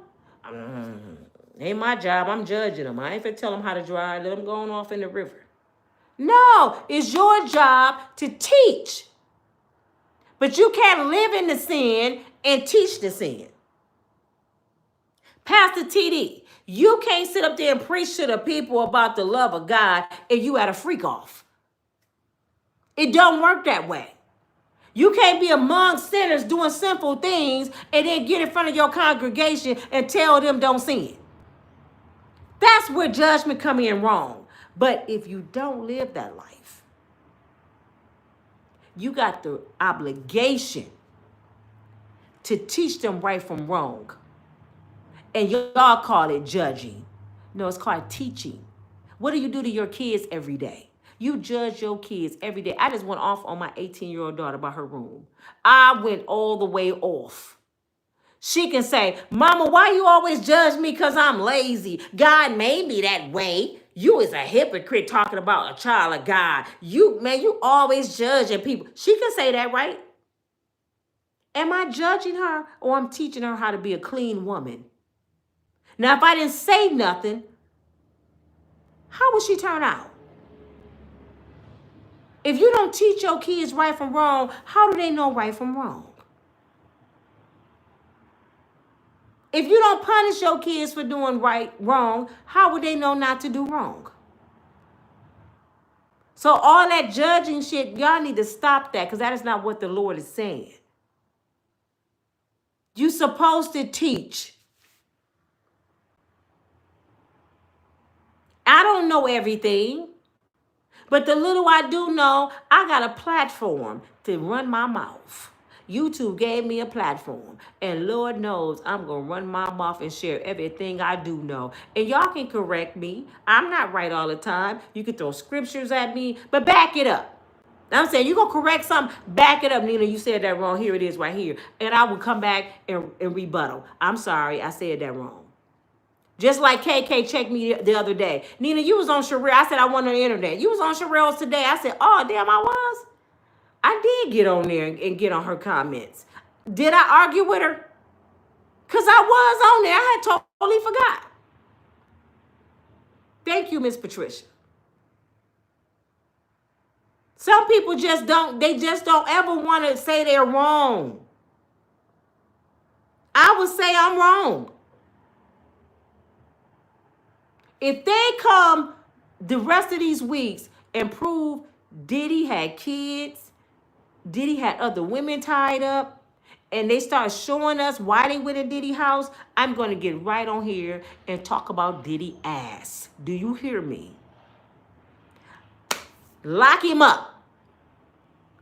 them, ain't my job. I'm judging them. I ain't going to tell them how to drive. Let them go on off in the river. No, it's your job to teach. But you can't live in the sin and teach the sin. Pastor TD, you can't sit up there and preach to the people about the love of God if you had a freak off. It don't work that way. You can't be among sinners doing sinful things and then get in front of your congregation and tell them don't sin. That's where judgment come in wrong. But if you don't live that life, you got the obligation to teach them right from wrong. And y'all call it judging. No, it's called teaching. What do you do to your kids every day? You judge your kids every day. I just went off on my 18-year-old daughter about her room. I went all the way off. She can say, Mama, why you always judge me because I'm lazy? God made me that way. You is a hypocrite talking about a child of God. You always judging people. She can say that, right? Am I judging her or I'm teaching her how to be a clean woman? Now, if I didn't say nothing, how would she turn out? If you don't teach your kids right from wrong, how do they know right from wrong? If you don't punish your kids for doing wrong, how would they know not to do wrong? So all that judging shit, y'all need to stop that because that is not what the Lord is saying. You're supposed to teach. I don't know everything, but the little I do know, I got a platform to run my mouth. YouTube gave me a platform. And Lord knows I'm going to run my mouth and share everything I do know. And y'all can correct me. I'm not right all the time. You can throw scriptures at me, but back it up. I'm saying you going to correct something, back it up. Nina, you said that wrong. Here it is right here. And I will come back and rebuttal. I'm sorry. I said that wrong. Just like KK checked me the other day. Nina, you was on Sherelle. I said I went on the internet. You was on Sherelle's today. I said, oh, damn, I was. I did get on there and get on her comments. Did I argue with her? Because I was on there. I had totally forgot. Thank you, Miss Patricia. Some people just don't ever want to say they're wrong. I would say I'm wrong. If they come the rest of these weeks and prove Diddy had kids, Diddy had other women tied up, and they start showing us why they went in Diddy house, I'm going to get right on here and talk about Diddy ass. Do you hear me? Lock him up.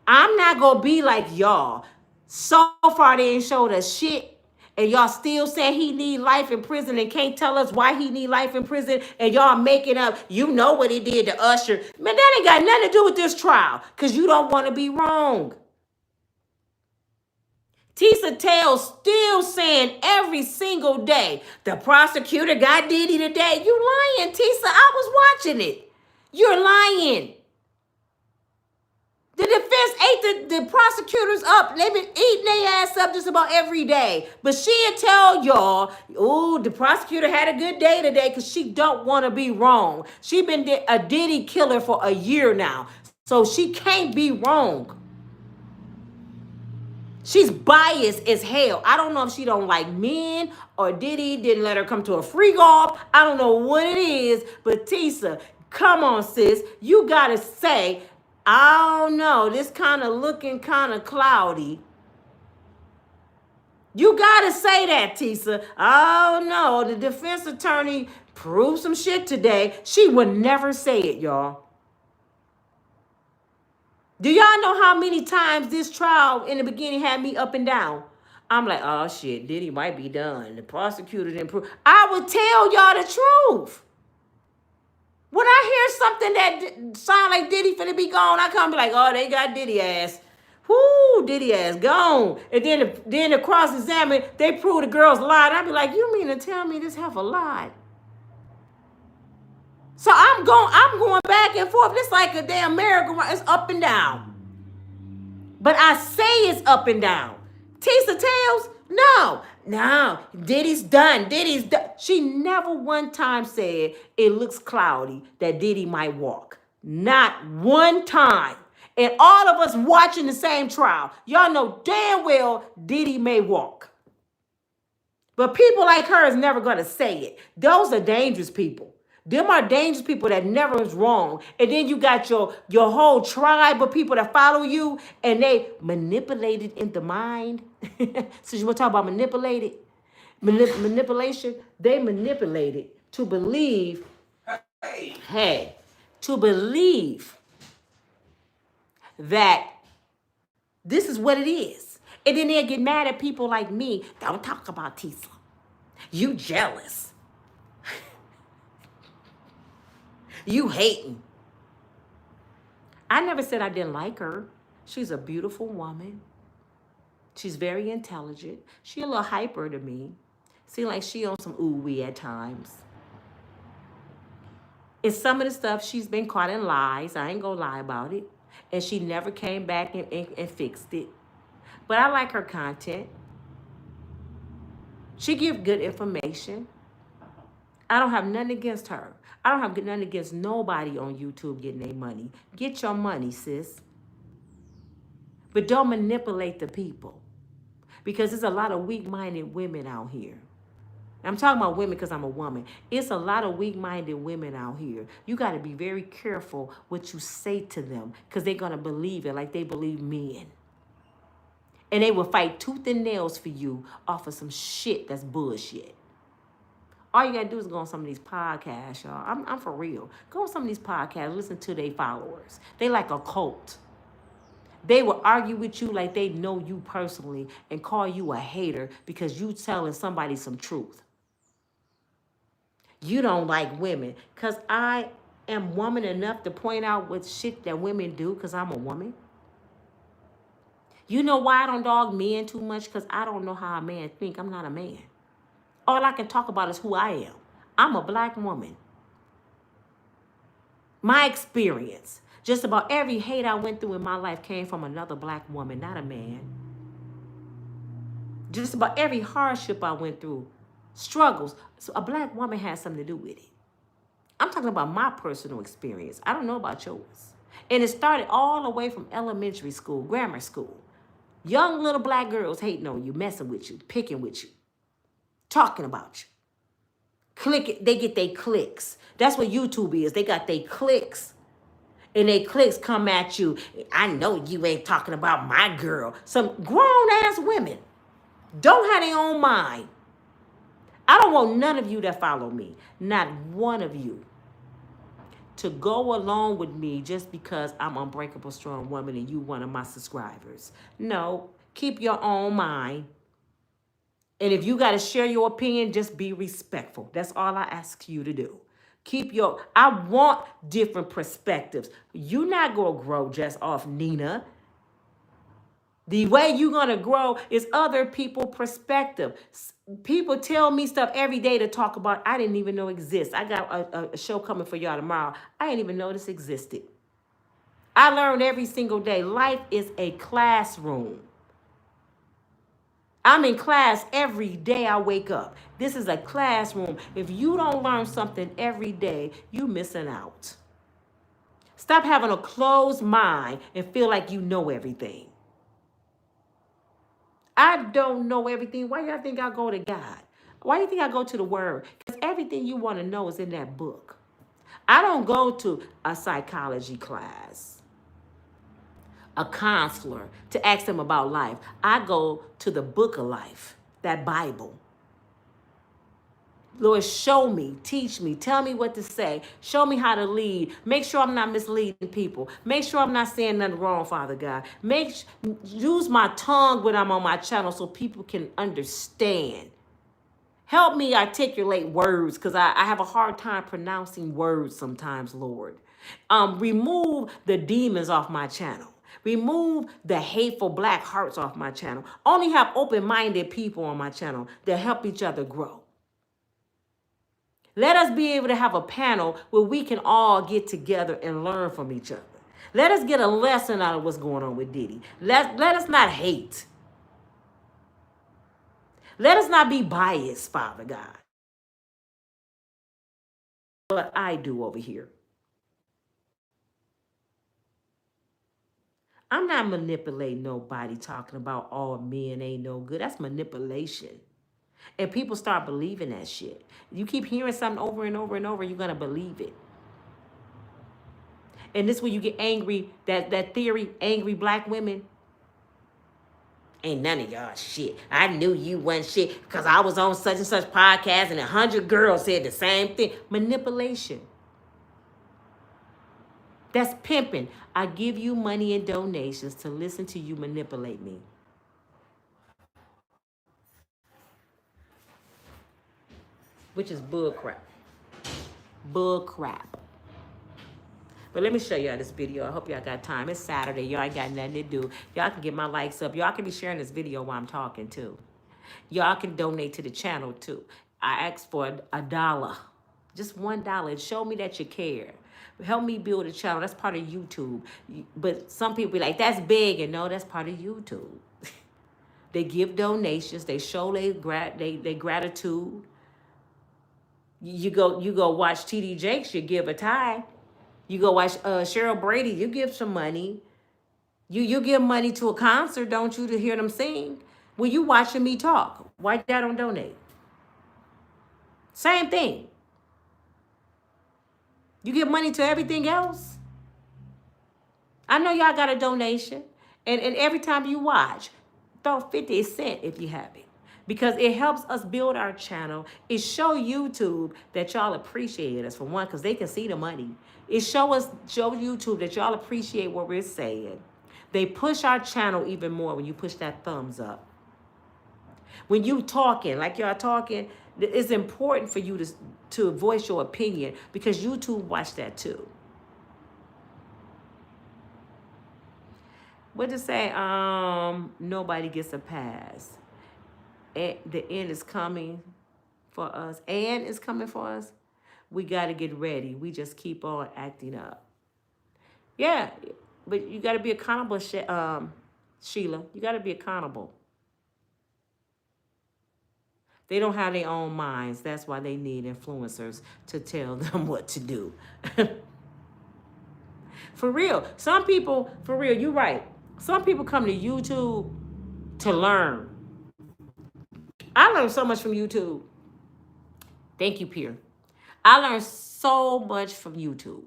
I'm not going to be like y'all. So far, they ain't showed us shit. And y'all still saying he need life in prison and can't tell us why he need life in prison. And y'all making up, you know what he did to Usher. Man, that ain't got nothing to do with this trial. Because you don't want to be wrong. Tisa Tales still saying every single day, the prosecutor got Diddy today. You lying, Tisa. I was watching it. You're lying. The defense ate the prosecutors up. They've been eating their ass up just about every day. But she'll tell y'all, oh, the prosecutor had a good day today because she don't want to be wrong. She been a Diddy killer for a year now. So she can't be wrong. She's biased as hell. I don't know if she don't like men or Diddy didn't let her come to a free golf. I don't know what it is. But Tisa, come on, sis. You got to say, I don't know, this kind of looking kind of cloudy. You got to say that, Tisa. Oh, no, the defense attorney proved some shit today. She would never say it, y'all. Do y'all know how many times this trial in the beginning had me up and down? I'm like, oh, shit, Diddy might be done. The prosecutor didn't prove. I would tell y'all the truth. When I hear something that sound like Diddy finna be gone, I come be like, oh, they got Diddy ass. Whoo, Diddy ass gone. And then the cross-examine, they prove the girls lied. I be like, you mean to tell me this heifer lied? So I'm going back and forth. It's like a damn merry-go-round. It's up and down. But I say it's up and down. Tisa Tales? No, Diddy's done. Diddy's done. She never one time said it looks cloudy that Diddy might walk. Not one time. And all of us watching the same trial, y'all know damn well Diddy may walk. But people like her is never going to say it. Those are dangerous people. Them are dangerous people that never is wrong. And then you got your whole tribe of people that follow you and they manipulated in the mind. So you want to talk about manipulation? They manipulated to believe, to believe that this is what it is. And then they'll get mad at people like me. Don't talk about Tisa. You jealous. You hating. I never said I didn't like her. She's a beautiful woman. She's very intelligent. She a little hyper to me. Seems like she on some ooh-wee at times. And some of the stuff she's been caught in lies. I ain't gonna lie about it. And she never came back and fixed it. But I like her content. She give good information. I don't have nothing against her. I don't have nothing against nobody on YouTube getting their money. Get your money, sis. But don't manipulate the people. Because there's a lot of weak-minded women out here. I'm talking about women because I'm a woman. It's a lot of weak-minded women out here. You got to be very careful what you say to them because they're going to believe it like they believe men. And they will fight tooth and nails for you off of some shit that's bullshit. All you got to do is go on some of these podcasts, y'all. I'm for real. Go on some of these podcasts, listen to their followers. They like a cult. They will argue with you like they know you personally and call you a hater because you telling somebody some truth. You don't like women because I am woman enough to point out what shit that women do because I'm a woman. You know why I don't dog men too much? Because I don't know how a man think. I'm not a man. All I can talk about is who I am. I'm a black woman. My experience, just about every hate I went through in my life came from another black woman, not a man. Just about every hardship I went through, struggles, so a black woman has something to do with it. I'm talking about my personal experience. I don't know about yours. And it started all the way from elementary school, grammar school. Young little black girls hating on you, messing with you, picking with you, talking about you. Click it, they get their clicks. That's what YouTube is. They got their clicks. And they clicks come at you. I know you ain't talking about my girl. Some grown-ass women don't have their own mind. I don't want none of you that follow me, not one of you, to go along with me just because I'm Unbreakable Strong Woman and you one of my subscribers. No, keep your own mind. And if you got to share your opinion, just be respectful. That's all I ask you to do. I want different perspectives. You're not going to grow just off Nina. The way you're going to grow is other people's perspective. People tell me stuff every day to talk about I didn't even know exists. I got a show coming for y'all tomorrow. I didn't even know this existed. I learn every single day. Life is a classroom. I'm in class every day I wake up. This is a classroom. If you don't learn something every day, you missing out. Stop having a closed mind and feel like you know everything. I don't know everything. Why do y'all think I go to God? Why do you think I go to the Word? Because everything you want to know is in that book. I don't go to a psychology class, a counselor to ask them about life. I go to the book of life, that Bible. Lord, show me, teach me, tell me what to say. Show me how to lead. Make sure I'm not misleading people. Make sure I'm not saying nothing wrong, Father God. Use my tongue when I'm on my channel so people can understand. Help me articulate words because I have a hard time pronouncing words sometimes, Lord. Remove the demons off my channel. Remove the hateful black hearts off my channel. Only have open-minded people on my channel that help each other grow. Let us be able to have a panel where we can all get together and learn from each other. Let us get a lesson out of what's going on with Diddy. Let us not hate. Let us not be biased, Father God. What I do over here. I'm not manipulating nobody talking about all men ain't no good. That's manipulation. And people start believing that shit. You keep hearing something over and over and over, you're going to believe it. And this is where you get angry, that theory, angry black women. Ain't none of y'all shit. I knew you wasn't shit because I was on such and such podcast and 100 girls said the same thing. Manipulation. That's pimping. I give you money and donations to listen to you manipulate me. Which is bull crap. Bull crap. But let me show y'all this video. I hope y'all got time. It's Saturday. Y'all ain't got nothing to do. Y'all can get my likes up. Y'all can be sharing this video while I'm talking too. Y'all can donate to the channel too. I asked for $1. Just $1. Show me that you care. Help me build a channel. That's part of YouTube. But some people be like, that's big. And no, that's part of YouTube. They give donations. They show their gratitude. You go watch TD Jakes, you give a tithe. You go watch Cheryl Brady, you give some money. You give money to a concert, don't you, to hear them sing? Well, you watching me talk. Why y'all don't donate? Same thing. You give money to everything else. I know y'all got a donation. And every time you watch, throw 50 cents if you have it. Because it helps us build our channel. It show YouTube that y'all appreciate us, for one, because they can see the money. It show YouTube that y'all appreciate what we're saying. They push our channel even more when you push that thumbs up. When you talking, like y'all talking, it's important for you to voice your opinion because YouTube watch that too. What to say? Nobody gets a pass. The end is coming for us. And it's coming for us. We got to get ready. We just keep on acting up. Yeah, but you got to be accountable, Sheila. You got to be accountable. They don't have their own minds. That's why they need influencers to tell them what to do. For real. Some people, for real, you're right. Some people come to YouTube to learn. I learned so much from YouTube. Thank you, Piers. I learned so much from YouTube.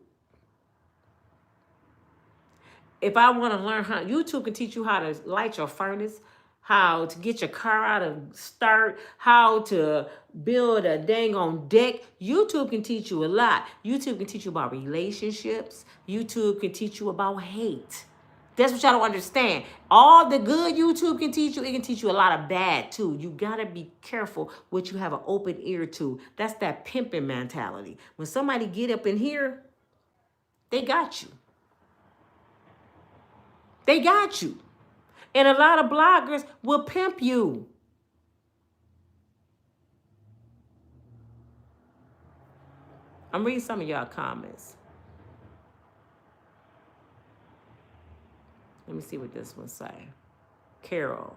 If I want to learn how, YouTube can teach you how to light your furnace, how to get your car out of start, how to build a dang on deck. YouTube can teach you a lot. YouTube can teach you about relationships. YouTube can teach you about hate. That's what y'all don't understand. All the good YouTube can teach you, it can teach you a lot of bad too. You gotta be careful what you have an open ear to. That's that pimping mentality. When somebody get up in here, they got you. They got you. And a lot of bloggers will pimp you. I'm reading some of y'all comments. Let me see what this one say. Carol,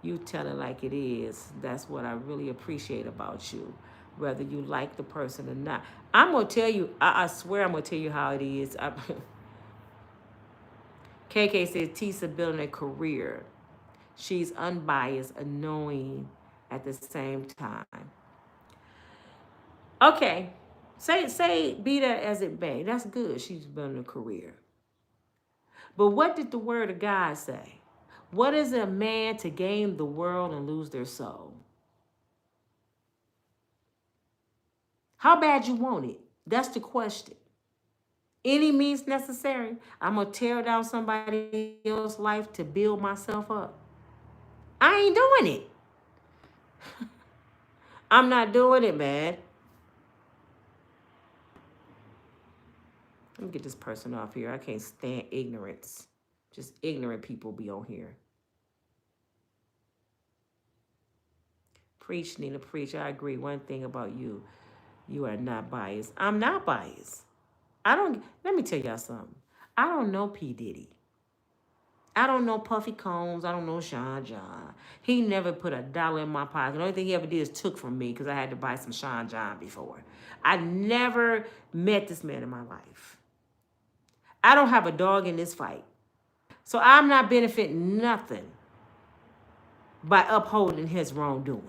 you tell it like it is. That's what I really appreciate about you, whether you like the person or not. I'm going to tell you, I swear I'm going to tell you how it is. KK says, Tisa building a career. She's unbiased, annoying at the same time. Okay. Say be that as it may. That's good. She's building a career. But what did the word of God say? What is a man to gain the world and lose their soul? How bad you want it? That's the question. Any means necessary. I'm going to tear down somebody else's life to build myself up. I ain't doing it. I'm not doing it, man. Let me get this person off here. I can't stand ignorance. Just ignorant people be on here. Preach, Nina, preach. I agree. One thing about you, you are not biased. I'm not biased. Let me tell y'all something. I don't know P. Diddy. I don't know Puffy Combs. I don't know Sean John. He never put $1 in my pocket. The only thing he ever did is took from me because I had to buy some Sean John before. I never met this man in my life. I don't have a dog in this fight. So I'm not benefiting nothing by upholding his wrongdoing.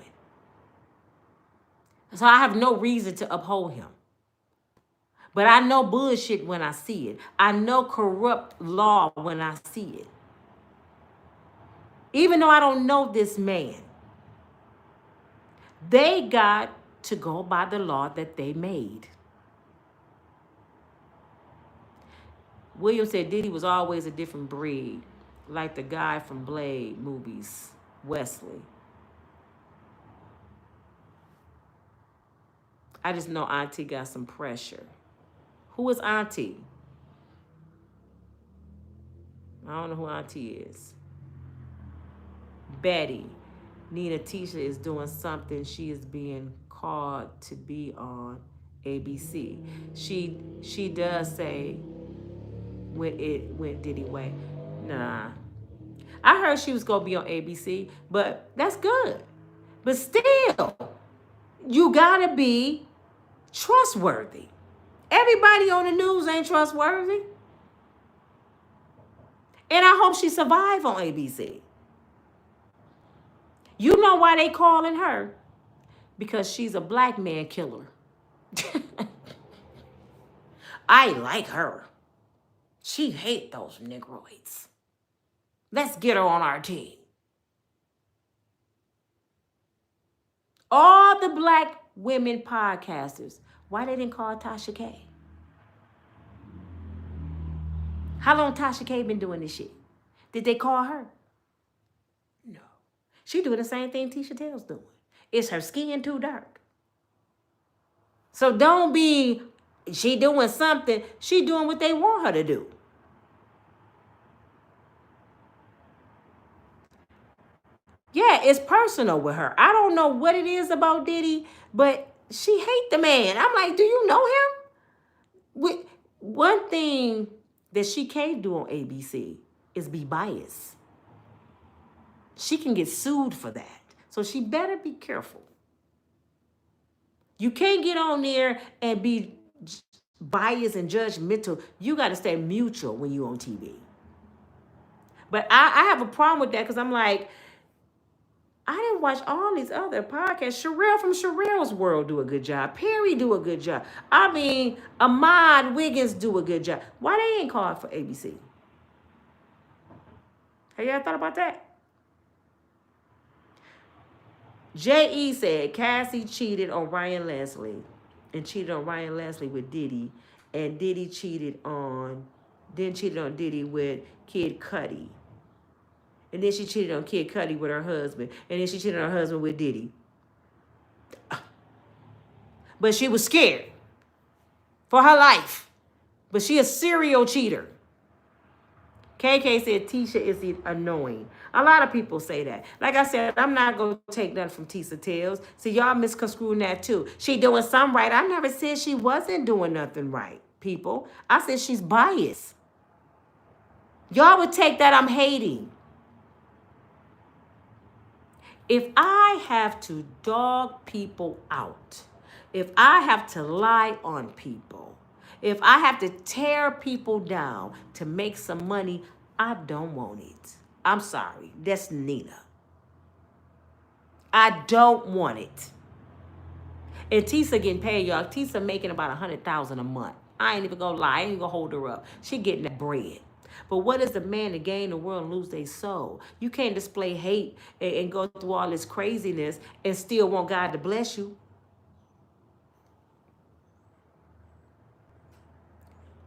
So I have no reason to uphold him. But I know bullshit when I see it. I know corrupt law when I see it. Even though I don't know this man, they got to go by the law that they made. William said Diddy was always a different breed, like the guy from Blade movies, Wesley. I just know Auntie got some pressure. Who is Auntie? I don't know who Auntie is. Betty. Nina Tisha is doing something. She is being called to be on ABC. She does say when it went Diddy way. Nah. I heard she was gonna be on ABC, but that's good. But still, you gotta be trustworthy. Everybody on the news ain't trustworthy. And I hope she survive on ABC. You know why they calling her? Because she's a black man killer. I like her. She hate those Negroids. Let's get her on our team. All the black women podcasters, why they didn't call Tasha K? How long Tasha K been doing this shit? Did they call her? No. She doing the same thing Tisha Tell's doing. Is her skin too dark? So don't be, she doing something. She doing what they want her to do. Yeah, it's personal with her. I don't know what it is about Diddy, but she hate the man. I'm like, do you know him? One thing that she can't do on ABC is be biased. She can get sued for that. So she better be careful. You can't get on there and be biased and judgmental. You got to stay mutual when you on TV. But I have a problem with that because I'm like, I didn't watch all these other podcasts. Sherelle from Sherelle's World do a good job. Perry do a good job. I mean, Ahmad Wiggins do a good job. Why they ain't called for ABC? Have y'all thought about that? J.E. said Cassie cheated on Ryan Leslie and cheated on Ryan Leslie with Diddy, and Diddy cheated on Diddy with Kid Cudi. And then she cheated on Kid Cudi with her husband. And then she cheated on her husband with Diddy. But she was scared for her life. But she a serial cheater. KK said Tisha is annoying. A lot of people say that. Like I said, I'm not going to take nothing from Tisha Tales. See, y'all misconstruing that too. She doing something right. I never said she wasn't doing nothing right, people. I said she's biased. Y'all would take that I'm hating. If I have to dog people out, if I have to lie on people, if I have to tear people down to make some money, I don't want it. I'm sorry. That's Nina. I don't want it. And Tisa getting paid, y'all. Tisa making about $100,000 a month. I ain't even gonna lie. I ain't even gonna hold her up. She getting that bread. But what is the man to gain the world and lose their soul? You can't display hate and go through all this craziness and still want God to bless you.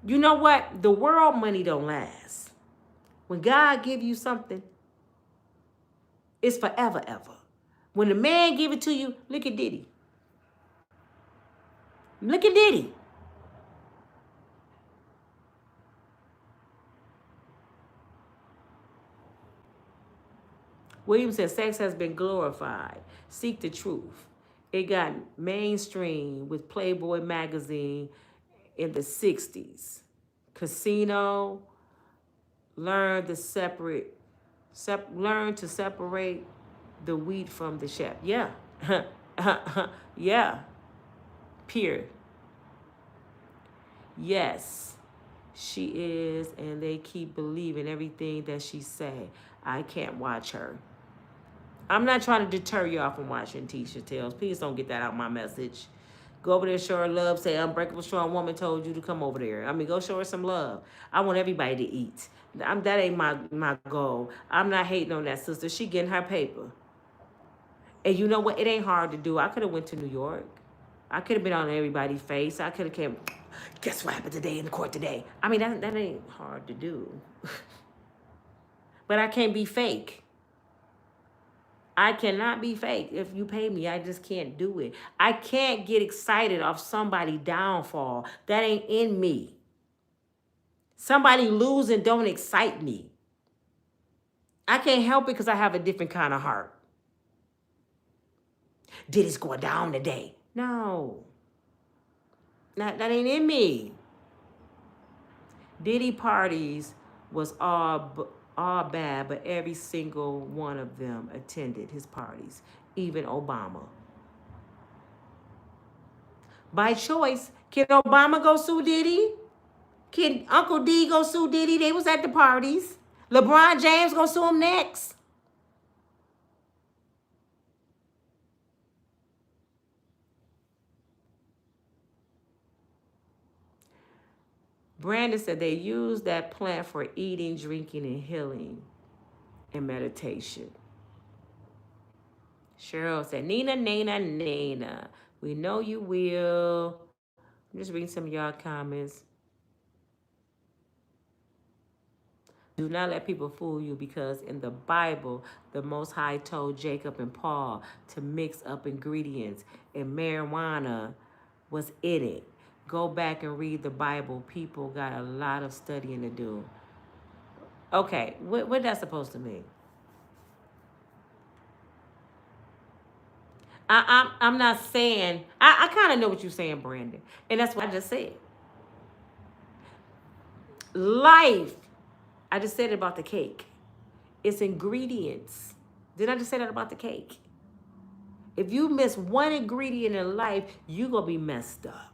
You know what? The world money don't last. When God give you something, it's forever, ever. When the man give it to you, look at Diddy. Look at Diddy. William said, sex has been glorified. Seek the truth. It got mainstream with Playboy magazine in the 60s. Casino, learn to separate the wheat from the chaff. Yeah. Yeah. Period. Yes, she is, and they keep believing everything that she say. I can't watch her. I'm not trying to deter y'all from watching Tisha Tales. Please don't get that out of my message. Go over there, show her love. Say, Unbreakable Strong Woman told you to come over there. I mean, go show her some love. I want everybody to eat. That ain't my goal. I'm not hating on that sister. She getting her paper. And you know what? It ain't hard to do. I could have went to New York. I could have been on everybody's face. I could have came, guess what happened today in the court today? I mean, that ain't hard to do. But I can't be fake. I cannot be fake. If you pay me, I just can't do it. I can't get excited off somebody's downfall. That ain't in me. Somebody losing don't excite me. I can't help it because I have a different kind of heart. Diddy's going down today. No. That ain't in me. Diddy parties was all bad, but every single one of them attended his parties, even Obama. By choice, can Obama go sue Diddy? Can Uncle D go sue Diddy? They was at the parties. LeBron James gonna sue him next. Brandon said they use that plant for eating, drinking, and healing and meditation. Cheryl said, Nina. We know you will. I'm just reading some of y'all comments. Do not let people fool you, because in the Bible, the Most High told Jacob and Paul to mix up ingredients, and marijuana was in it. Go back and read the Bible. People got a lot of studying to do. Okay, what that's supposed to mean? I'm not saying, I kind of know what you're saying, Brandon. And that's what I just said. Life, I just said it about the cake. It's ingredients. Did I just say that about the cake? If you miss one ingredient in life, you're going to be messed up.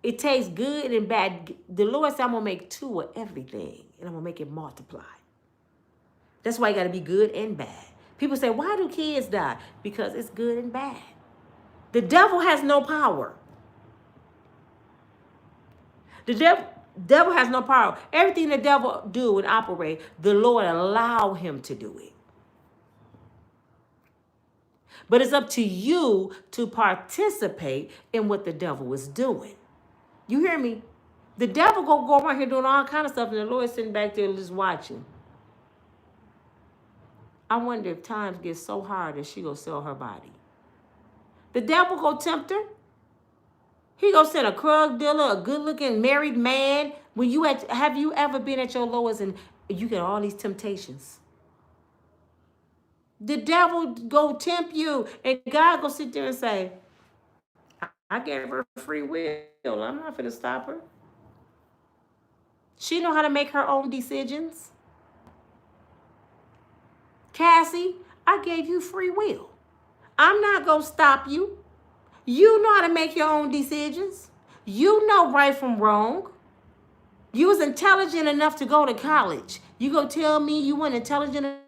It tastes good and bad. The Lord said, I'm going to make two of everything, and I'm going to make it multiply. That's why you got to be good and bad. People say, why do kids die? Because it's good and bad. The devil has no power. The devil has no power. Everything the devil do and operate, the Lord allow him to do it. But it's up to you to participate in what the devil is doing. You hear me? The devil go around here doing all kind of stuff, and the Lord sitting back there just watching. I wonder if times get so hard that she gonna sell her body. The devil go tempt her. He gonna send a drug dealer, a good-looking married man. Have you ever been at your lowest and you get all these temptations? The devil go tempt you, and God go sit there and say, I gave her free will. I'm not gonna stop her. She know how to make her own decisions. Cassie, I gave you free will. I'm not gonna stop you. You know how to make your own decisions. You know right from wrong. You was intelligent enough to go to college. You go tell me you weren't intelligent enough?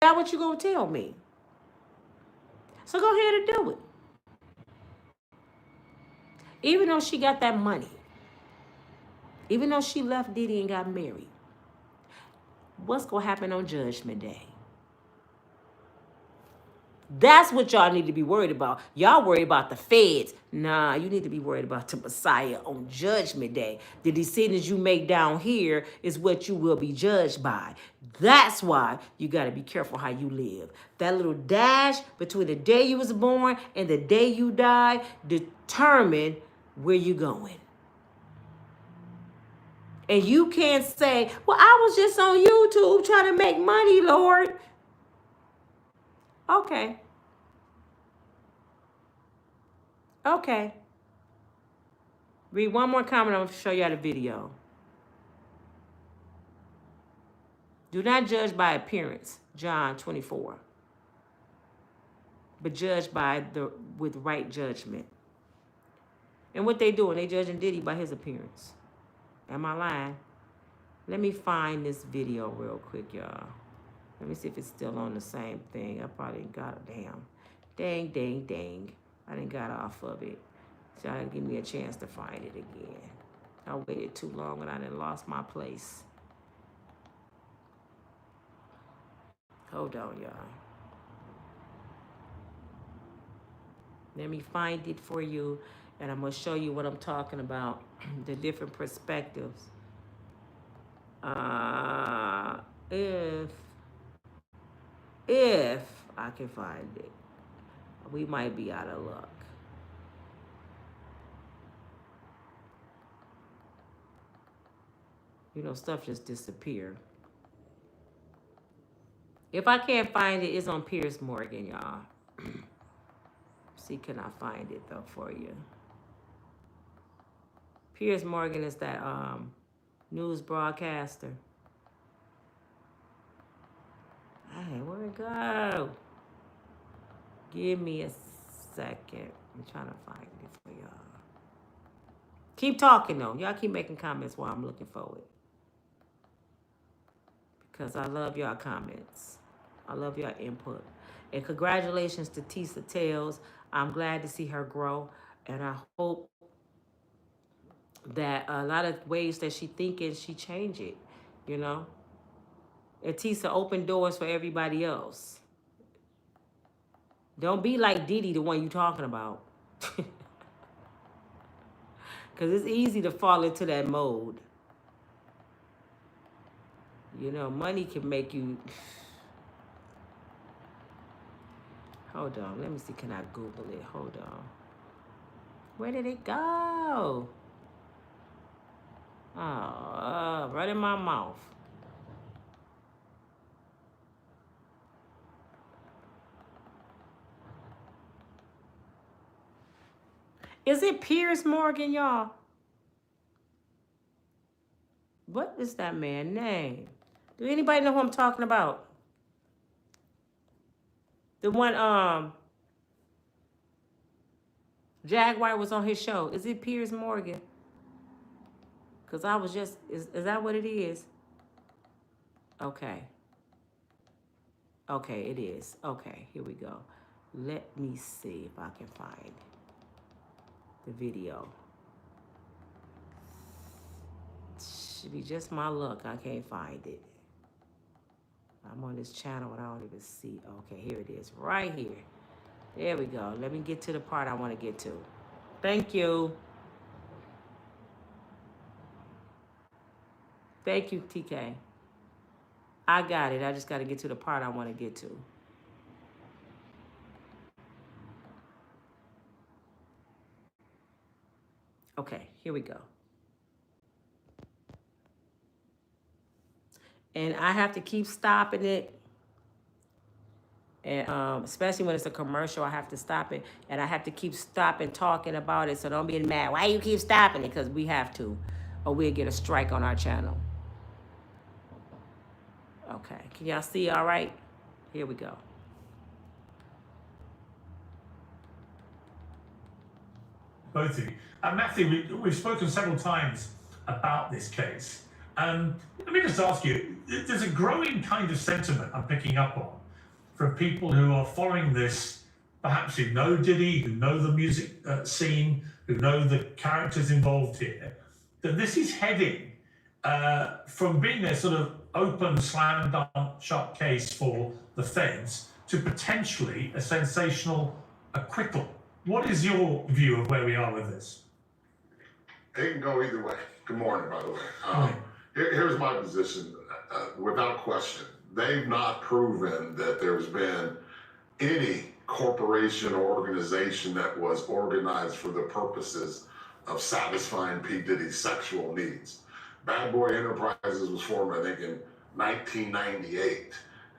That's what you gonna tell me. So go ahead and do it. Even though she got that money, even though she left Diddy and got married, what's gonna happen on Judgment Day? That's what y'all need to be worried about. Y'all worry about the feds. Nah, you need to be worried about the Messiah on Judgment Day. The decisions you make down here is what you will be judged by. That's why you got to be careful how you live. That little dash between the day you was born and the day you died determine where you going. And you can't say, well, I was just on YouTube trying to make money, Lord. Okay. Okay. Read one more comment. I'm going to show you how the video. Do not judge by appearance, John 24. But judge with right judgment. And what they doing? They judging Diddy by his appearance. Am I lying? Let me find this video real quick, y'all. Let me see if it's still on the same thing. I probably got it. Dang. Dang. I didn't got off of it. So I didn't give me a chance to find it again. I waited too long and I done lost my place. Hold on, y'all. Let me find it for you, and I'm going to show you what I'm talking about, the different perspectives. If I can find it, we might be out of luck. You know, stuff just disappear. If I can't find it, it's on Piers Morgan, y'all. See, can I find it though for you? Piers Morgan is that news broadcaster. Hey, where'd it go? Give me a second. I'm trying to find it for y'all. Keep talking though. Y'all keep making comments while I'm looking for it. Because I love y'all comments. I love y'all input. And congratulations to Tisa Tales. I'm glad to see her grow. And I hope that a lot of ways that she thinking, she change it, you know. And Tisa open doors for everybody else. Don't be like Diddy, the one you talking about. Because it's easy to fall into that mode. You know, money can make you... Hold on. Let me see. Can I Google it? Hold on. Where did it go? Oh, right in my mouth. Is it Piers Morgan, y'all? What is that man's name? Do anybody know who I'm talking about? The one Jaguar was on his show. Is it Piers Morgan? Because I was just, is that what it is? Okay. Okay, it is. Okay, here we go. Let me see if I can find the video. Should be just my luck. I can't find it. I'm on this channel and I don't even see. Okay, here it is. Right here. There we go. Let me get to the part I want to get to. Thank you. Thank you, TK. I got it. I just got to get to the part I want to get to. Okay, here we go. And I have to keep stopping it. And especially when it's a commercial, I have to stop it. And I have to keep stopping talking about it. So don't be mad. Why you keep stopping it? Because we have to. Or we'll get a strike on our channel. Okay. Can y'all see all right? Here we go. Both of you. Matthew, we've spoken several times about this case. Let me just ask you, there's a growing kind of sentiment I'm picking up on from people who are following this, perhaps who know Diddy, who know the music scene, who know the characters involved here, that this is heading from being a sort of open slam dunk shot case for the feds to potentially a sensational acquittal. What is your view of where we are with this? It can go either way. Good morning, by the way. Here's my position. Without question, they've not proven that there's been any corporation or organization that was organized for the purposes of satisfying P. Diddy's sexual needs. Bad Boy Enterprises was formed, I think, in 1998.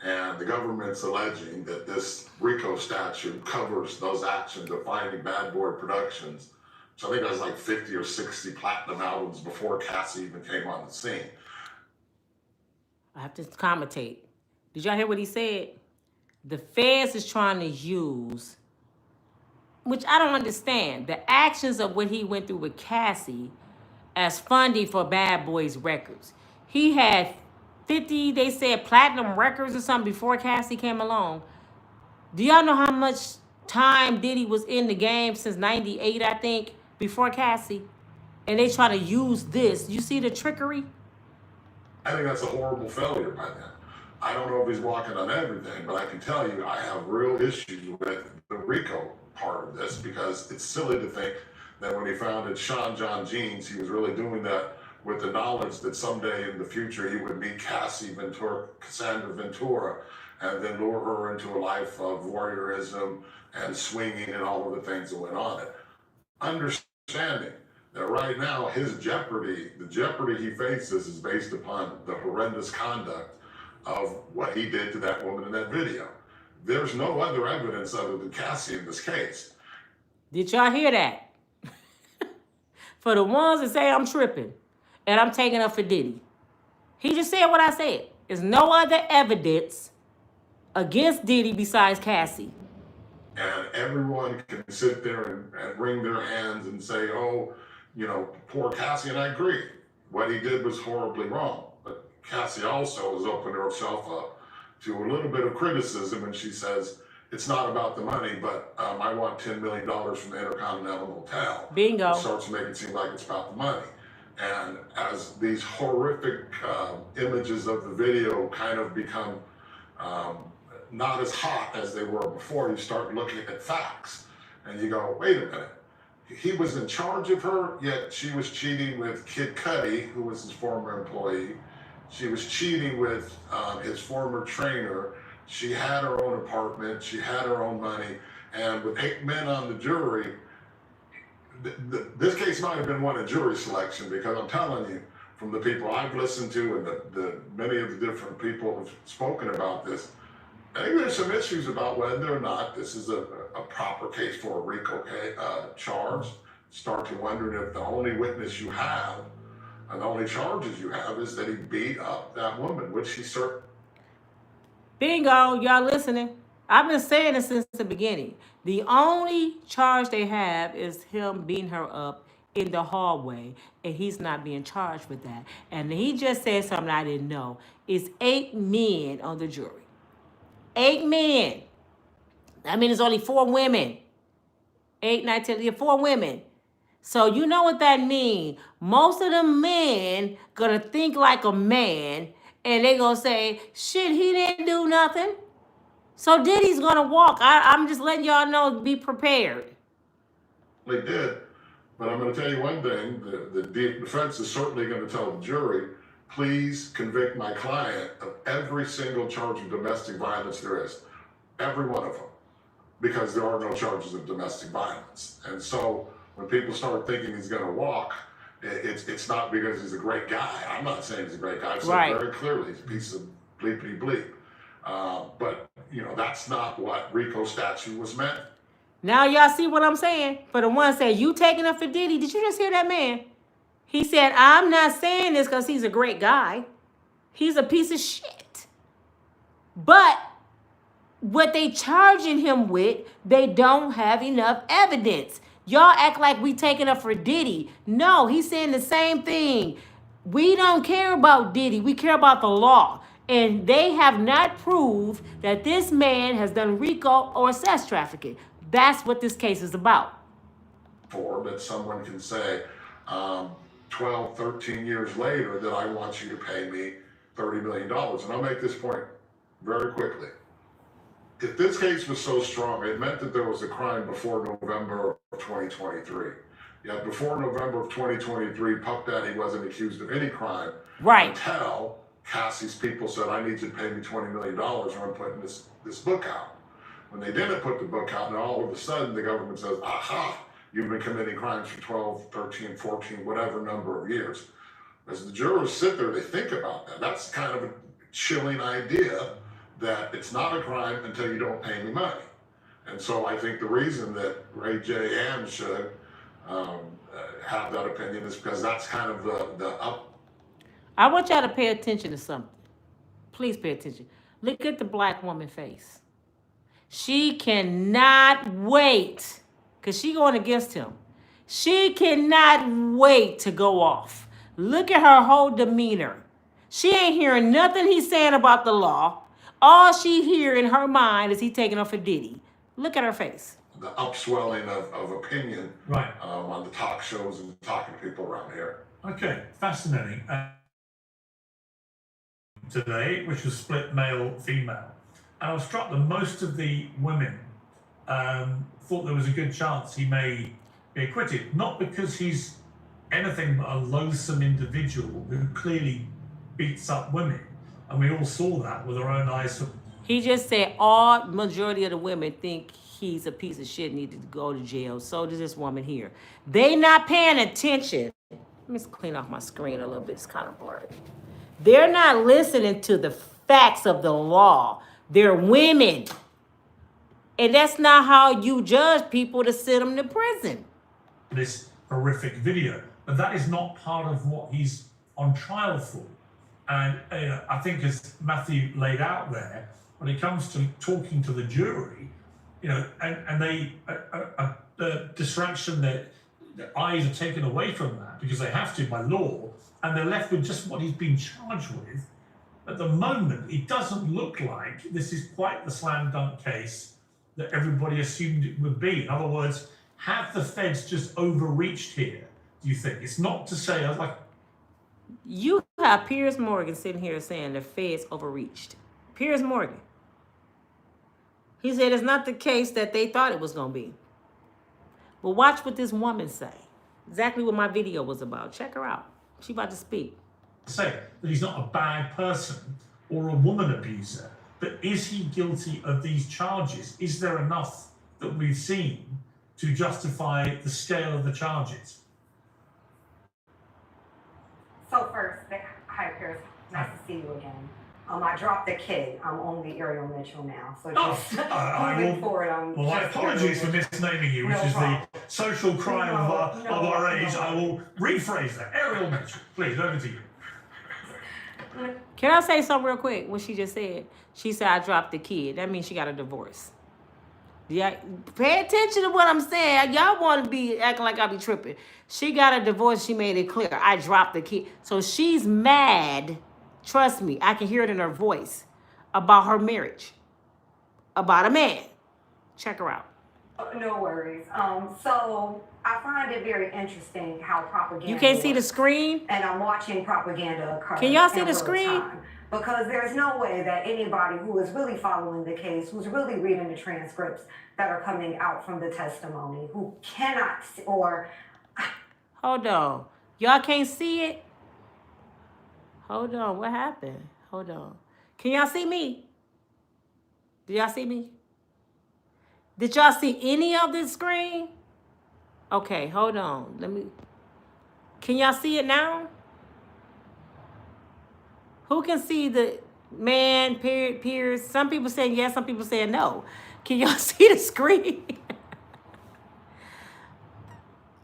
And the government's alleging that this RICO statute covers those actions of finding Bad Boy Productions. So I think that's like 50 or 60 platinum albums before Cassie even came on the scene. I have to commentate. Did y'all hear what he said? The feds is trying to use, which I don't understand, the actions of what he went through with Cassie as funding for Bad Boys Records. He had 50, they said, platinum records or something before Cassie came along. Do y'all know how much time Diddy was in the game since 98, I think, before Cassie? And they try to use this. You see the trickery? I think that's a horrible failure by them. I don't know if he's walking on everything, but I can tell you I have real issues with the RICO part of this, because it's silly to think that when he founded Sean John Jeans, he was really doing that with the knowledge that someday in the future he would meet Cassandra Ventura, and then lure her into a life of voyeurism and swinging and all of the things that went on it. Understanding that right now his jeopardy, the jeopardy he faces, is based upon the horrendous conduct of what he did to that woman in that video. There's no other evidence other than Cassie in this case. Did y'all hear that? For the ones that say I'm tripping and I'm taking up for Diddy, he just said what I said. There's no other evidence against Diddy besides Cassie. And everyone can sit there and wring their hands and say, oh, you know, poor Cassie, and I agree. What he did was horribly wrong. But Cassie also has opened herself up to a little bit of criticism, and she says, it's not about the money, but I want $10 million from the Intercontinental Hotel. Bingo. It starts to make it seem like it's about the money. And as these horrific images of the video kind of become not as hot as they were before, you start looking at facts and you go, wait a minute, he was in charge of her, yet she was cheating with Kid Cudi, who was his former employee. She was cheating with his former trainer. She had her own apartment. She had her own money. And with 8 men on the jury, this case might have been one of jury selection, because I'm telling you, from the people I've listened to and the many of the different people who've spoken about this, I think there's some issues about whether or not this is a proper case for a RICO charge. Start to wonder if the only witness you have and the only charges you have is that he beat up that woman, which he certainly. Bingo, y'all listening? I've been saying it since the beginning. The only charge they have is him beating her up in the hallway, and he's not being charged with that. And he just said something I didn't know. It's 8 men on the jury. 8 men. I mean, there's only 4 women. 8, 9, 10, 4 women. So you know what that means. Most of the men gonna think like a man, and they gonna say, shit, he didn't do nothing. So Diddy's gonna walk. I'm just letting y'all know, be prepared. They did, but I'm gonna tell you one thing, the defense is certainly gonna tell the jury, please convict my client of every single charge of domestic violence there is. Every one of them. Because there are no charges of domestic violence. And so when people start thinking he's gonna walk, it's not because he's a great guy. I'm not saying he's a great guy. I've said very clearly he's a piece of bleepity bleep. But you know, that's not what RICO statute was meant. Now y'all see what I'm saying? For the one say, you taking up for Diddy. Did you just hear that man? He said, I'm not saying this because he's a great guy. He's a piece of shit. But what they charging him with, they don't have enough evidence. Y'all act like we taking up for Diddy. No, he's saying the same thing. We don't care about Diddy. We care about the law. And they have not proved that this man has done RICO or sex trafficking. That's what this case is about. For that someone can say 12, 13 years later that I want you to pay me $30 million. And I'll make this point very quickly. If this case was so strong, it meant that there was a crime before November of 2023. Yet before November of 2023, Puff Daddy wasn't accused of any crime. Right. Until Cassie's people said, I need you to pay me $20 million or I'm putting this book out. When they didn't put the book out, and all of a sudden the government says, aha, you've been committing crimes for 12, 13, 14, whatever number of years. As the jurors sit there, they think about that. That's kind of a chilling idea, that it's not a crime until you don't pay me money. And so I think the reason that Ray J. M should have that opinion is because that's kind of the up. I want y'all to pay attention to something. Please pay attention. Look at the black woman face. She cannot wait, because she going against him. She cannot wait to go off. Look at her whole demeanor. She ain't hearing nothing he's saying about the law. All she hear in her mind is he taking her for Diddy. Look at her face. The upswelling of opinion, Right. On the talk shows and talking to people around here. Okay, fascinating. Today, which was split male-female. And I was struck that most of the women thought there was a good chance he may be acquitted. Not because he's anything but a loathsome individual who clearly beats up women. And we all saw that with our own eyes. He just said all majority of the women think he's a piece of shit, needed to go to jail. So does this woman here. They not paying attention. Let me just clean off my screen a little bit. It's kind of blurry. They're not listening to the facts of the law. They're women. And that's not how you judge people to send them to prison. This horrific video. But that is not part of what he's on trial for. And I think, as Matthew laid out there, when it comes to talking to the jury, you know, and they the distraction, their eyes are taken away from that because they have to by law, and they're left with just what he's been charged with. At the moment, it doesn't look like this is quite the slam dunk case that everybody assumed it would be. In other words, have the feds just overreached here, do you think? It's not to say, You have Piers Morgan sitting here saying the feds overreached. Piers Morgan. He said it's not the case that they thought it was going to be. But watch what this woman say. Exactly what my video was about. Check her out. She about to speak. Say that he's not a bad person or a woman abuser, but is he guilty of these charges? Is there enough that we've seen to justify the scale of the charges? So first, hi Piers, nice to see you again. I dropped the kid. I'm only Ariel Mitchell now. So just moving forward, well, my apologies for misnaming you, which is the social crime of our age. I will rephrase that. Ariel Mitchell, please, over to you. Can I say something real quick? What she just said? She said, I dropped the kid. That means she got a divorce. Yeah, pay attention to what I'm saying. Y'all want to be acting like I be tripping. She got a divorce. She made it clear. I dropped the kid. So she's mad. Trust me, I can hear it in her voice about her marriage, about a man. Check her out. No worries. So I find it very interesting how propaganda. You can't see the screen? And I'm watching propaganda occur. Can y'all see the screen? Because there's no way that anybody who is really following the case, who's really reading the transcripts that are coming out from the testimony, who cannot see, or... Hold on. Y'all can't see it? Hold on. What happened? Hold on. Can y'all see me? Did y'all see me? Did y'all see any of this screen? Okay, hold on. Let me... Can y'all see it now? Who can see the man, Piers? Some people saying yes, some people saying no. Can y'all see the screen?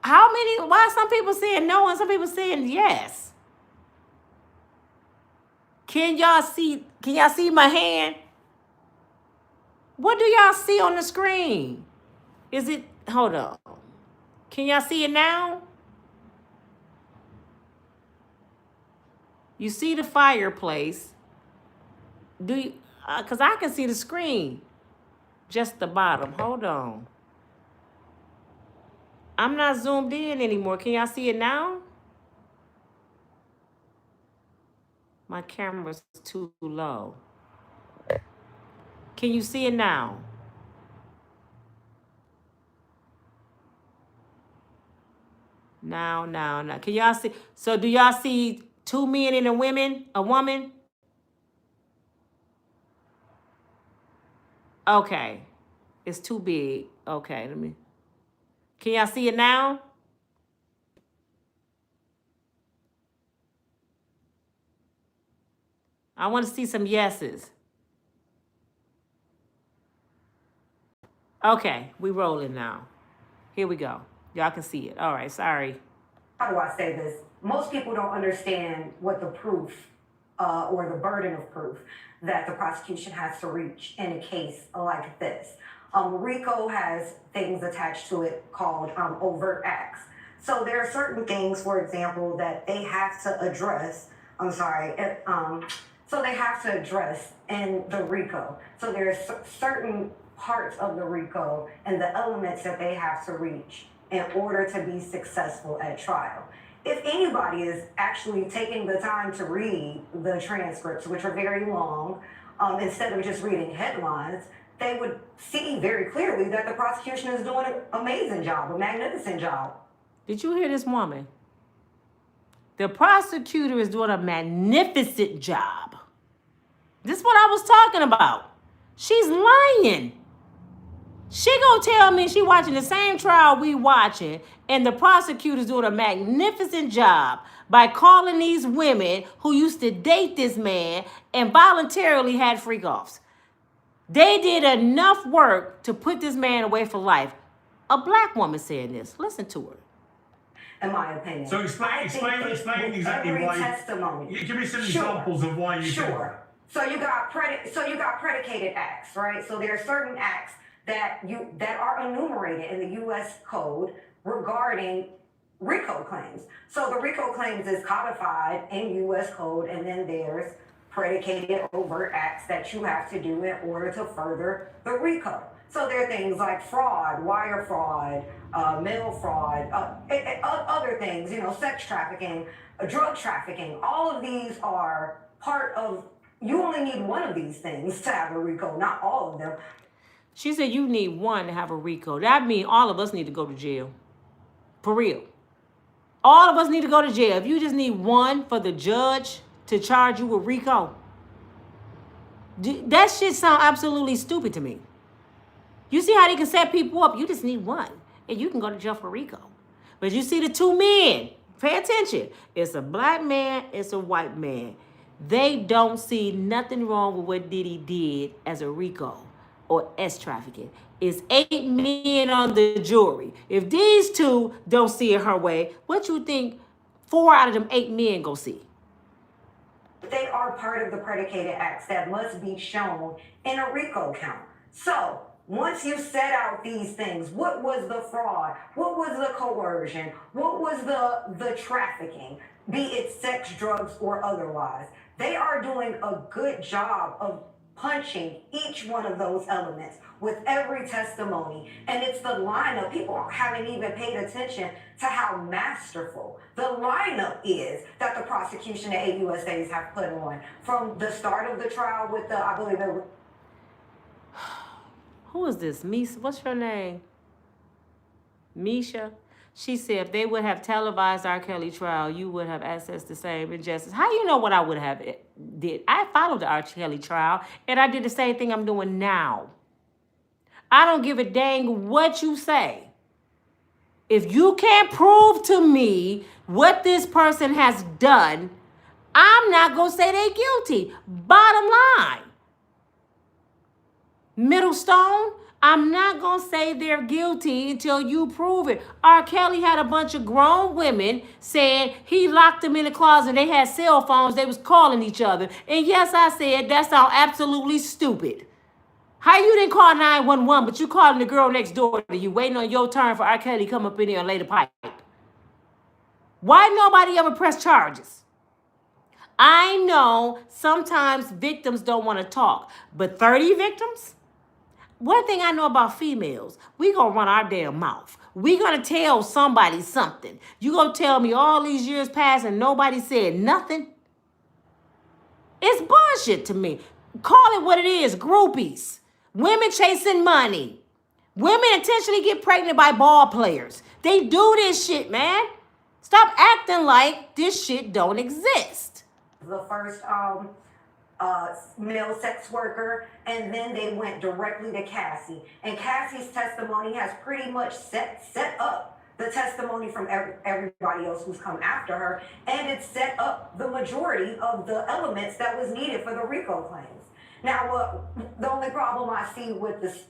How many? Why some people saying no and some people saying yes? Can y'all see my hand? What do y'all see on the screen? Is it, hold on. Can y'all see it now? You see the fireplace. Do you, because I can see the screen. Just the bottom, hold on. I'm not zoomed in anymore. Can y'all see it now? My camera's too low. Can you see it now? Now. Can y'all see? So do y'all see two men and a woman? Okay. It's too big. Okay, let me. Can y'all see it now? I want to see some yeses. Okay, we rolling now. Here we go. Y'all can see it. All right, sorry. How do I say this? Most people don't understand what the proof or the burden of proof that the prosecution has to reach in a case like this. RICO has things attached to it called overt acts. So there are certain things, for example, that they have to address. So they have to address in the RICO. So there's certain parts of the RICO and the elements that they have to reach in order to be successful at trial. If anybody is actually taking the time to read the transcripts, which are very long, instead of just reading headlines, they would see very clearly that the prosecution is doing an amazing job, a magnificent job. Did you hear this woman? The prosecutor is doing a magnificent job. This is what I was talking about. She's lying. She gonna tell me she watching the same trial we watching, and the prosecutor's doing a magnificent job by calling these women who used to date this man and voluntarily had freak-offs. They did enough work to put this man away for life. A black woman saying this. Listen to her. In my opinion. So explain exactly why. Testimony. Give me some examples of why you think that. So you got predicated acts, right? So there are certain acts that are enumerated in the U.S. Code regarding RICO claims. So the RICO claims is codified in U.S. Code, and then there's predicated overt acts that you have to do in order to further the RICO. So there are things like fraud, wire fraud, mail fraud, other things, sex trafficking, drug trafficking. All of these are part of. You only need one of these things to have a RICO, not all of them. She said you need one to have a RICO. That means all of us need to go to jail. For real. All of us need to go to jail. If you just need one for the judge to charge you with RICO, that shit sound absolutely stupid to me. You see how they can set people up? You just need one, and you can go to jail for RICO. But you see the two men, pay attention. It's a black man, it's a white man. They don't see nothing wrong with what Diddy did as a RICO or S trafficking. It's 8 men on the jury. If these two don't see it her way, what you think 4 out of them 8 men go see? They are part of the predicated acts that must be shown in a RICO count. So once you set out these things, what was the fraud? What was the coercion? What was the trafficking, be it sex, drugs, or otherwise? They are doing a good job of punching each one of those elements with every testimony. And it's the lineup. People haven't even paid attention to how masterful the lineup is that the prosecution at AUSAs have put on. From the start of the trial with the, I believe it was... Who is this? Misha? What's your name? Misha? She said if they would have televised R. Kelly trial, you would have accessed the same injustice. How you know what I would have did? I followed the R. Kelly trial, and I did the same thing I'm doing now. I don't give a dang what you say. If you can't prove to me what this person has done, I'm not going to say they're guilty. Bottom line. Middlestone, I'm not going to say they're guilty until you prove it. R. Kelly had a bunch of grown women saying he locked them in the closet. They had cell phones. They was calling each other. And yes, I said that sounds absolutely stupid. How you didn't call 911, but you calling the girl next door to you, waiting on your turn for R. Kelly to come up in there and lay the pipe? Why nobody ever press charges? I know sometimes victims don't want to talk, but 30 victims? One thing I know about females, we gonna run our damn mouth. We gonna tell somebody something. You gonna tell me all these years passed and nobody said nothing? It's bullshit to me. Call it what it is, groupies. Women chasing money. Women intentionally get pregnant by ball players. They do this shit, man. Stop acting like this shit don't exist. The first male sex worker, and then they went directly to Cassie. And Cassie's testimony has pretty much set up the testimony from everybody else who's come after her, and it set up the majority of the elements that was needed for the RICO claims. Now, the only problem I see with this,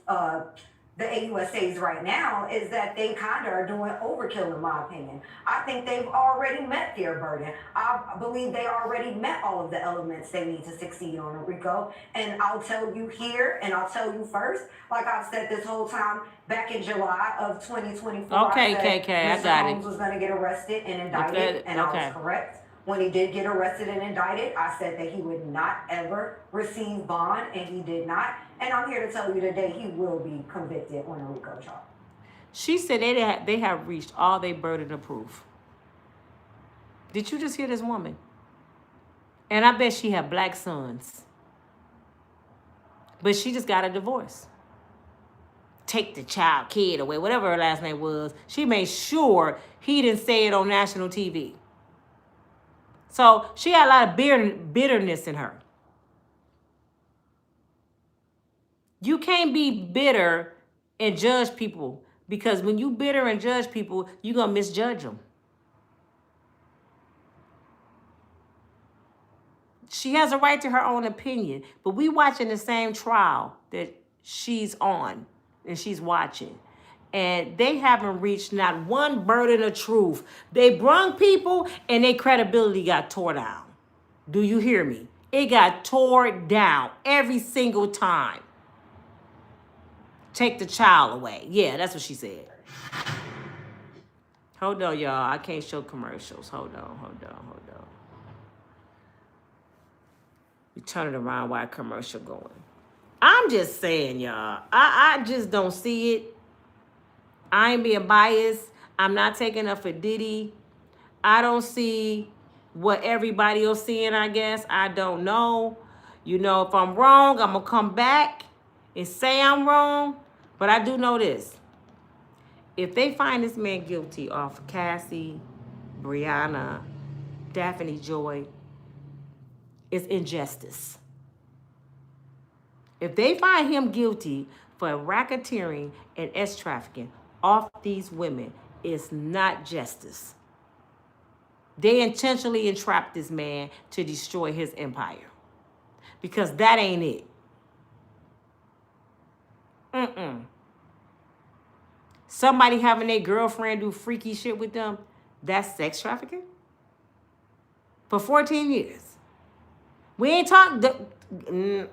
the AUSAs right now is that they kind of are doing overkill, in my opinion. I think they've already met their burden. I believe they already met all of the elements they need to succeed on a RICO. And I'll tell you here, and I'll tell you first, like I've said this whole time, back in July of 2024, Okay, I said KK, I got Holmes it. was going to get arrested and indicted, and I was correct. When he did get arrested and indicted, I said that he would not ever receive bond, and he did not. And I'm here to tell you today he will be convicted on a RICO charge. She said they have reached all their burden of proof. Did you just hear this woman? And I bet she had black sons. But she just got a divorce. Take the child, kid away, whatever her last name was. She made sure he didn't say it on national TV. So she had a lot of bitterness in her. You can't be bitter and judge people, because when you bitter and judge people, you're going to misjudge them. She has a right to her own opinion, but we watching the same trial that she's on and she's watching. And they haven't reached not one burden of truth. They brung people and their credibility got tore down. Do you hear me? It got tore down every single time. Take the child away. Yeah, that's what she said. Hold on, y'all. I can't show commercials. Hold on. You turn it around while commercial going. I'm just saying, y'all. I just don't see it. I ain't being biased. I'm not taking up for Diddy. I don't see what everybody else seeing, I guess. I don't know. You know, if I'm wrong, I'm going to come back and say I'm wrong, but I do know this. If they find this man guilty of Cassie, Brianna, Daphne Joy, it's injustice. If they find him guilty for racketeering and sex trafficking off these women, it's not justice. They intentionally entrapped this man to destroy his empire. Because that ain't it. Somebody having their girlfriend do freaky shit with them, that's sex trafficking? For 14 years. We ain't talking.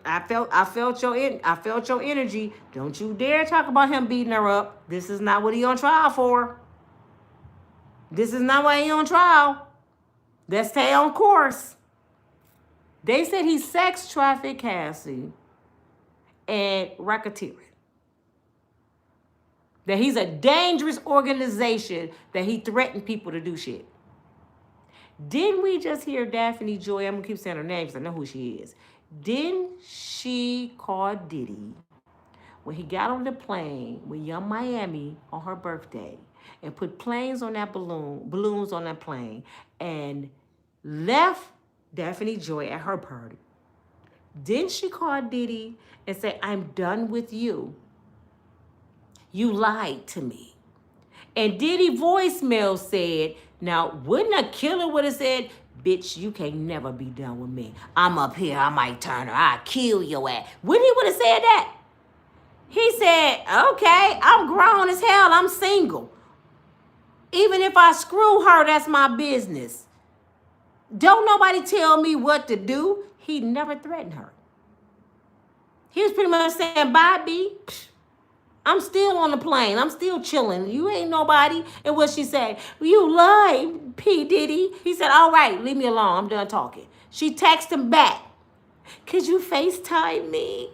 I felt your energy. Don't you dare talk about him beating her up. This is not what he on trial for. This is not why he on trial. Let's stay on course. They said he sex trafficked Cassie and racketeering. That he's a dangerous organization, that he threatened people to do shit. Didn't we just hear Daphne Joy? I'm going to keep saying her name because I know who she is. Didn't she call Diddy when he got on the plane with Young Miami on her birthday and put balloons on that plane and left Daphne Joy at her party? Didn't she call Diddy and say, I'm done with you? You lied to me. And Diddy voicemail said, now, wouldn't a killer would have said, bitch, you can't never be done with me. I'm up here, I might turn her, I'll kill your ass. Wouldn't he would have said that? He said, okay, I'm grown as hell, I'm single. Even if I screw her, that's my business. Don't nobody tell me what to do. He never threatened her. He was pretty much saying, bye, B. I'm still on the plane. I'm still chilling. You ain't nobody. And what she said, you lied, P. Diddy. He said, all right, leave me alone. I'm done talking. She texted him back. Could you FaceTime me?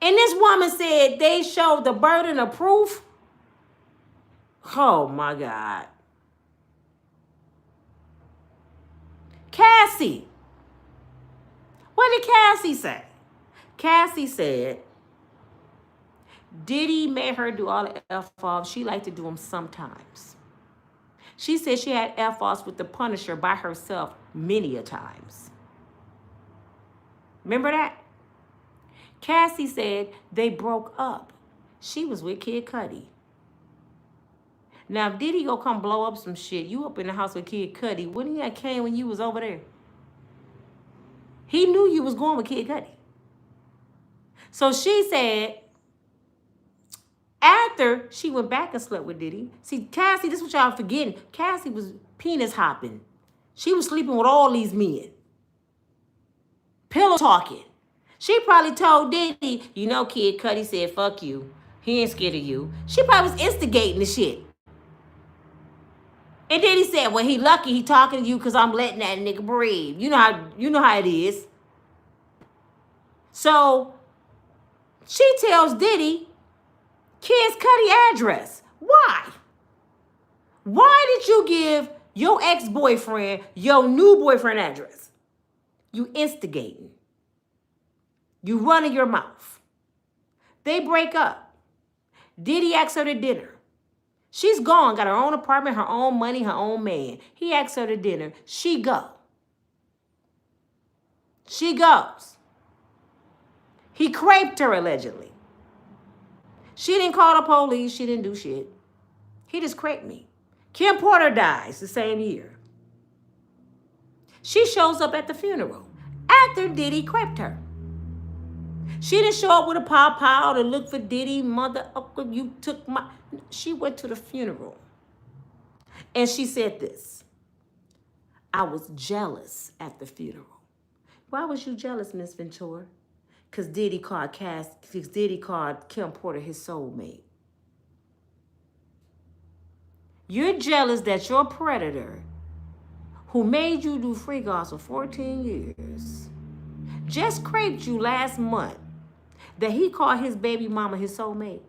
And this woman said they showed the burden of proof. Oh, my God. Cassie. What did Cassie say? Cassie said, Diddy made her do all the F-offs. She liked to do them sometimes. She said she had F-offs with the Punisher by herself many a times. Remember that? Cassie said they broke up. She was with Kid Cudi. Now, if Diddy go come blow up some shit, you up in the house with Kid Cudi, wouldn't he have came when you was over there? He knew you was going with Kid Cudi. So she said, after she went back and slept with Diddy. See, Cassie, this is what y'all forgetting. Cassie was penis hopping. She was sleeping with all these men. Pillow talking. She probably told Diddy, you know, Kid Cudi said, fuck you. He ain't scared of you. She probably was instigating the shit. And Diddy said, well, he lucky he talking to you because I'm letting that nigga breathe. You know how it is. So she tells Diddy, Kid Cudi address. Why? Why did you give your ex-boyfriend your new boyfriend address? You instigating. You running your mouth. They break up. Diddy asks her to dinner. She's gone, got her own apartment, her own money, her own man. He asks her to dinner. She go. She goes. He raped her allegedly. She didn't call the police. She didn't do shit. He just raped me. Kim Porter dies the same year. She shows up at the funeral after Diddy raped her. She didn't show up with a pow to look for Diddy. Mother, you took my... She went to the funeral. And she said this. I was jealous at the funeral. Why was you jealous, Miss Ventura? Because Diddy called Kim Porter his soulmate. You're jealous that your predator, who made you do freak offs for 14 years, just craped you last month, that he called his baby mama his soulmate.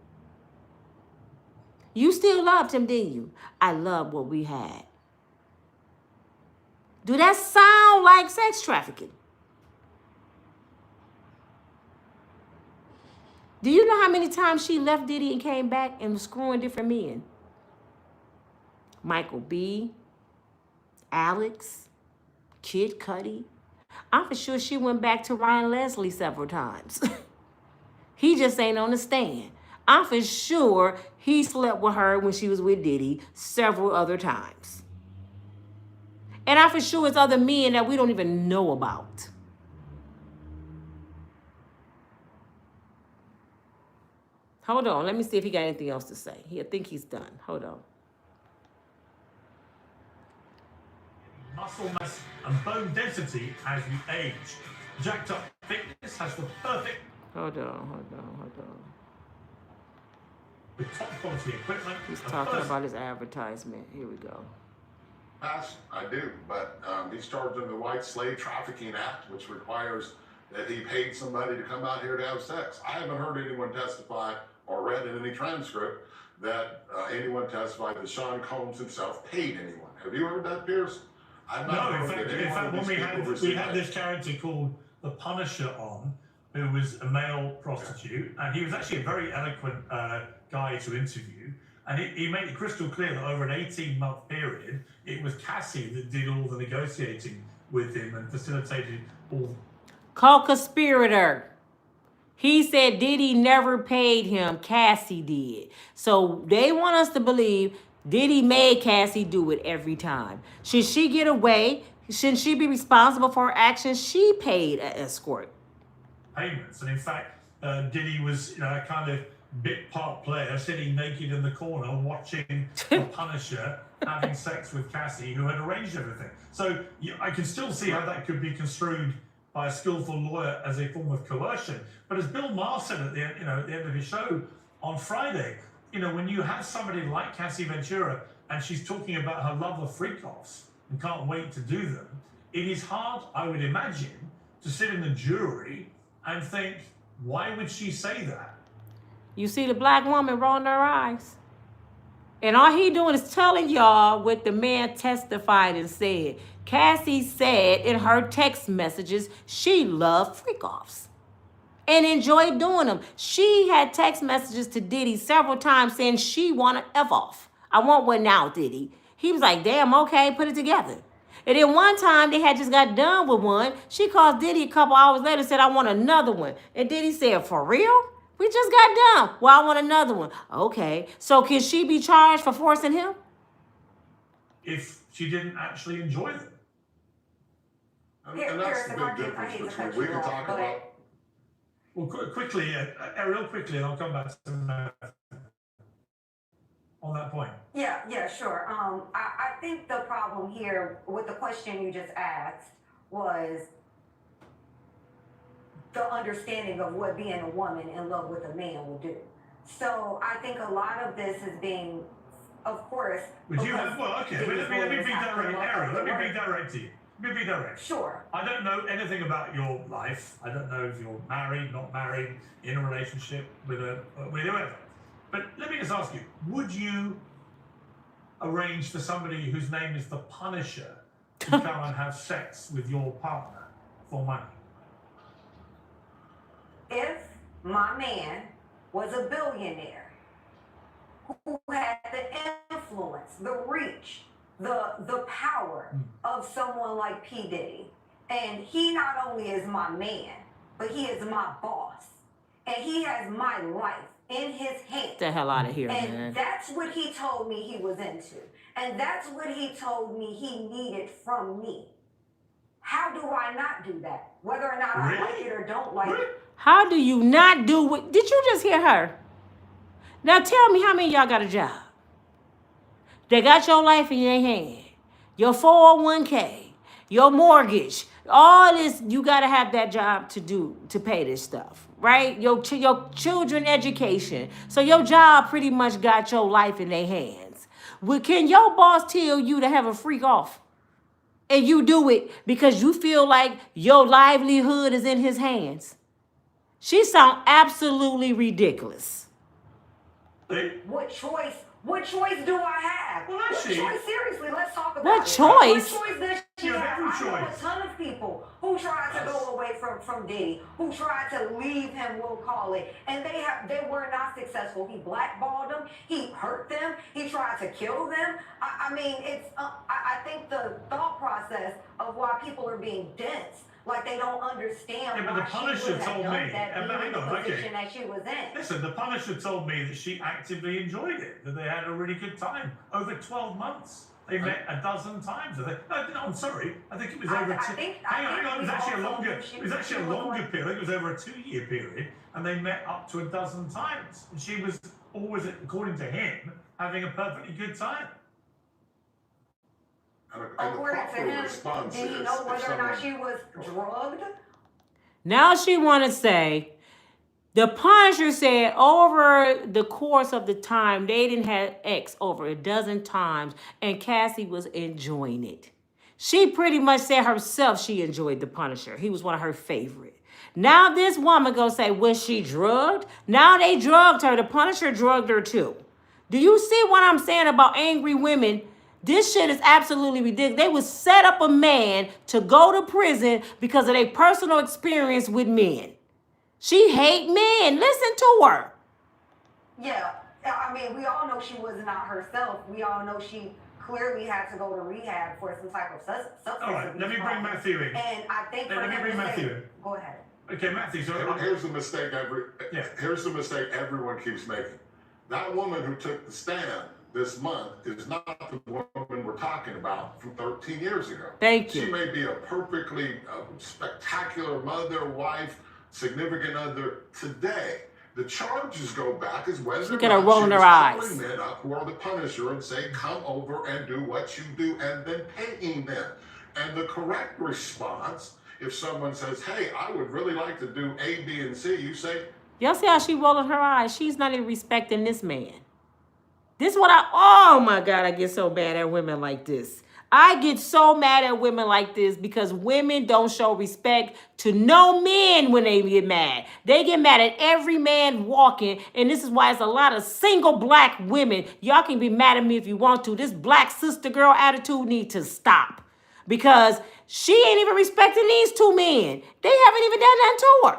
You still loved him, didn't you? I love what we had. Do that sound like sex trafficking? Do you know how many times she left Diddy and came back and was screwing different men? Michael B., Alex, Kid Cudi. I'm for sure she went back to Ryan Leslie several times. He just ain't on the stand. I'm for sure he slept with her when she was with Diddy several other times. And I'm for sure it's other men that we don't even know about. Hold on. Let me see if he got anything else to say. I think he's done. Hold on. Muscle mass and bone density as you age. Jacked up fitness has the perfect. Hold on. With top quality equipment. He's talking about his advertisement. Here we go. Yes, I do, but he's charged under the White Slave Trafficking Act, which requires that he paid somebody to come out here to have sex. I haven't heard anyone testify or read in any transcript that anyone testified that Sean Combs himself paid anyone. Have you heard that, Piers? I've not No, heard in fact, when we had this character called the Punisher on, who was a male prostitute, and he was actually a very eloquent guy to interview. And he made it crystal clear that over an 18-month period, it was Cassie that did all the negotiating with him and facilitated all. Co-conspirator. He said Diddy never paid him. Cassie did. So they want us to believe Diddy made Cassie do it every time. Should she get away? Shouldn't she be responsible for her actions? She paid an escort. Payments. And in fact, Diddy was a kind of bit part player sitting naked in the corner watching the Punisher having sex with Cassie, who had arranged everything. So I can still see how that could be construed by a skillful lawyer as a form of coercion. But as Bill Maher said at the end of his show on Friday, when you have somebody like Cassie Ventura and she's talking about her love of freak-offs and can't wait to do them, it is hard, I would imagine, to sit in the jury and think, why would she say that? You see the black woman rolling her eyes. And all he doing is telling y'all what the man testified and said. Cassie said in her text messages she loved freak-offs and enjoyed doing them. She had text messages to Diddy several times saying she wanted F-off. I want one now, Diddy. He was like, damn, okay, put it together. And then one time they had just got done with one. She called Diddy a couple hours later and said, I want another one. And Diddy said, for real? We just got done. Well, I want another one. Okay. So can she be charged for forcing him? If she didn't actually enjoy them. And that's the big difference between, we can talk about. Well, quickly, Ariel, quickly, and I'll come back to Matt on that point. Yeah, sure. I think the problem here with the question you just asked was the understanding of what being a woman in love with a man will do. So I think a lot of this is being, of course. Would you have? Well, okay. Let me be direct, Ariel. Let me be direct to you. Let me be direct. Sure. I don't know anything about your life. I don't know if you're married, not married, in a relationship with whoever. But let me just ask you: would you arrange for somebody whose name is the Punisher to come and have sex with your partner for money? If my man was a billionaire who had the influence, the reach, the power of someone like P. Diddy, and he not only is my man, but he is my boss, and he has my life in his hands. Get the hell out of here, and man. that's what he told me he was into, and that's what he told me he needed from me. How do I not do that? Whether or not I like it or don't like it. How do you not do what? Did you just hear her? Now tell me how many of y'all got a job? They got your life in your hand. Your 401k, your mortgage, all this, you got to have that job to pay this stuff, right? Your children education. So your job pretty much got your life in their hands. Well, can your boss tell you to have a freak off? And you do it because you feel like your livelihood is in his hands? She sound absolutely ridiculous. What choice do I have? Well, what choice? Seriously, let's talk about what it. Choice? What choice does she You have have? every I'm know a choice. ton of people who tried to go away from Diddy, who tried to leave him, we'll call it, and they were not successful. He blackballed them, he hurt them, he tried to kill them. I mean, it's I think the thought process of why people are being dense, like they don't understand Yeah, but why the she Punisher would have told done me, that and even hang in the on, position okay. that she was in. Listen, the Punisher told me that she actively enjoyed it, that they had a really good time over 12 months. They met a dozen times. No, I'm sorry. I think it was over. Hang on. It was actually a longer. It was actually a longer period. I think it was over a 2-year period, and they met up to a dozen times. And she was always, according to him, having a perfectly good time. And the According to proper him, response did he is know if whether or not someone- she was drugged? Now she want to say, the Punisher said over the course of the time, they didn't have X over a dozen times, and Cassie was enjoying it. She pretty much said herself she enjoyed the Punisher. He was one of her favorite. Now this woman gonna say, was she drugged? Now they drugged her. The Punisher drugged her too. Do you see what I'm saying about angry women? This shit is absolutely ridiculous. They would set up a man to go to prison because of their personal experience with men. She hate men. Listen to her. Yeah, I mean, we all know she was not herself. We all know she clearly had to go to rehab for some type of substance All right, abuse let me bring problem. Matthew in. And I think for Let me him bring to Matthew say, in. go ahead. Okay, Matthew. So Here's the mistake Yeah. Here's the mistake everyone keeps making. That woman who took the stand this month is not the woman we're talking about from 13 years ago. Thank you. She may be a perfectly spectacular mother, wife, significant other today. The charges go back as whether She's or gonna not roll she in her was eyes. calling men up who are the Punisher and say, come over and do what you do, and then paying them. And the correct response, if someone says, hey, I would really like to do A, B, and C, you say, Y'all see how she rolling her eyes? She's not even respecting this man. This is what oh my God, I get so mad at women like this. I get so mad at women like this because women don't show respect to no men when they get mad. They get mad at every man walking, and this is why it's a lot of single black women. Y'all can be mad at me if you want to. This black sister girl attitude needs to stop because she ain't even respecting these two men. They haven't even done nothing to her.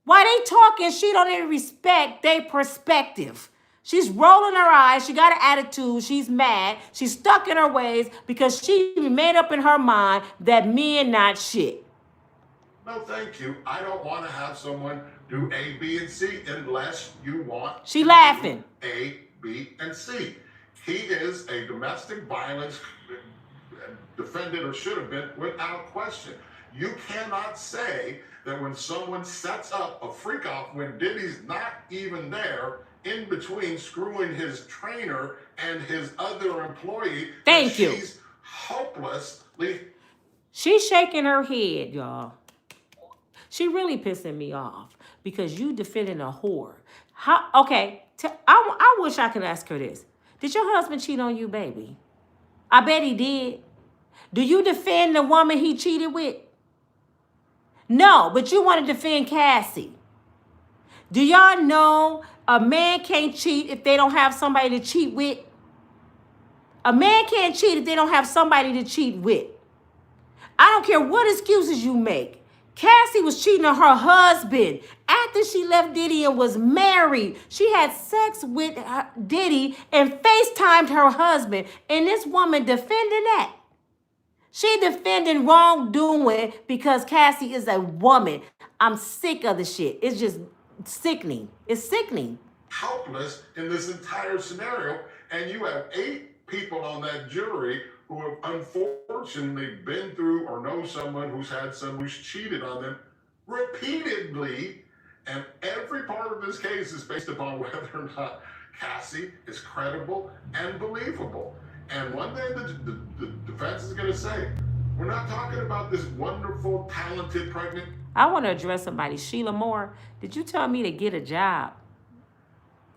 Why they talking, she don't even respect their perspective. She's rolling her eyes. She got an attitude. She's mad. She's stuck in her ways because she made up in her mind that men not shit. no, thank you. I don't want to have someone do A, B, and C unless you want She to laughing. do A, B, and C. He is a domestic violence defendant, or should have been, without question. You cannot say that when someone sets up a freak off when Diddy's not even there, in between screwing his trainer and his other employee, Thank you. She's hopelessly. She's shaking her head, y'all. She really pissing me off because you defending a whore. How? Okay, I wish I could ask her this. Did your husband cheat on you, baby? I bet he did. Do you defend the woman he cheated with? No, but you want to defend Cassie. Do y'all know a man can't cheat if they don't have somebody to cheat with? A man can't cheat if they don't have somebody to cheat with. I don't care what excuses you make. Cassie was cheating on her husband after she left Diddy and was married. She had sex with Diddy and FaceTimed her husband. And this woman defending that. She defending wrongdoing because Cassie is a woman. I'm sick of the shit. It's just sickening. It's sickening. Helpless in this entire scenario, and you have 8 people on that jury who have unfortunately been through or know someone who's had someone who's cheated on them repeatedly, and every part of this case is based upon whether or not Cassie is credible and believable. And one day the defense is going to say, we're not talking about this wonderful, talented, pregnant. I want to address somebody. Sheila Moore, did you tell me to get a job?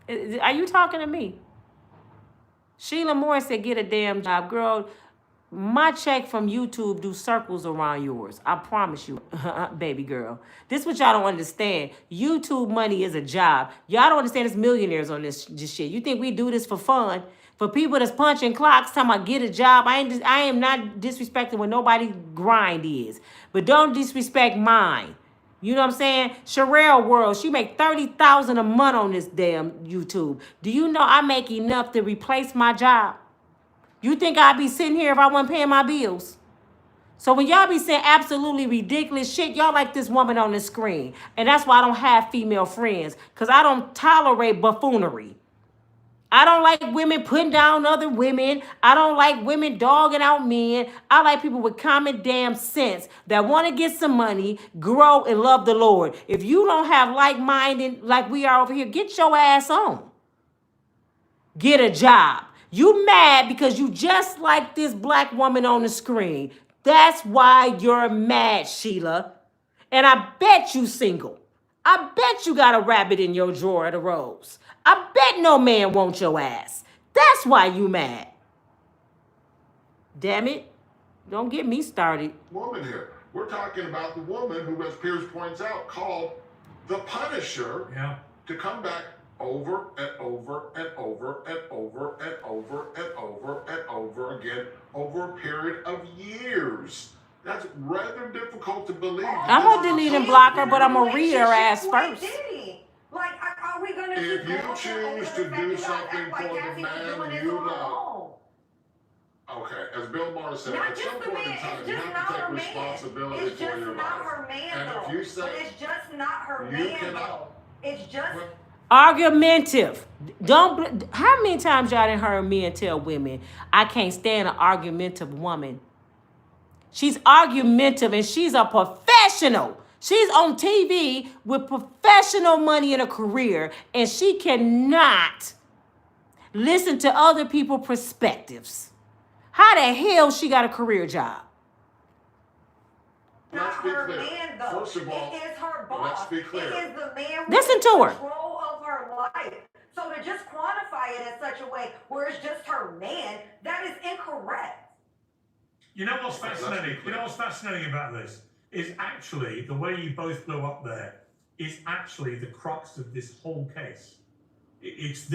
Are you talking to me? Sheila Moore said, get a damn job. Girl, my check from YouTube do circles around yours. I promise you, baby girl. This is what y'all don't understand. YouTube money is a job. Y'all don't understand there's millionaires on this shit. You think we do this for fun For people that's punching clocks, talking about get a job, I am not disrespecting what nobody grind is. But don't disrespect mine. You know what I'm saying? Sherelle World, she make $30,000 a month on this damn YouTube. Do you know I make enough to replace my job? You think I'd be sitting here if I wasn't paying my bills? So when y'all be saying absolutely ridiculous shit, y'all like this woman on the screen. And that's why I don't have female friends, because I don't tolerate buffoonery. I don't like women putting down other women. I don't like women dogging out men. I like people with common damn sense that want to get some money, grow, and love the Lord. If you don't have like-minded like we are over here, get your ass on. Get a job. You mad because you just like this black woman on the screen. That's why you're mad, Sheila. And I bet you single. I bet you got a rabbit in your drawer of the rose. I bet no man wants your ass. That's why you mad. Damn it. Don't get me started. Woman here. We're talking about the woman who, as Piers points out, called the Punisher to come back over and over and over and over and over and over and over again over a period of years. That's rather difficult to believe. I'm going to delete and block her, but I'm going to read her ass first. Like, are we going to if you choose to do something for the man you love, okay, as Bill Maher said, at some point in time, you have to take responsibility for your life. And if you say, it's just not her man, though. It's just argumentative. Don't. How many times y'all done heard men tell women, I can't stand an argumentative woman? She's argumentative and she's a professional. She's on TV with professional money and a career, and she cannot listen to other people's perspectives. How the hell she got a career job? Not her man, though. First of all, it is her boss. let's be clear. It is the man Listen with to her. control of her life. So to just quantify it in such a way where it's just her man, that is incorrect. You know what's fascinating? You know what's fascinating about this is actually the way you both blew up there is actually the crux of this whole case. It's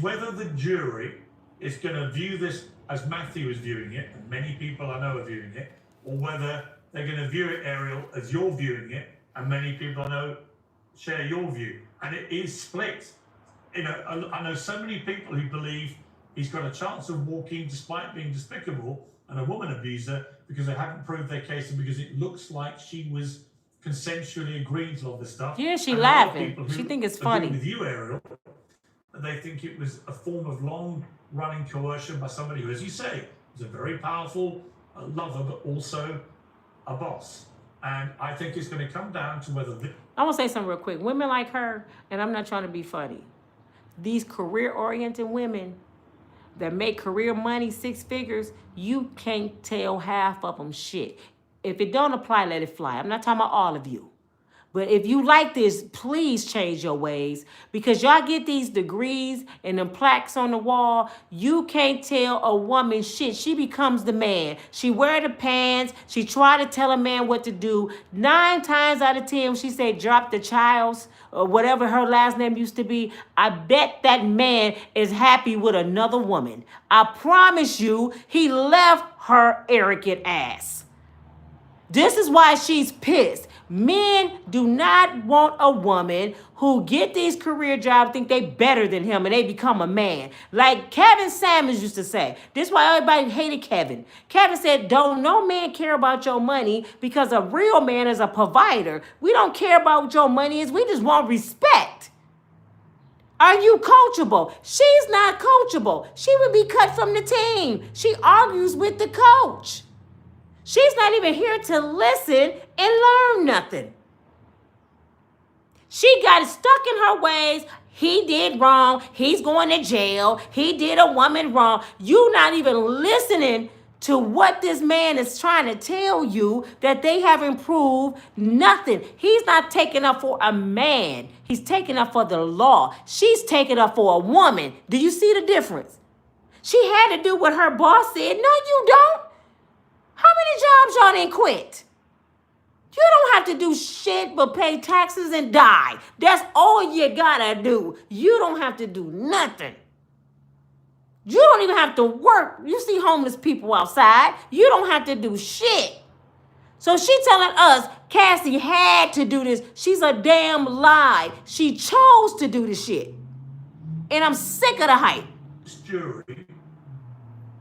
whether the jury is going to view this as Matthew is viewing it, and many people I know are viewing it, or whether they're going to view it, Ariel, as you're viewing it, and many people I know share your view. And it is split. You know, I know so many people who believe he's got a chance of walking despite being despicable and a woman abuser because they haven't proved their case and because it looks like she was consensually agreeing to all this stuff. Yeah, she and laughing. She think it's funny. With you, Ariel, they think it was a form of long-running coercion by somebody who, as you say, is a very powerful lover, but also a boss. And I think it's going to come down to whether... I want to say something real quick. Women like her, and I'm not trying to be funny, these career-oriented women that make career money, 6 figures, you can't tell half of them shit. If it don't apply, let it fly. I'm not talking about all of you. But if you like this, please change your ways, because y'all get these degrees and them plaques on the wall. You can't tell a woman shit. She becomes the man. She wear the pants. She try to tell a man what to do. 9 times out of 10, she say drop the child's or whatever her last name used to be. I bet that man is happy with another woman. I promise you, he left her arrogant ass. This is why she's pissed. Men do not want a woman who get these career jobs, think they better than him, and they become a man. Like Kevin Samuels used to say. This is why everybody hated Kevin. Kevin said, don't no man care about your money, because a real man is a provider. We don't care about what your money is. We just want respect. Are you coachable? She's not coachable. She would be cut from the team. She argues with the coach. She's not even here to listen and learn nothing. She got stuck in her ways. He did wrong. He's going to jail. He did a woman wrong. You not even listening to what this man is trying to tell you, that they have improved nothing. He's not taking up for a man. He's taking up for the law. She's taking up for a woman. Do you see the difference? She had to do what her boss said. No, you don't. How many jobs y'all didn't quit? You don't have to do shit but pay taxes and die. That's all you gotta do. You don't have to do nothing. You don't even have to work. You see homeless people outside. You don't have to do shit. So she telling us Cassie had to do this. She's a damn lie. She chose to do this shit. And I'm sick of the hype. This jury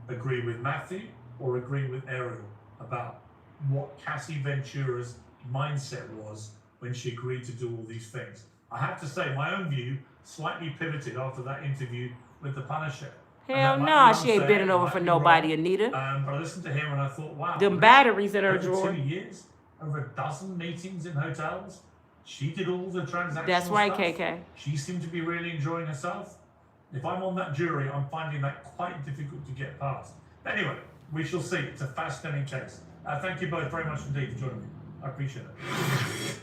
agree with Matthew or agree with Ariel about what Cassie Ventura's mindset was when she agreed to do all these things. I have to say, my own view slightly pivoted after that interview with the Punisher. Hell no, she ain't bending over for nobody, Anita. But I listened to him and I thought, wow. Them batteries in her over drawer. 2 years, over a dozen meetings in hotels. She did all the transactions. That's right, stuff. KK. She seemed to be really enjoying herself. If I'm on that jury, I'm finding that quite difficult to get past. Anyway, we shall see. It's a fascinating case. Thank you both very much indeed for joining me. I appreciate it.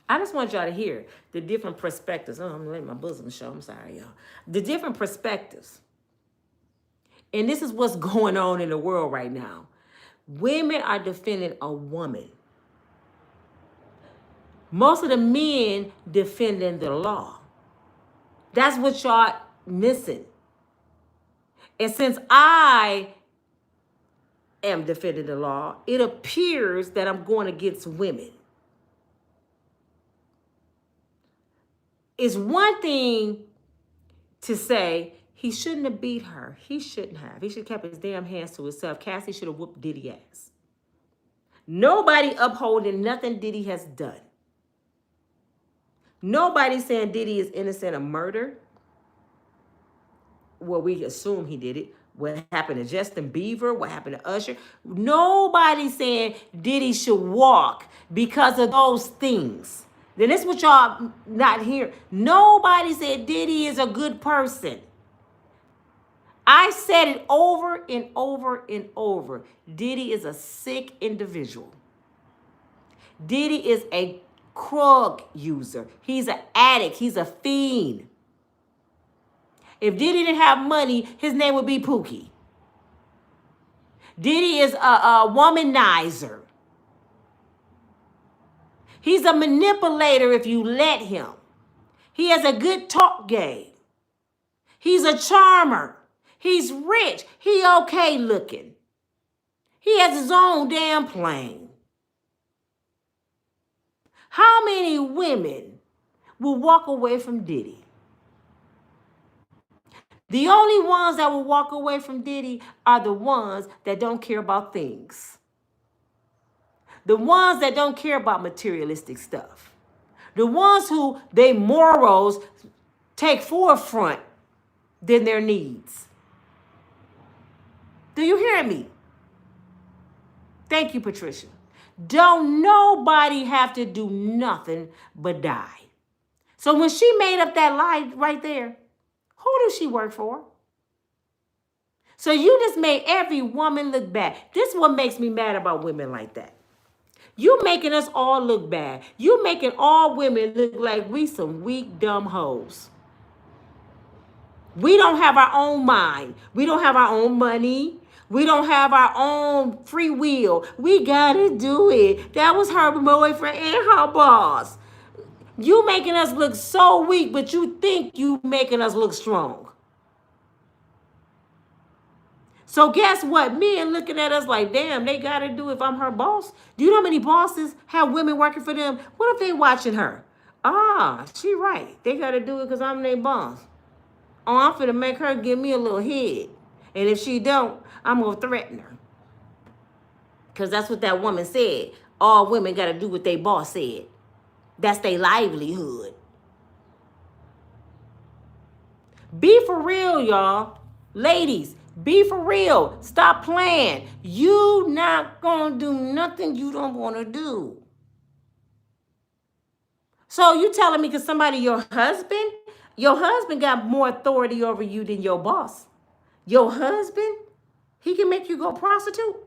I just want y'all to hear the different perspectives. Oh, I'm letting my bosom show. I'm sorry, y'all. The different perspectives. And this is what's going on in the world right now. Women are defending a woman. Most of the men defending the law. That's what y'all missing. And since I am defending the law, it appears that I'm going against women. It's one thing to say he shouldn't have beat her. He shouldn't have. He should have kept his damn hands to himself. Cassie should have whooped Diddy ass. Nobody upholding nothing Diddy has done. Nobody saying Diddy is innocent of murder. Well, we assume he did it. What happened to Justin Bieber? What happened to Usher? Nobody saying Diddy should walk because of those things. Then this is what y'all not hear. Nobody said Diddy is a good person. I said it over and over and over. Diddy is a sick individual. Diddy is a drug user. He's an addict. He's a fiend. If Diddy didn't have money, his name would be Pookie. Diddy is a womanizer. He's a manipulator if you let him. He has a good talk game. He's a charmer. He's rich. He okay looking. He has his own damn plane. How many women will walk away from Diddy? The only ones that will walk away from Diddy are the ones that don't care about things. The ones that don't care about materialistic stuff. The ones who their morals take forefront than their needs. Do you hear me? Thank you, Patricia. Don't nobody have to do nothing but die. So when she made up that lie right there, who does she work for? So you just made every woman look bad. This is what makes me mad about women like that. You making us all look bad. You making all women look like we some weak, dumb hoes. We don't have our own mind. We don't have our own money. We don't have our own free will. We gotta do it. That was her boyfriend and her boss. You making us look so weak, but you think you making us look strong. So guess what? Men looking at us like, damn, they got to do it if I'm her boss. Do you know how many bosses have women working for them? What if they watching her? Ah, she right. They got to do it because I'm their boss. Oh, I'm finna make her give me a little head. And if she don't, I'm going to threaten her. Because that's what that woman said. All women got to do what their boss said. That's their livelihood. Be for real, y'all. Ladies, be for real. Stop playing. You not gonna do nothing you don't want to do. So you telling me because somebody, your husband got more authority over you than your boss. Your husband, he can make you go prostitute.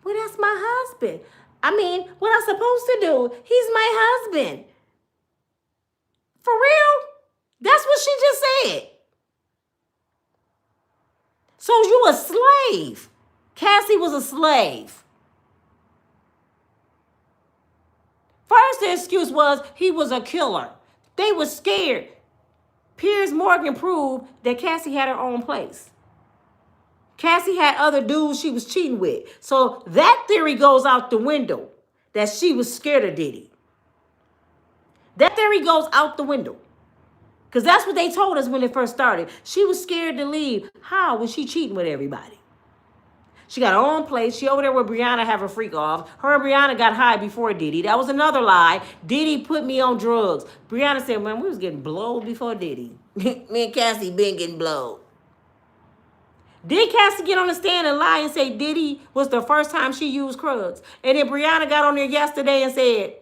Well, that's my husband. I mean, what I'm supposed to do? He's my husband. For real? That's what she just said. So you a slave. Cassie was a slave. First, the excuse was he was a killer. They were scared. Piers Morgan proved that Cassie had her own place. Cassie had other dudes she was cheating with. So that theory goes out the window, that she was scared of Diddy. That theory goes out the window. Because that's what they told us when it first started. She was scared to leave. How was she cheating with everybody? She got her own place. She over there with Brianna have a freak off. Her and Brianna got high before Diddy. That was another lie. Diddy put me on drugs. Brianna said, man, we was getting blowed before Diddy. Me and Cassie been getting blowed. Did Cassie get on the stand and lie and say Diddy was the first time she used drugs? And then Brianna got on there yesterday and said,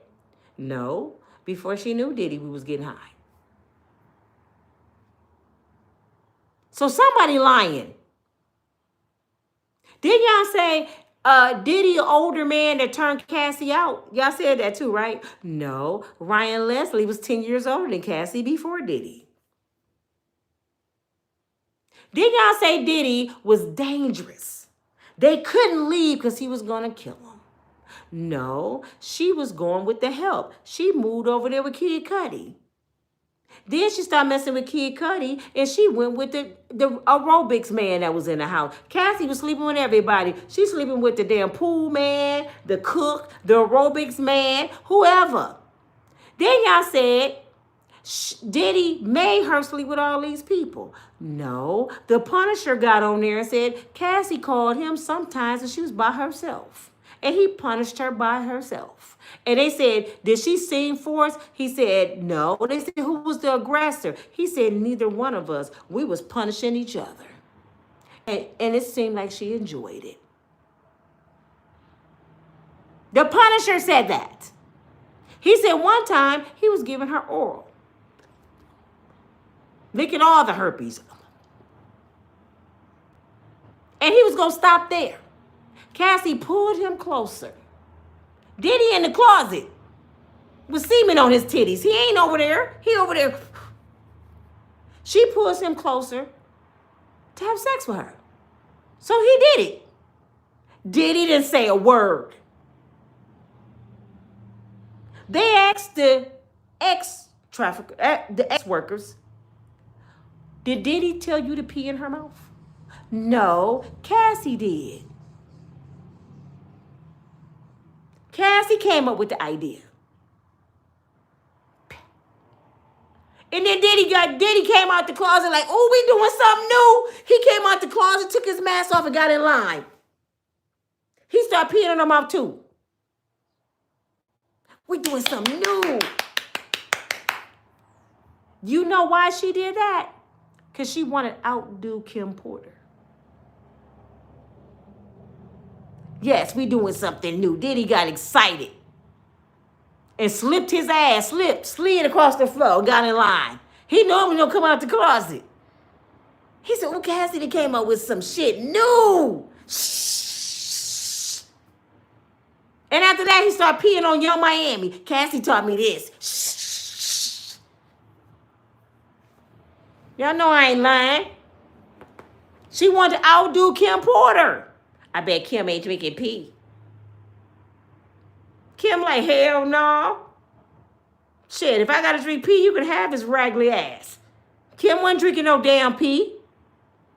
no, before she knew Diddy, we was getting high. So somebody lying. Didn't y'all say Diddy, an older man that turned Cassie out? Y'all said that too, right? No, Ryan Leslie was 10 years older than Cassie before Diddy. Didn't y'all say Diddy was dangerous? They couldn't leave because he was going to kill them. No, she was going with the help. She moved over there with Kid Cudi. Then she started messing with Kid Cudi, and she went with the aerobics man that was in the house. Cassie was sleeping with everybody. She's sleeping with the damn pool man, the cook, the aerobics man, whoever. Then y'all said Diddy made her sleep with all these people. No, the Punisher got on there and said Cassie called him sometimes and she was by herself. And he punished her by herself. And they said, did she sing for us? He said, no. They said, who was the aggressor? He said, neither one of us. We was punishing each other. And it seemed like she enjoyed it. The Punisher said that. He said one time he was giving her oral. Licking all the herpes. And he was going to stop there. Cassie pulled him closer. Diddy in the closet with semen on his titties. He ain't over there. He over there. She pulls him closer to have sex with her. So he did it. Diddy didn't say a word. They asked the ex-workers, did Diddy tell you to pee in her mouth? No, Cassie did. Cassie came up with the idea. And then Diddy came out the closet like, oh, we doing something new. He came out the closet, took his mask off, and got in line. He started peeing in her mouth too. We doing something new. You know why she did that? Because she wanted to outdo Kim Porter. Yes, we doing something new. Diddy got excited and slipped his ass, slid across the floor, got in line. He normally don't come out the closet. He said, well, Cassie came up with some shit new. Shh. And after that, he started peeing on Young Miami. Cassie taught me this. Shh. Y'all know I ain't lying. She wanted to outdo Kim Porter. I bet Kim ain't drinking pee. Kim like, hell no. Shit, if I gotta drink pee, you can have his raggedy ass. Kim wasn't drinking no damn pee.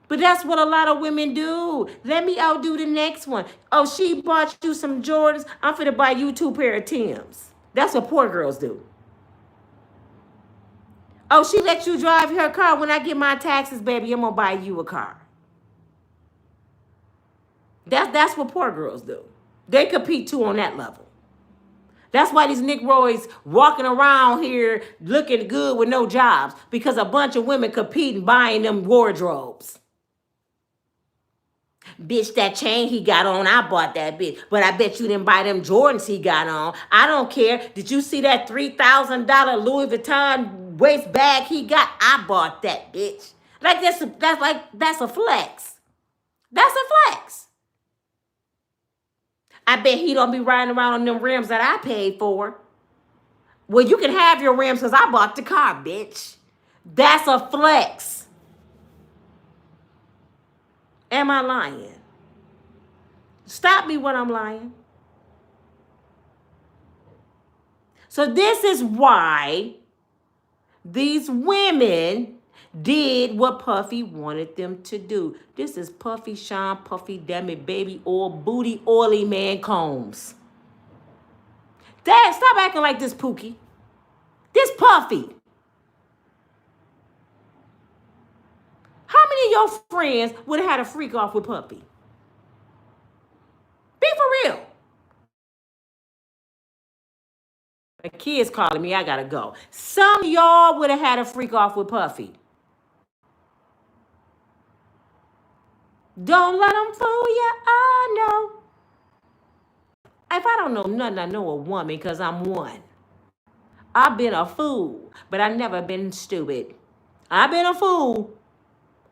But that's what a lot of women do. Let me outdo the next one. Oh, she bought you some Jordans. I'm finna buy you 2 pair of Timbs. That's what poor girls do. Oh, she let you drive her car. When I get my taxes, baby, I'm gonna buy you a car. That's what poor girls do. They compete too on that level. That's why these Nick Roys walking around here looking good with no jobs, because a bunch of women competing buying them wardrobes. Bitch, that chain he got on, I bought that bitch. But I bet you didn't buy them Jordans he got on. I don't care. Did you see that $3,000 Louis Vuitton waist bag he got? I bought that bitch. Like that's a flex. That's a flex. I bet he don't be riding around on them rims that I paid for. Well, you can have your rims because I bought the car, bitch. That's a flex. Am I lying? Stop me when I'm lying. So this is why these women did what Puffy wanted them to do. This is Puffy Sean, Puffy Dummy, Baby Oil, Booty Oily Man Combs. Dad, stop acting like this, Pookie. This Puffy. How many of your friends would have had a freak off with Puffy? Be for real. A kid's calling me. I gotta go. Some of y'all would have had a freak off with Puffy. Don't let them fool you. I know. If I don't know nothing, I know a woman because I'm one. I've been a fool, but I never been stupid. I've been a fool.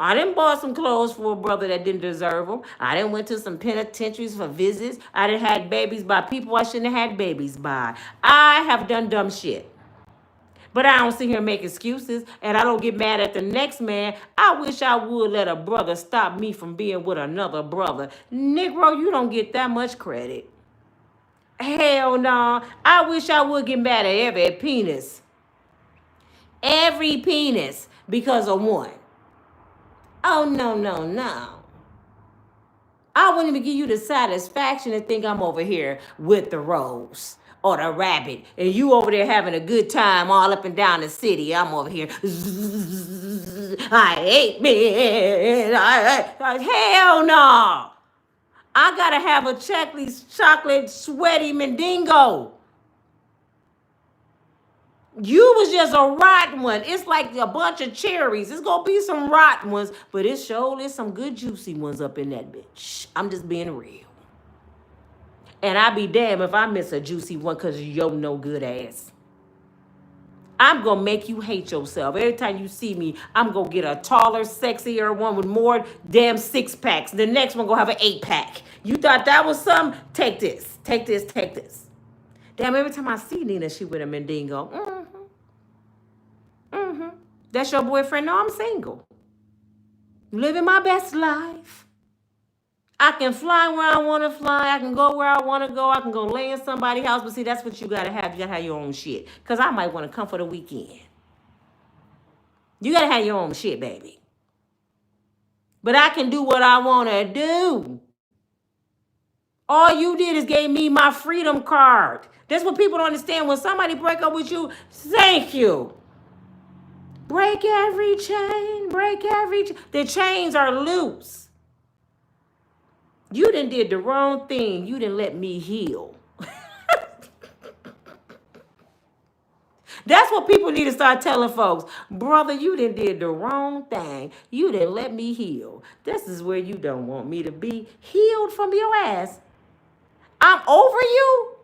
I didn't buy some clothes for a brother that didn't deserve them. I didn't went to some penitentiaries for visits. I didn't had babies by people I shouldn't have had babies by. I have done dumb shit. But I don't sit here and make excuses, and I don't get mad at the next man. I wish I would let a brother stop me from being with another brother. Negro, you don't get that much credit. Hell no. I wish I would get mad at every penis. Every penis because of one. Oh, no, no, no. I wouldn't even give you the satisfaction to think I'm over here with the rose or the rabbit, and you over there having a good time all up and down the city. I'm over here. I hate me. Hell no. I gotta have a chocolate sweaty Mandingo. You was just a rotten one. It's like a bunch of cherries. It's gonna be some rotten ones, but it sure is some good juicy ones up in that bitch. I'm just being real. And I be damned if I miss a juicy one because of your no good ass. I'm gonna make you hate yourself. Every time you see me, I'm gonna get a taller, sexier one with more damn 6-packs. The next one gonna have an 8-pack. You thought that was some? Take this. Take this. Take this. Damn, every time I see Nina, she with a Mandingo. That's your boyfriend? No, I'm single. Living my best life. I can fly where I want to fly. I can go where I want to go. I can go lay in somebody's house. But see, that's what you got to have. You got to have your own shit. Because I might want to come for the weekend. You got to have your own shit, baby. But I can do what I want to do. All you did is gave me my freedom card. That's what people don't understand. When somebody break up with you, thank you. Break every chain, break every chain. The chains are loose. You done did the wrong thing. You didn't let me heal. That's what people need to start telling folks. Brother, you done did the wrong thing. You didn't let me heal. This is where you don't want me to be. Healed from your ass. I'm over you.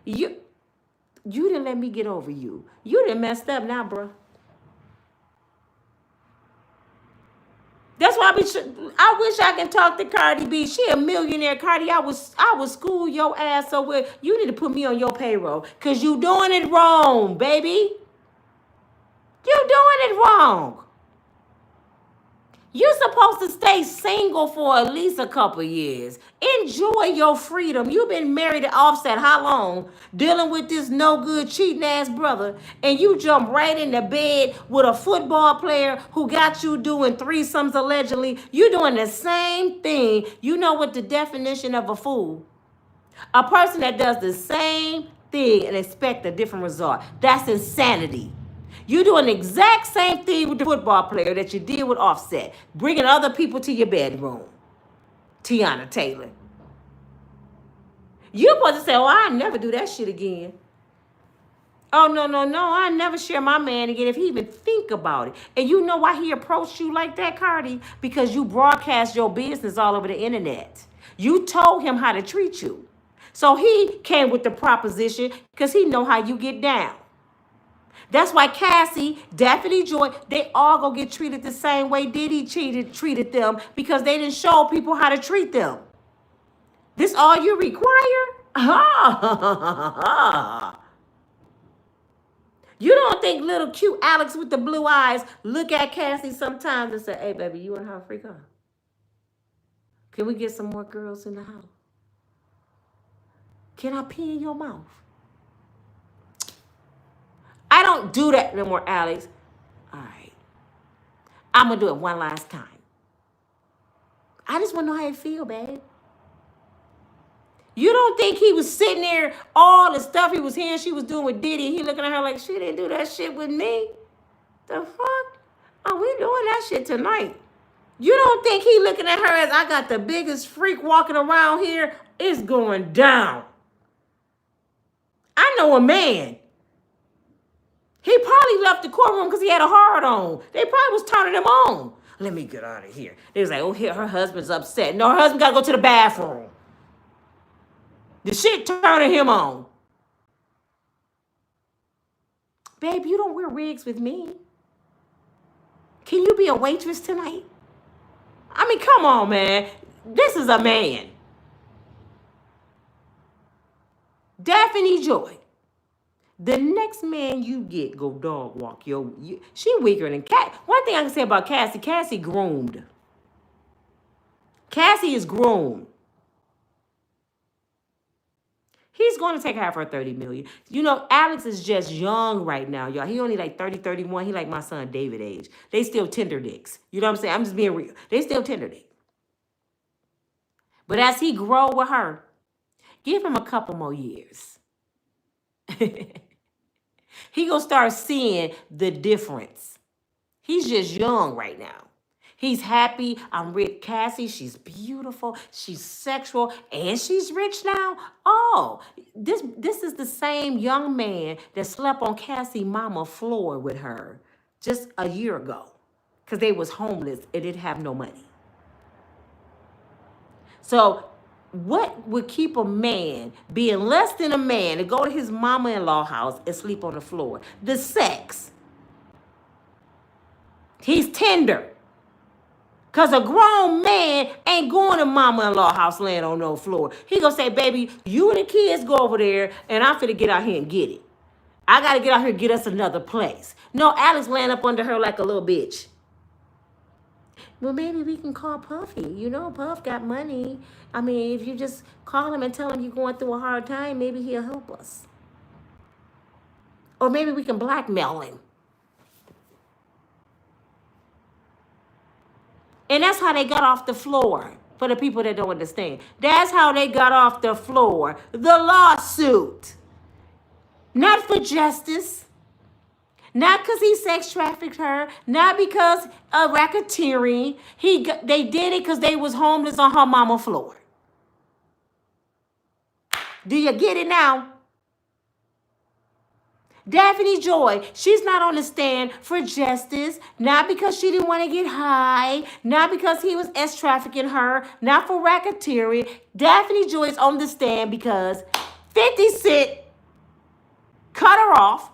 You didn't let me get over you. You done messed up now, bro. That's why I wish I can talk to Cardi B. She a millionaire. Cardi, I would school your ass so well. You need to put me on your payroll. Because you doing it wrong, baby. You doing it wrong. You're supposed to stay single for at least a couple years. Enjoy your freedom. You've been married to Offset how long? Dealing with this no good cheating ass brother. And you jump right in the bed with a football player who got you doing threesomes allegedly. You're doing the same thing. You know what the definition of a fool? A person that does the same thing and expect a different result. That's insanity. You're doing the exact same thing with the football player that you did with Offset. Bringing other people to your bedroom. Tiana Taylor. You're supposed to say, oh, I'll never do that shit again. Oh, no, I never share my man again if he even think about it. And you know why he approached you like that, Cardi? Because you broadcast your business all over the internet. You told him how to treat you. So he came with the proposition because he know how you get down. That's why Cassie, Daphne, Joy, they all gonna get treated the same way Diddy treated them because they didn't show people how to treat them. This all you require? You don't think little cute Alex with the blue eyes look at Cassie sometimes and say, hey, baby, you want to have a freak on? Can we get some more girls in the house? Can I pee in your mouth? I don't do that no more, Alex. All right. I'm going to do it one last time. I just want to know how you feel, babe. You don't think he was sitting there, all the stuff he was hearing she was doing with Diddy, and he looking at her like, she didn't do that shit with me? The fuck? Oh, we doing that shit tonight. You don't think he looking at her as, I got the biggest freak walking around here? It's going down. I know a man. He probably left the courtroom because he had a hard on. They probably was turning him on. Let me get out of here. They was like, oh, here, her husband's upset. No, her husband got to go to the bathroom. The shit turning him on. Babe, you don't wear wigs with me. Can you be a waitress tonight? I mean, come on, man. This is a man. Daphne Joy. The next man you get, go dog walk. She weaker than Cat. One thing I can say about Cassie, Cassie groomed. Cassie is groomed. He's going to take half her $30 million. You know, Alex is just young right now, y'all. He only like 30, 31. He like my son David age. They still tender dicks. You know what I'm saying? I'm just being real. They still tender dick. But as he grow with her, give him a couple more years. He gonna start seeing the difference. He's just young right now. He's happy. I'm with Cassie. She's beautiful. She's sexual. And she's rich now. Oh, this is the same young man that slept on Cassie's mama floor with her just a year ago. Because they was homeless and didn't have no money. So what would keep a man being less than a man to go to his mama-in-law house and sleep on the floor? The sex. He's tender. Because a grown man ain't going to mama-in-law house laying on no floor. He gonna say, baby, you and the kids go over there, and I'm finna get out here and get it. I got to get out here and get us another place. No, Alex laying up under her like a little bitch. Well, maybe we can call Puffy. You know, Puff got money. I mean, if you just call him and tell him you're going through a hard time, maybe he'll help us. Or maybe we can blackmail him. And that's how they got off the floor, for the people that don't understand. That's how they got off the floor. The lawsuit. Not for justice. Not because he sex trafficked her. Not because of racketeering. They did it because they was homeless on her mama floor. Do you get it now? Daphne Joy, she's not on the stand for justice, not because she didn't want to get high, not because he was trafficking her, not for racketeering. Daphne Joy is on the stand because 50 Cent cut her off.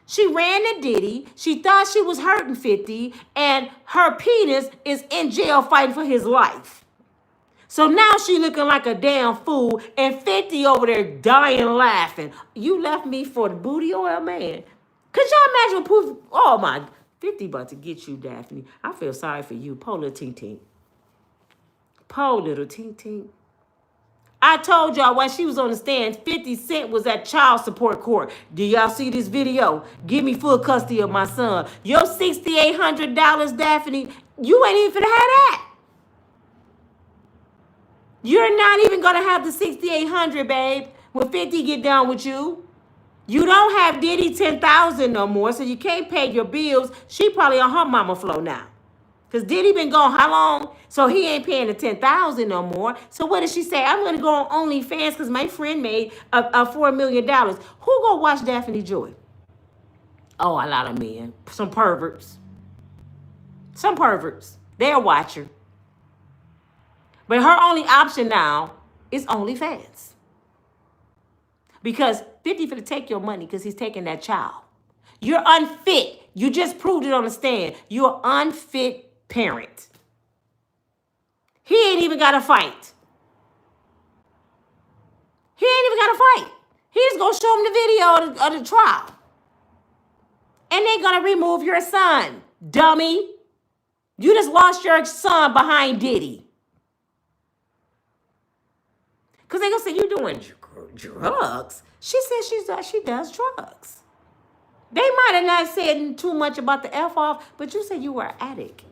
She ran to Diddy. She thought she was hurting 50, and her penis is in jail fighting for his life. So now she looking like a damn fool, and 50 over there dying laughing. You left me for the booty oil, man. Could y'all imagine Poof? Oh my, 50 about to get you, Daphne. I feel sorry for you. Poor little tink tink. Poor little tink tink. I told y'all while she was on the stand, 50 Cent was at child support court. Do y'all see this video? Give me full custody of my son. Your $6,800, Daphne, you ain't even finna have that. You're not even going to have the $6,800, babe, when 50 get down with you. You don't have Diddy $10,000 no more, so you can't pay your bills. She probably on her mama flow now. Because Diddy been gone how long? So he ain't paying the $10,000 no more. So what did she say? I'm going to go on OnlyFans because my friend made a $4 million. Who going to watch Daphne Joy? Oh, a lot of men. Some perverts. Some perverts. They'll watch her. But her only option now is OnlyFans. Because 50 finna take your money because he's taking that child. You're unfit. You just proved it on the stand. You're an unfit parent. He ain't even got to fight. He ain't even got to fight. He's going to show him the video of the trial. And they're going to remove your son, dummy. You just lost your son behind Diddy. Because they're going to say, you doing drugs? She says she does drugs. They might have not said too much about the F off, but you said you were an addict.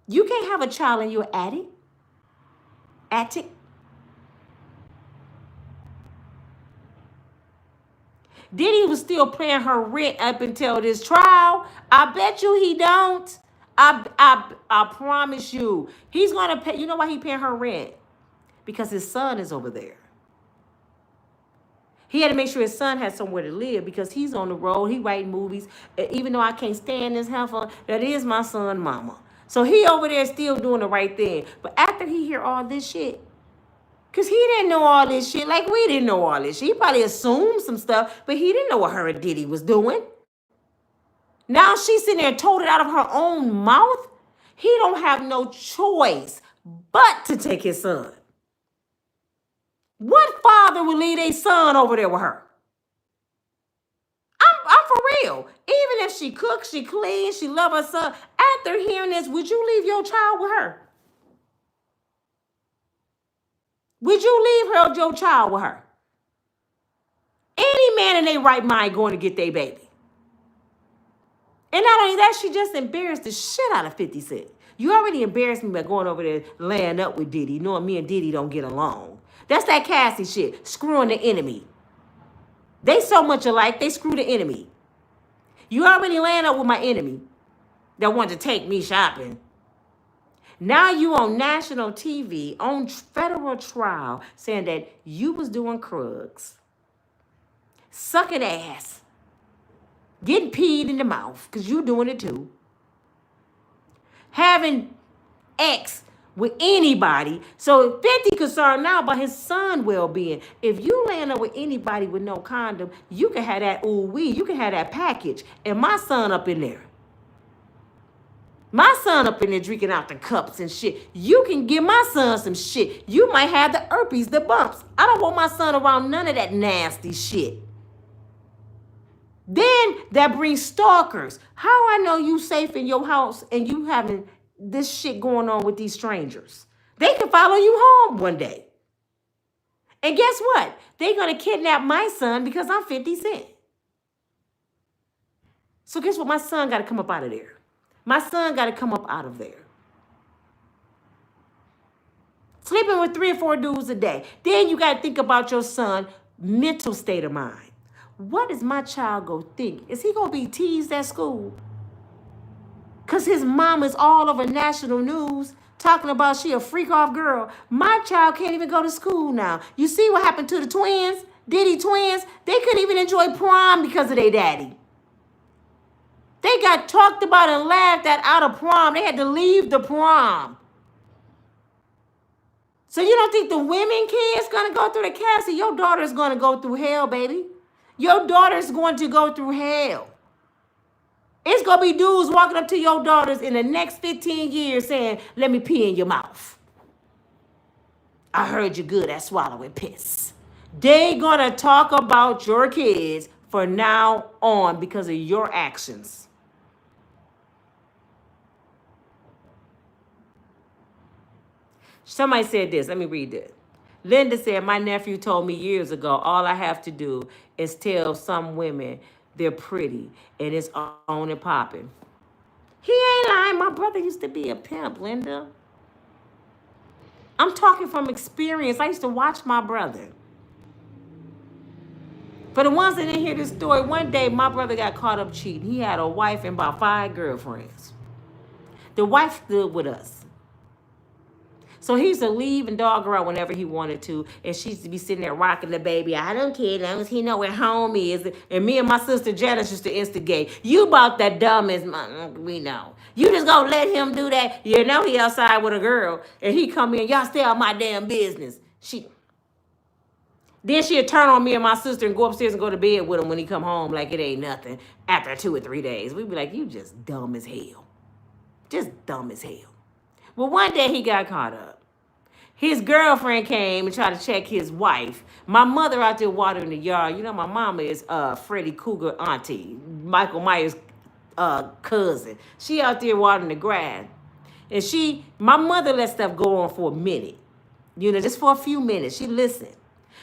You can't have a child and you're an addict. Addict. Diddy was still paying her rent up until this trial. I bet you he don't. I promise you. He's gonna pay. You know why he paying her rent? Because his son is over there. He had to make sure his son had somewhere to live because he's on the road. He writing movies. Even though I can't stand this heifer, that is my son, mama. So he over there still doing the right thing. But after he hear all this shit, because he didn't know all this shit like we didn't know all this shit. He probably assumed some stuff, but he didn't know what her and Diddy was doing. Now she's sitting there and told it out of her own mouth. He don't have no choice but to take his son. What father would leave their son over there with her? I'm for real. Even if she cooks, she cleans, she love her son. After hearing this, would you leave your child with her? Would you leave your child with her? Any man in their right mind going to get their baby. And not only that, she just embarrassed the shit out of 50 Cent. You already embarrassed me by going over there laying up with Diddy, knowing me and Diddy don't get along. That's that Cassie shit, screwing the enemy. They so much alike, they screw the enemy. You already laying up with my enemy that wanted to take me shopping. Now you on national TV, on federal trial, saying that you was doing drugs, sucking ass, getting peed in the mouth, because you doing it too, having X with anybody. So 50 concerned now about his son well-being. If you laying up with anybody with no condom, you can have that ooh-wee, you can have that package, and my son up in there. My son up in there drinking out the cups and shit. You can give my son some shit. You might have the herpes, the bumps. I don't want my son around none of that nasty shit. Then that brings stalkers. How I know you safe in your house and you having this shit going on with these strangers? They can follow you home one day. And guess what? They're going to kidnap my son because I'm 50 Cent. So guess what? My son got to come up out of there. My son got to come up out of there. Sleeping with 3 or 4 dudes a day. Then you got to think about your son's mental state of mind. What is my child going to think? Is he going to be teased at school? Because his mom is all over national news talking about she a freak-off girl. My child can't even go to school now. You see what happened to the twins? Diddy twins? They couldn't even enjoy prom because of their daddy. They got talked about and laughed at out of prom. They had to leave the prom. So you don't think the women kids going to go through the Cassie? Your daughter's going to go through hell, baby. Your daughter's going to go through hell. It's going to be dudes walking up to your daughters in the next 15 years saying, let me pee in your mouth. I heard you're good at swallowing piss. They going to talk about your kids for now on because of your actions. Somebody said this. Let me read this. Linda said, my nephew told me years ago, all I have to do is tell some women they're pretty and it's on and popping. He ain't lying. My brother used to be a pimp, Linda. I'm talking from experience. I used to watch my brother. For the ones that didn't hear this story, one day my brother got caught up cheating. He had a wife and about 5 girlfriends. The wife stood with us. So he used to leave and dog her out whenever he wanted to. And she used to be sitting there rocking the baby. I don't care as long as he know where home is. And me and my sister Janice used to instigate. You about that dumbest, we know. You just gonna let him do that? You know he outside with a girl. And he come in, y'all stay out my damn business. Then she'd turn on me and my sister and go upstairs and go to bed with him when he come home like it ain't nothing. After 2 or 3 days, we'd be like, you just dumb as hell. Just dumb as hell. Well, one day he got caught up. His girlfriend came and tried to check his wife. My mother out there watering the yard. You know, my mama is Freddy Cougar auntie, Michael Myers' cousin. She out there watering the grass. And my mother let stuff go on for a minute. You know, just for a few minutes. She listened.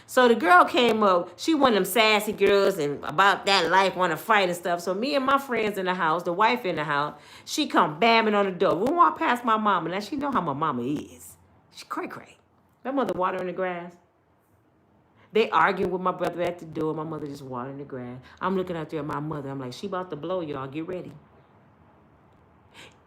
So the girl came up. She one of them sassy girls and about that life, want to fight and stuff. So me and my friends in the house, the wife in the house, she come bamming on the door. We walk past my mama. Now she know how my mama is. She cray-cray. My mother watering the grass. They arguing with my brother at the door. My mother just watering the grass. I'm looking out there at my mother. I'm like, she about to blow y'all. Get ready.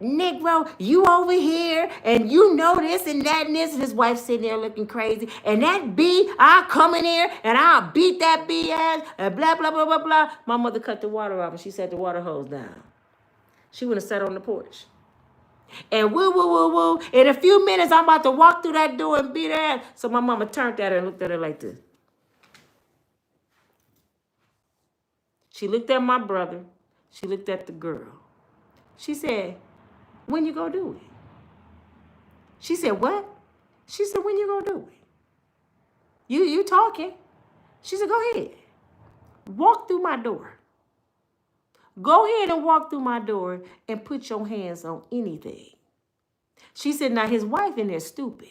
Negro, you over here and you know this and that and this, and his wife sitting there looking crazy. And that bee, I'll come in here and I'll beat that bee ass and blah, blah, blah, blah, blah. My mother cut the water off and she set the water hose down. She went and sat on the porch. And woo, woo, woo, woo. In a few minutes, I'm about to walk through that door and beat her ass. So my mama turned at her and looked at her like this. She looked at my brother. She looked at the girl. She said, when you gonna do it? She said, what? She said, when you gonna do it? You talking. She said, go ahead. Walk through my door. Go ahead and walk through my door and put your hands on anything. She said, now his wife in there stupid.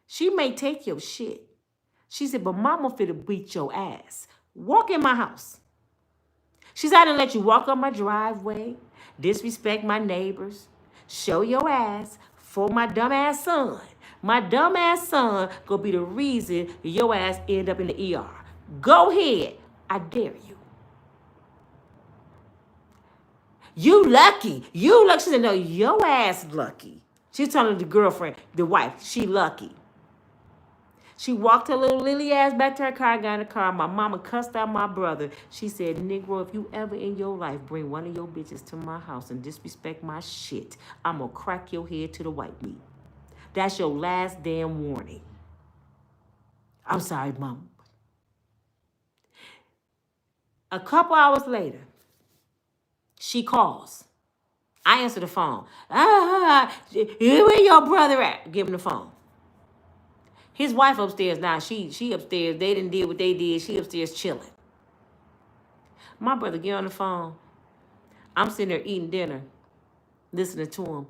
She may take your shit. She said, but mama finna beat your ass. Walk in my house. She said, I didn't let you walk on my driveway, disrespect my neighbors, show your ass for my dumbass son. My dumbass son gonna be the reason your ass end up in the ER. Go ahead. I dare you. You lucky. You lucky. She said, no, your ass lucky. She's telling the girlfriend, the wife, she lucky. She walked her little lily ass back to her car, got in the car. My mama cussed out my brother. She said, Negro, if you ever in your life bring one of your bitches to my house and disrespect my shit, I'm going to crack your head to the white meat. That's your last damn warning. I'm sorry, mama. A couple hours later, she calls. I answer the phone. Where your brother at? Give him the phone. His wife upstairs now. She upstairs. They didn't do what they did. She upstairs chilling. My brother get on the phone. I'm sitting there eating dinner, listening to him.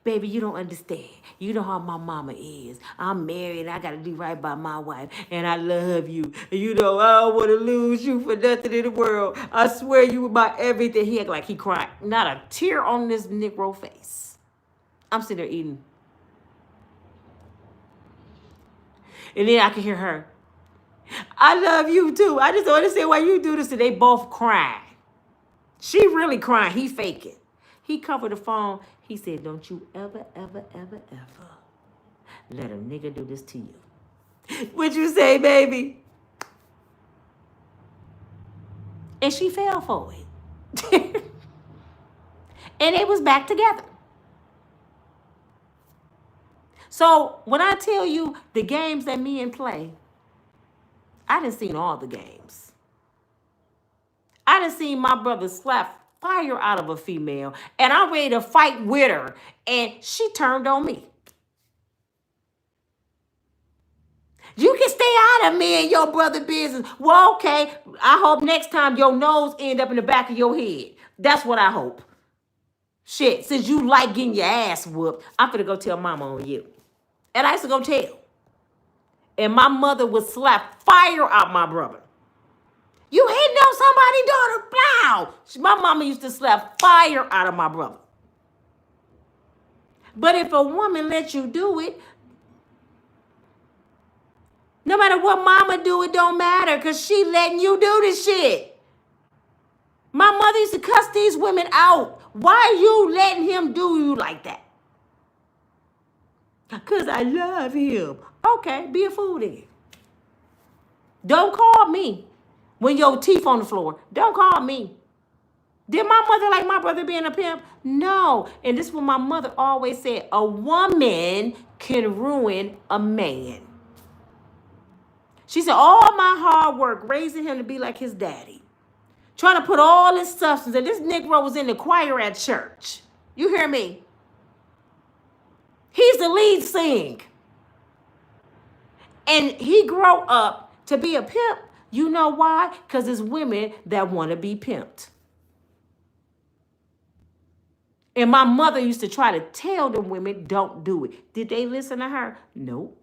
Baby, you don't understand. You know how my mama is. I'm married and I got to do right by my wife. And I love you. And you know, I don't want to lose you for nothing in the world. I swear you were my everything. He act like he cried. Not a tear on this Negro face. I'm sitting there eating. And then I can hear her. I love you too. I just don't understand why you do this. And they both crying. She really crying. He faking. He covered the phone. He said, don't you ever, ever, ever, ever let a nigga do this to you. What you say, baby? And she fell for it. And they was back together. So when I tell you the games that men play, I done seen all the games. I done seen my brother slap fire out of a female, and I'm ready to fight with her, and she turned on me. You can stay out of me and your brother business. Well, okay, I hope next time your nose end up in the back of your head. That's what I hope. Shit, since you like getting your ass whooped, I'm finna go tell mama on you. And I used to go tell. And my mother would slap fire out my brother. You hitting on somebody's daughter, blow. My mama used to slap fire out of my brother. But if a woman lets you do it, no matter what mama do, it don't matter because she letting you do this shit. My mother used to cuss these women out. Why are you letting him do you like that? Because I love him. Okay, be a fool then. Don't call me when your teeth on the floor. Don't call me. Did my mother like my brother being a pimp? No. And this is what my mother always said. A woman can ruin a man. She said, all my hard work raising him to be like his daddy. Trying to put all this substance. And this Negro was in the choir at church. You hear me? He's the lead sing. And he grew up to be a pimp. You know why? Because it's women that want to be pimped. And my mother used to try to tell them women, don't do it. Did they listen to her? Nope.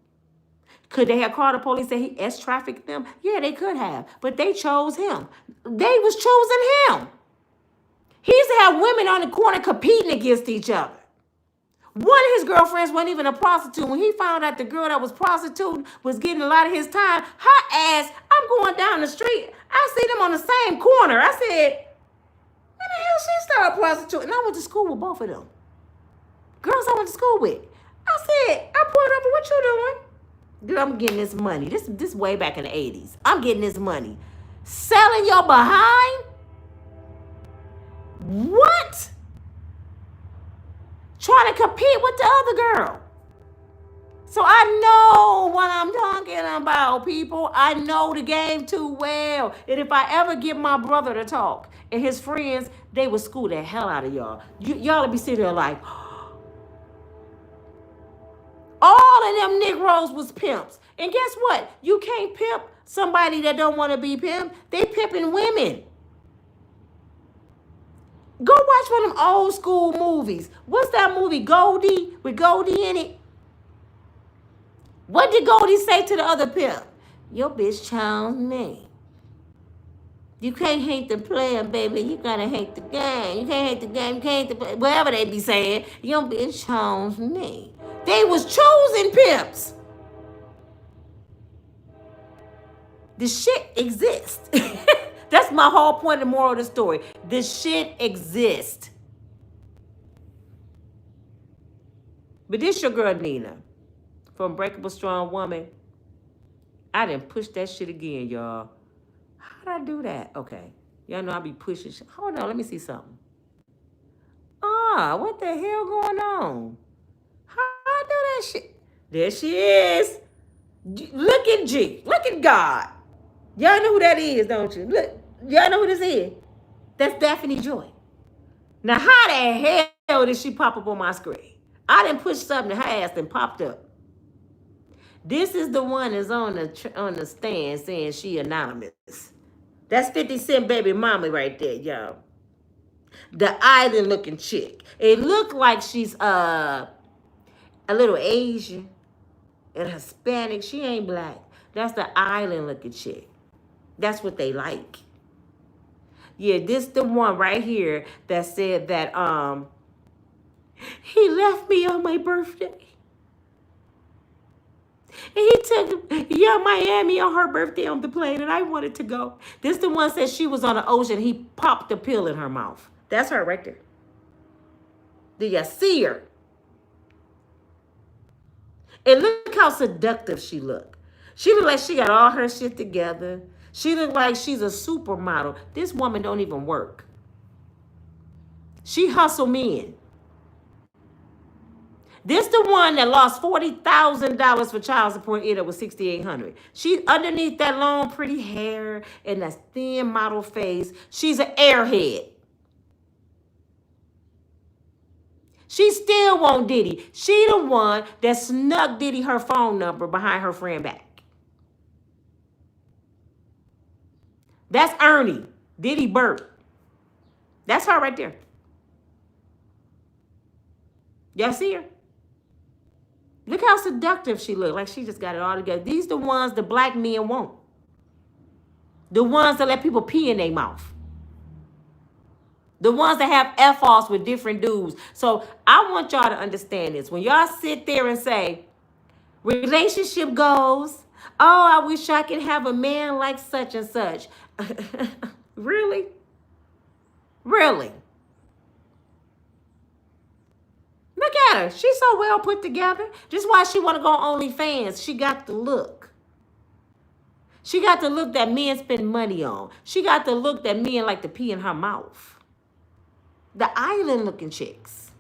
Could they have called the police and he trafficked them? Yeah, they could have. But they chose him. They was choosing him. He used to have women on the corner competing against each other. One of his girlfriends wasn't even a prostitute. When he found out the girl that was prostituting was getting a lot of his time, her ass, I'm going down the street. I see them on the same corner. I said, when the hell she started prostituting? And I went to school with both of them. Girls I went to school with. I said, I pulled over, what you doing? Girl, I'm getting this money. This way back in the 80s. I'm getting this money. Selling your behind? What? Trying to compete with the other girl. So I know what I'm talking about, people. I know the game too well. And if I ever get my brother to talk and his friends, they would school the hell out of y'all. Y'all would be sitting there like, all of them Negroes was pimps. And guess what? You can't pimp somebody that don't want to be pimped. They pimping women. Go watch one of them old school movies. What's that movie, Goldie, with Goldie in it? What did Goldie say to the other pimp? Your bitch chose me. You can't hate the player, baby. You gotta hate the game. You can't hate the game. You can't hate the player. Whatever they be saying. Your bitch chose me. They was choosing pimps. The shit exists. That's my whole point and moral of the story. The shit exists. But this your girl Nina from Unbreakable Strong Woman. I didn't push that shit again, y'all. How'd I do that? Okay. Y'all know I be pushing shit. Hold on, let me see something. What the hell going on? How I do that shit? There she is. Look at G. Look at God. Y'all know who that is, don't you? Look, y'all know who this is? That's Daphne Joy. Now, how the hell did she pop up on my screen? I didn't push something, her ass and popped up. This is the one that's on the stand saying she anonymous. That's 50 Cent baby mama right there, y'all. The island looking chick. It looked like she's a little Asian and Hispanic. She ain't black. That's the island looking chick. That's what they like. Yeah, this the one right here that said that he left me on my birthday. And he took Young Miami on her birthday on the plane, and I wanted to go. This the one said she was on the ocean. He popped a pill in her mouth. That's her right there. Do you see her? And look how seductive she looked. She looked like she got all her shit together. She looked like she's a supermodel. This woman don't even work. She hustle men. This the one that lost $40,000 for child support, ended up with $6,800. She underneath that long, pretty hair and that thin model face. She's an airhead. She still won't Diddy. She the one that snuck Diddy her phone number behind her friend back. That's Ernie, Diddy Burt. That's her right there. Y'all see her? Look how seductive she looked, like she just got it all together. These the ones the black men want. The ones that let people pee in their mouth. The ones that have F-offs with different dudes. So I want y'all to understand this. When y'all sit there and say, relationship goals, oh, I wish I could have a man like such and such. Really? Really? Look at her. She's so well put together. This is why she want to go on OnlyFans. She got the look. She got the look that men spend money on. She got the look that men like to pee in her mouth. The island looking chicks.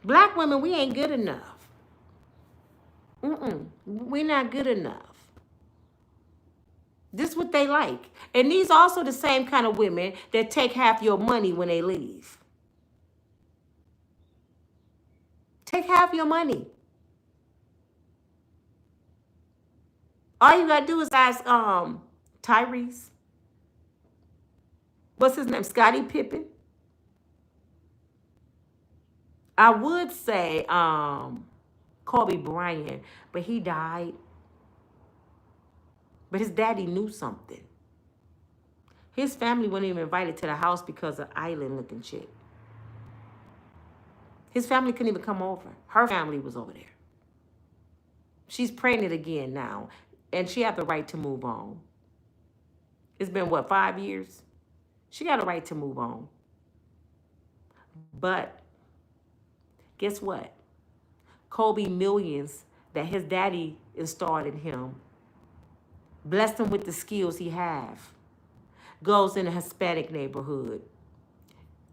Black women, we ain't good enough. We're not good enough. This is what they like. And these also the same kind of women that take half your money when they leave. Take half your money. All you gotta do is ask Tyrese. What's his name? Scottie Pippen. I would say Kobe Bryant, but he died. But his daddy knew something. His family wasn't even invited to the house because of island-looking chick. His family couldn't even come over. Her family was over there. She's pregnant again now, and she had the right to move on. It's been, what, 5 years? She got a right to move on. But guess what? Kobe millions that his daddy installed in him, blessed him with the skills he have, goes in a Hispanic neighborhood.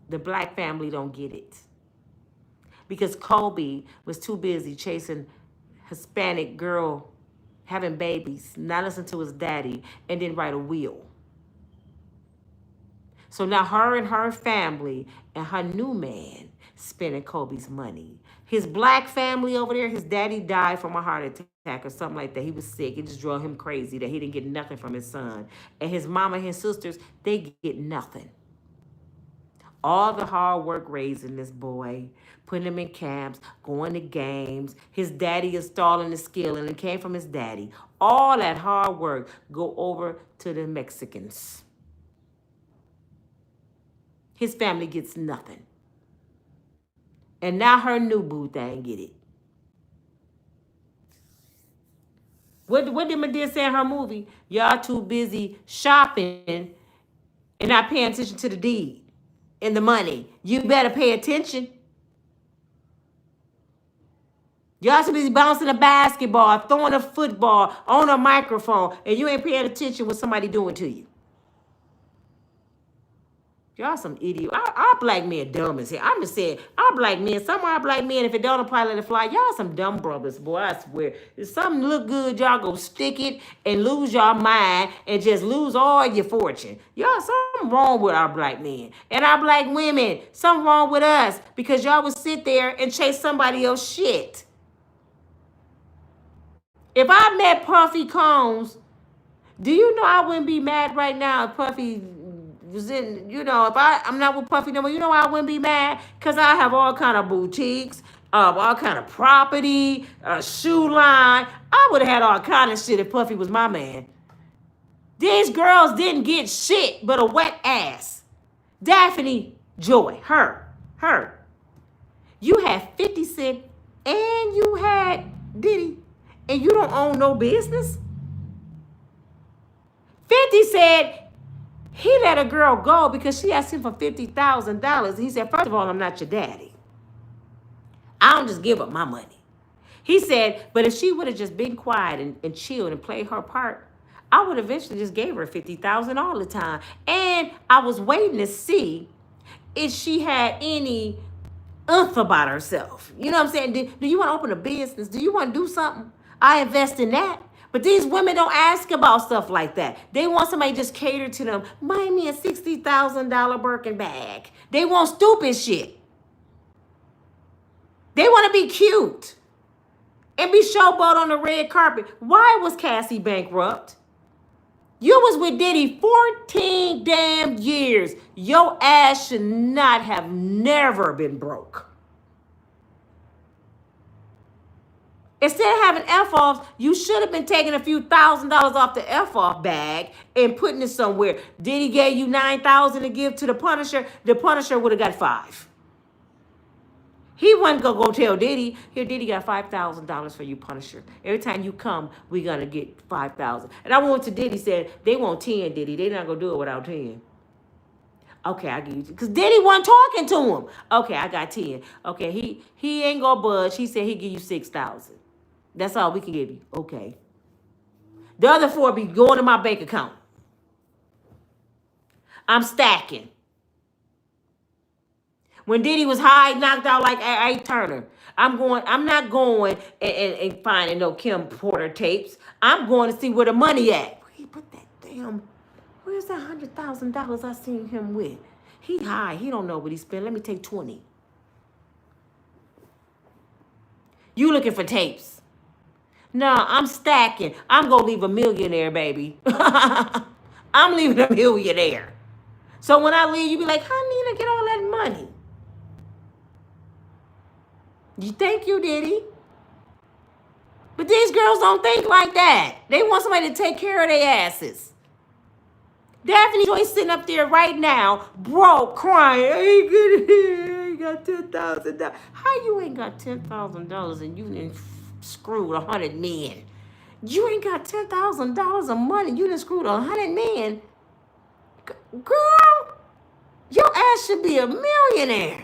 The black family don't get it. Because Kobe was too busy chasing Hispanic girl, having babies, not listen to his daddy, and then write a will. So now her and her family and her new man spending Kobe's money. His black family over there, his daddy died from a heart attack or something like that. He was sick. It just drove him crazy that he didn't get nothing from his son. And his mama and his sisters, they get nothing. All the hard work raising this boy, putting him in camps, going to games, his daddy installing the skill, and it came from his daddy. All that hard work go over to the Mexicans. His family gets nothing. And now her new boo thing get it. What did Madea say in her movie? Y'all too busy shopping and not paying attention to the deed and the money. You better pay attention. Y'all too busy bouncing a basketball, throwing a football on a microphone, and you ain't paying attention what somebody doing to you. Y'all some idiot. Our black men dumb as hell. I'm just saying, our black men, some of our black men, if it don't apply, let it fly. Y'all some dumb brothers, boy, I swear. If something look good, y'all go stick it and lose your mind and just lose all your fortune. Y'all, something wrong with our black men. And our black women, something wrong with us because y'all would sit there and chase somebody else's shit. If I met Puffy Combs, do you know I wouldn't be mad right now if Puffy was in, if I'm not with Puffy no more, you know why I wouldn't be mad? Because I have all kind of boutiques, all kind of property, a shoe line. I would have had all kind of shit if Puffy was my man. These girls didn't get shit but a wet ass. Daphne Joy, her. You had 50 Cent and you had Diddy and you don't own no business? 50 said he let a girl go because she asked him for $50,000. He said, first of all, I'm not your daddy. I don't just give up my money. He said, but if she would have just been quiet and chilled and played her part, I would eventually just gave her $50,000 all the time. And I was waiting to see if she had any oomph about herself. You know what I'm saying? Do you want to open a business? Do you want to do something? I invest in that. But these women don't ask about stuff like that. They want somebody to just cater to them. Buy me a $60,000 Birkin bag. They want stupid shit. They want to be cute and be showboat on the red carpet. Why was Cassie bankrupt? You was with Diddy 14 damn years. Your ass should not have never been broke. Instead of having F-offs, you should have been taking a few $1,000s off the F-off bag and putting it somewhere. Diddy gave you $9,000 to give to the Punisher. The Punisher would have got $5,000. He wasn't going to go tell Diddy, here, Diddy got $5,000 for you, Punisher. Every time you come, we're going to get $5,000. And I went to Diddy, said, they want 10, Diddy. They're not going to do it without 10. Okay, I give you, because Diddy wasn't talking to him. Okay, I got 10. Okay, he ain't going to budge. He said he give you $6,000. That's all we can give you. Okay. The other 4 be going to my bank account. I'm stacking. When Diddy was high, knocked out like Ike Turner, I'm not going and finding no Kim Porter tapes. I'm going to see where the money at. Where he put that damn, where's that $100,000 I seen him with? He high. He don't know what he spent. Let me take 20. You looking for tapes? No, I'm stacking. I'm going to leave a millionaire, baby. I'm leaving a millionaire. So when I leave, you be like, how Nina get all that money? You think you, Diddy? But these girls don't think like that. They want somebody to take care of their asses. Daphne Joy sitting up there right now, broke, crying. I ain't got $10,000. How you ain't got $10,000 and you done screwed 100 men? You ain't got $10,000 of money. You done screwed 100 men. Girl, your ass should be a millionaire.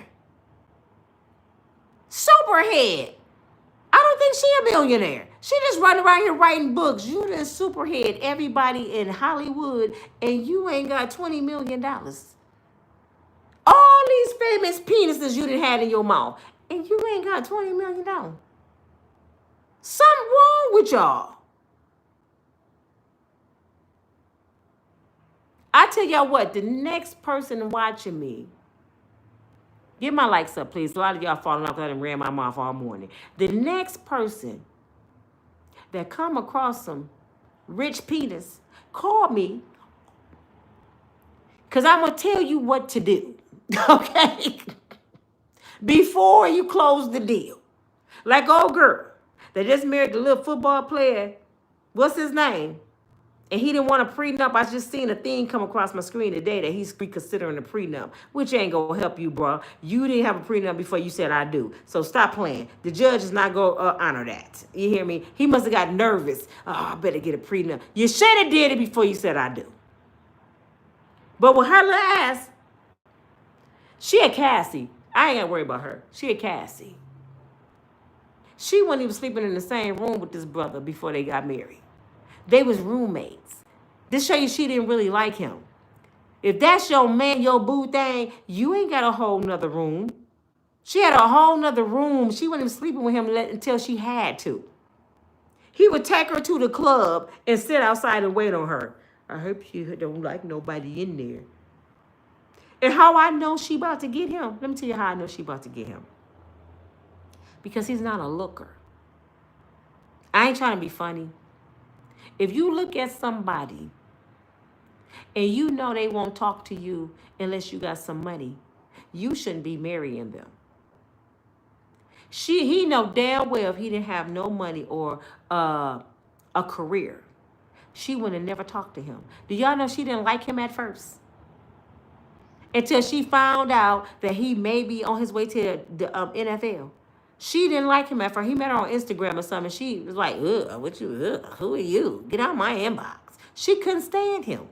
Superhead. I don't think she a millionaire. She just running around here writing books. You done superhead everybody in Hollywood and you ain't got $20 million. All these famous penises you done had in your mouth and you ain't got $20 million. Something wrong with y'all. I tell y'all what, the next person watching me, get my likes up, please. A lot of y'all falling off because I done ran my mouth all morning. The next person that come across some rich penis, call me. Because I'm going to tell you what to do. Okay? Before you close the deal. Like old girl that just married the little football player. What's his name? And he didn't want a prenup. I just seen a thing come across my screen today that he's reconsidering a prenup, which ain't going to help you, bro. You didn't have a prenup before you said I do. So stop playing. The judge is not going to honor that. You hear me? He must have got nervous. Oh, I better get a prenup. You should have did it before you said I do. But with her little ass, she a Cassie. I ain't got to worry about her. She a Cassie. She wasn't even sleeping in the same room with this brother before they got married. They was roommates. This show you she didn't really like him. If that's your man, your boo thing, you ain't got a whole nother room. She had a whole nother room. She wasn't even sleeping with him until she had to. He would take her to the club and sit outside and wait on her. I hope she don't like nobody in there. And how I know she about to get him. Let me tell you how I know she about to get him. Because he's not a looker. I ain't trying to be funny. If you look at somebody and you know they won't talk to you unless you got some money, you shouldn't be marrying them. He know damn well if he didn't have no money or a career, she would have never talked to him. Do y'all know she didn't like him at first? Until she found out that he may be on his way to the NFL. She didn't like him at first. He met her on Instagram or something. She was like, ugh, what you, ugh, who are you? Get out of my inbox. She couldn't stand him.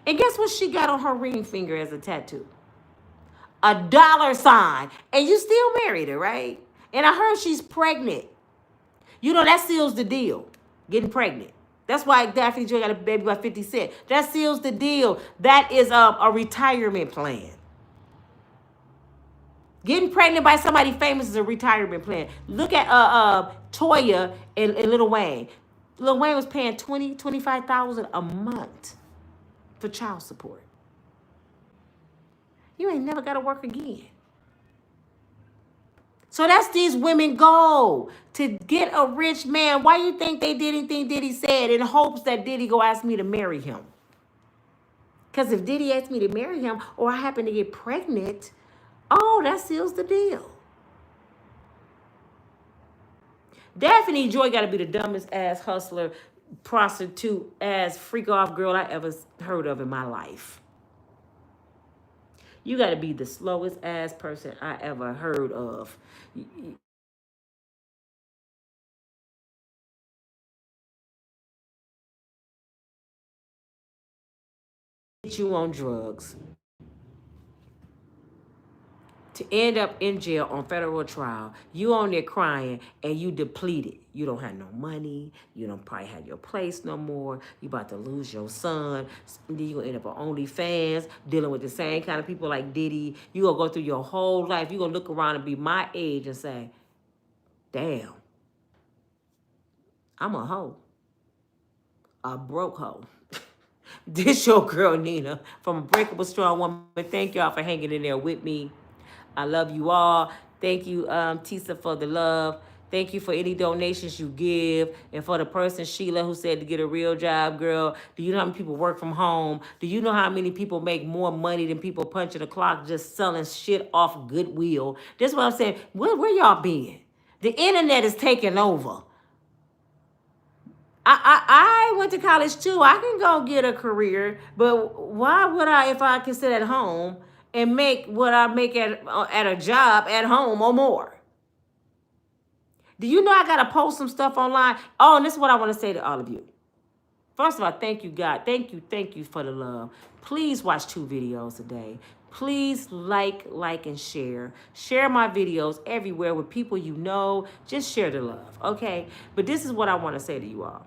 And guess what she got on her ring finger as a tattoo? A $. And you still married her, right? And I heard she's pregnant. You know, that seals the deal. Getting pregnant. That's why Daphne Joy got a baby by 50 Cent. That seals the deal. That is a retirement plan. Getting pregnant by somebody famous is a retirement plan. Look at Toya and Lil Wayne. Lil Wayne was paying $25,000 a month for child support. You ain't never got to work again. So that's these women goal, to get a rich man. Why you think they did anything Diddy said in hopes that Diddy go ask me to marry him? Because if Diddy asked me to marry him or I happen to get pregnant, oh, that seals the deal. Daphne Joy got to be the dumbest ass hustler, prostitute ass freak off girl I ever heard of in my life. You got to be the slowest ass person I ever heard of. You on drugs to end up in jail on federal trial. You on there crying and you depleted. You don't have no money. You don't probably have your place no more. You about to lose your son. Then you gonna end up on OnlyFans dealing with the same kind of people like Diddy. You gonna go through your whole life. You gonna look around and be my age and say, damn, I'm a hoe. A broke hoe. This your girl Nina from Unbreakable Strong Woman. Thank y'all for hanging in there with me. I love you all. Thank you, Tisa, for the love. Thank you for any donations you give. And for the person, Sheila, who said to get a real job, girl. Do you know how many people work from home? Do you know how many people make more money than people punching the clock just selling shit off Goodwill? That's what I'm saying. Where y'all been? The internet is taking over. I went to college too. I can go get a career, but why would I if I can sit at home and make what I make at a job at home or more? Do you know I got to post some stuff online? Oh, and this is what I want to say to all of you. First of all, thank you, God. Thank you for the love. Please watch 2 videos a day. Please like, and share. Share my videos everywhere with people you know. Just share the love, okay? But this is what I want to say to you all.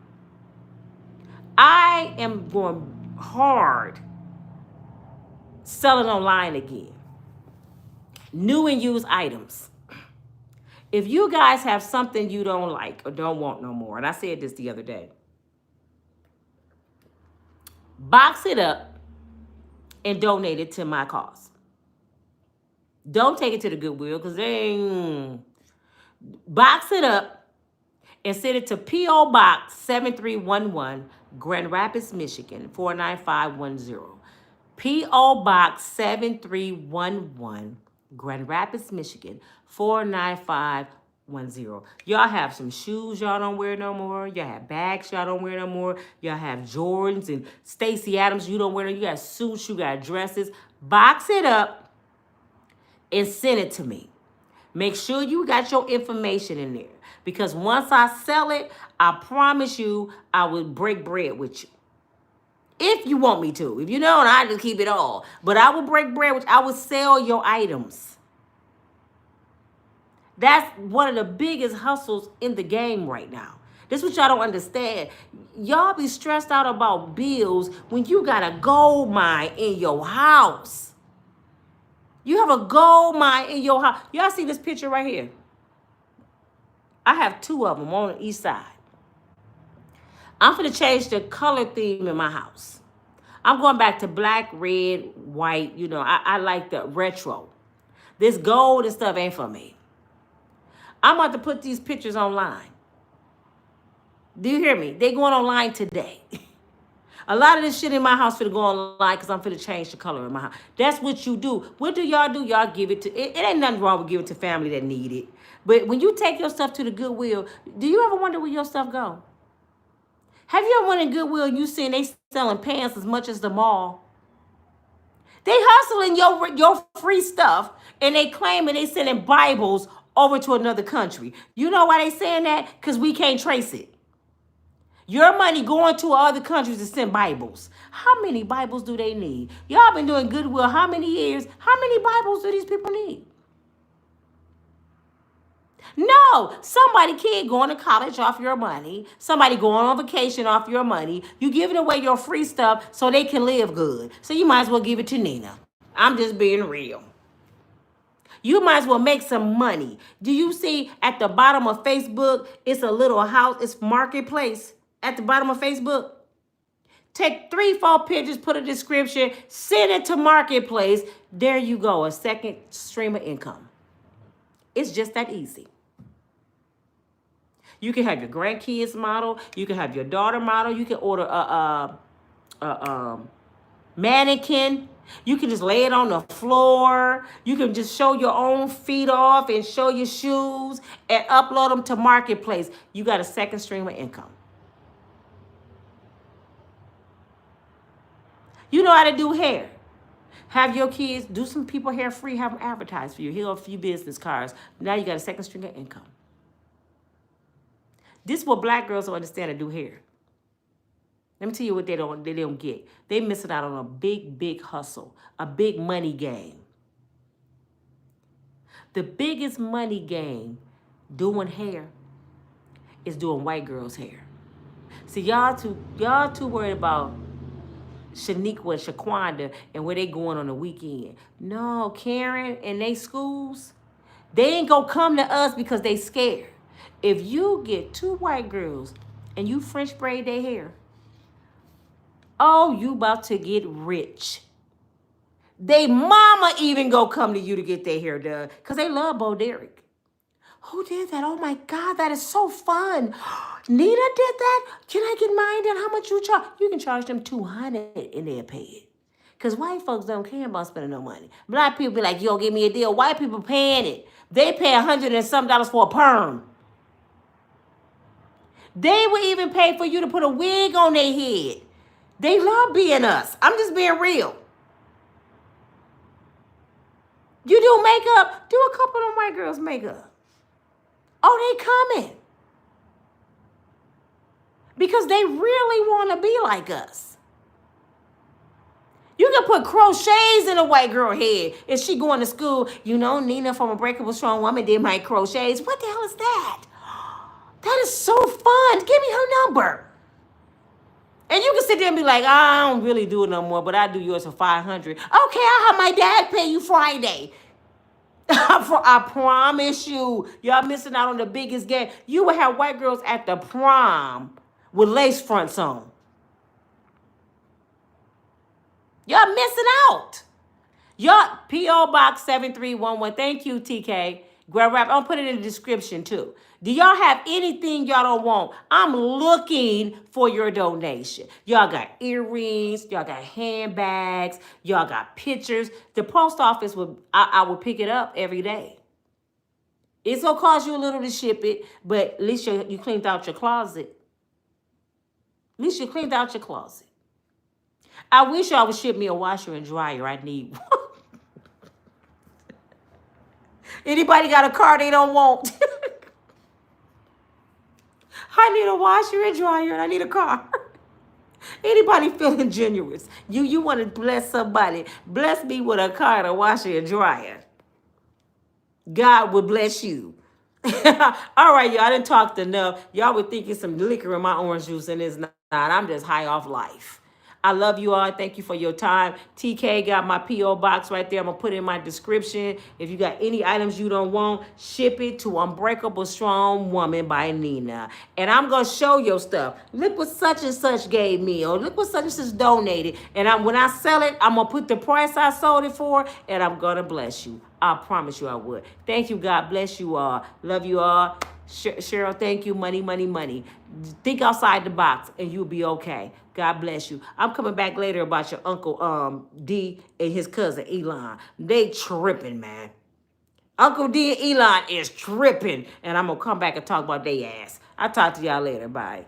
I am going hard selling online again. New and used items. If you guys have something you don't like or don't want no more, and I said this the other day, box it up and donate it to my cause. Don't take it to the Goodwill because they ain't. Box it up and send it to P.O. Box 7311, Grand Rapids, Michigan, 49510. P.O. Box 7311, Grand Rapids, Michigan, 49510. Y'all have some shoes y'all don't wear no more. Y'all have bags y'all don't wear no more. Y'all have Jordans and Stacey Adams you don't wear no more. You got suits, you got dresses. Box it up and send it to me. Make sure you got your information in there. Because once I sell it, I promise you I will break bread with you. If you want me to. If you don't, I just keep it all. But I will break bread with you. I will sell your items. That's one of the biggest hustles in the game right now. This is what y'all don't understand. Y'all be stressed out about bills when you got a gold mine in your house. You have a gold mine in your house. Y'all see this picture right here? I have 2 of them on the east side. I'm going to change the color theme in my house. I'm going back to black, red, white. You know, I like the retro. This gold and stuff ain't for me. I'm about to put these pictures online. Do you hear me? They going online today. A lot of this shit in my house finna go online because I'm finna change the color in my house. That's what you do. What do? Y'all give it to, it ain't nothing wrong with giving it to family that need it. But when you take your stuff to the Goodwill, do you ever wonder where your stuff go? Have you ever went in Goodwill and you seen they selling pants as much as the mall? They hustling your free stuff and they claiming they sending Bibles over to another country. You know why they saying that? Because we can't trace it. Your money going to other countries to send Bibles. How many Bibles do they need? Y'all been doing Goodwill how many years? How many Bibles do these people need? No, somebody kid going to college off your money. Somebody going on vacation off your money. You giving away your free stuff so they can live good. So you might as well give it to Nina. I'm just being real. You might as well make some money. Do you see at the bottom of Facebook, it's a little house, it's Marketplace. At the bottom of Facebook, take 3-4 pictures, put a description, send it to Marketplace. There you go, a second stream of income. It's just that easy. You can have your grandkids model. You can have your daughter model. You can order a mannequin. You can just lay it on the floor. You can just show your own feet off and show your shoes and upload them to Marketplace. You got a second stream of income. You know how to do hair. Have your kids do some people hair free, have them advertise for you. Here are a few business cards. Now you got a second stream of income. This is what black girls don't understand to do hair. Let me tell you what they don't get. They missing out on a big hustle, a big money game. The biggest money game doing hair is doing white girls' hair. See, y'all too worried about Shaniqua and Shaquanda and where they going on the weekend. No, Karen and they schools, they ain't gonna come to us because they scared. If you get 2 white girls and you French braid their hair, oh, you about to get rich. They mama even go come to you to get their hair done because they love Bo Derek. Who did that? Oh my God, that is so fun. Nina did that? Can I get mine done? How much you charge? You can charge them $200 and they'll pay it. Because white folks don't care about spending no money. Black people be like, yo, give me a deal. White people paying it. They pay $100 and some for a perm. They will even pay for you to put a wig on their head. They love being us. I'm just being real. You do makeup, do a couple of white girls' makeup. Oh, they coming. Because they really want to be like us. You can put crochets in a white girl head. If she going to school, you know, Nina from Unbreakable Strong Woman did my crochets. What the hell is that? That is so fun. Give me her number. And you can sit there and be like, I don't really do it no more, but I do yours for $500. Okay, I'll have my dad pay you Friday. I promise you, y'all missing out on the biggest game. You will have white girls at the prom with lace fronts on. Y'all missing out. Y'all, P.O. Box 7311. Thank you, TK. Grab wrap. I'll put it in the description, too. Do y'all have anything y'all don't want? I'm looking for your donation. Y'all got earrings. Y'all got handbags. Y'all got pictures. The post office, I would pick it up every day. It's going to cost you a little to ship it, but at least you cleaned out your closet. At least you cleaned out your closet. I wish y'all would ship me a washer and dryer. I need one. Anybody got a car they don't want? I need a washer and dryer and I need a car. Anybody feeling generous? You want to bless somebody. Bless me with a car and a washer and dryer. God will bless you. All right, y'all. I didn't talk enough. Y'all would think it's some liquor in my orange juice and it's not. I'm just high off life. I love you all. Thank you for your time. TK got my P.O. box right there. I'm going to put it in my description. If you got any items you don't want, ship it to Unbreakable Strong Woman by Nina. And I'm going to show your stuff. Look what such and such gave me. Or look what such and such donated. And when I sell it, I'm going to put the price I sold it for. And I'm going to bless you. I promise you I would. Thank you. God bless you all. Love you all. Cheryl, thank you. Money, money, money. Think outside the box and you'll be okay. God bless you. I'm coming back later about your Uncle D and his cousin Elon. They tripping, man. Uncle D and Elon is tripping. And I'm going to come back and talk about their ass. I'll talk to y'all later. Bye.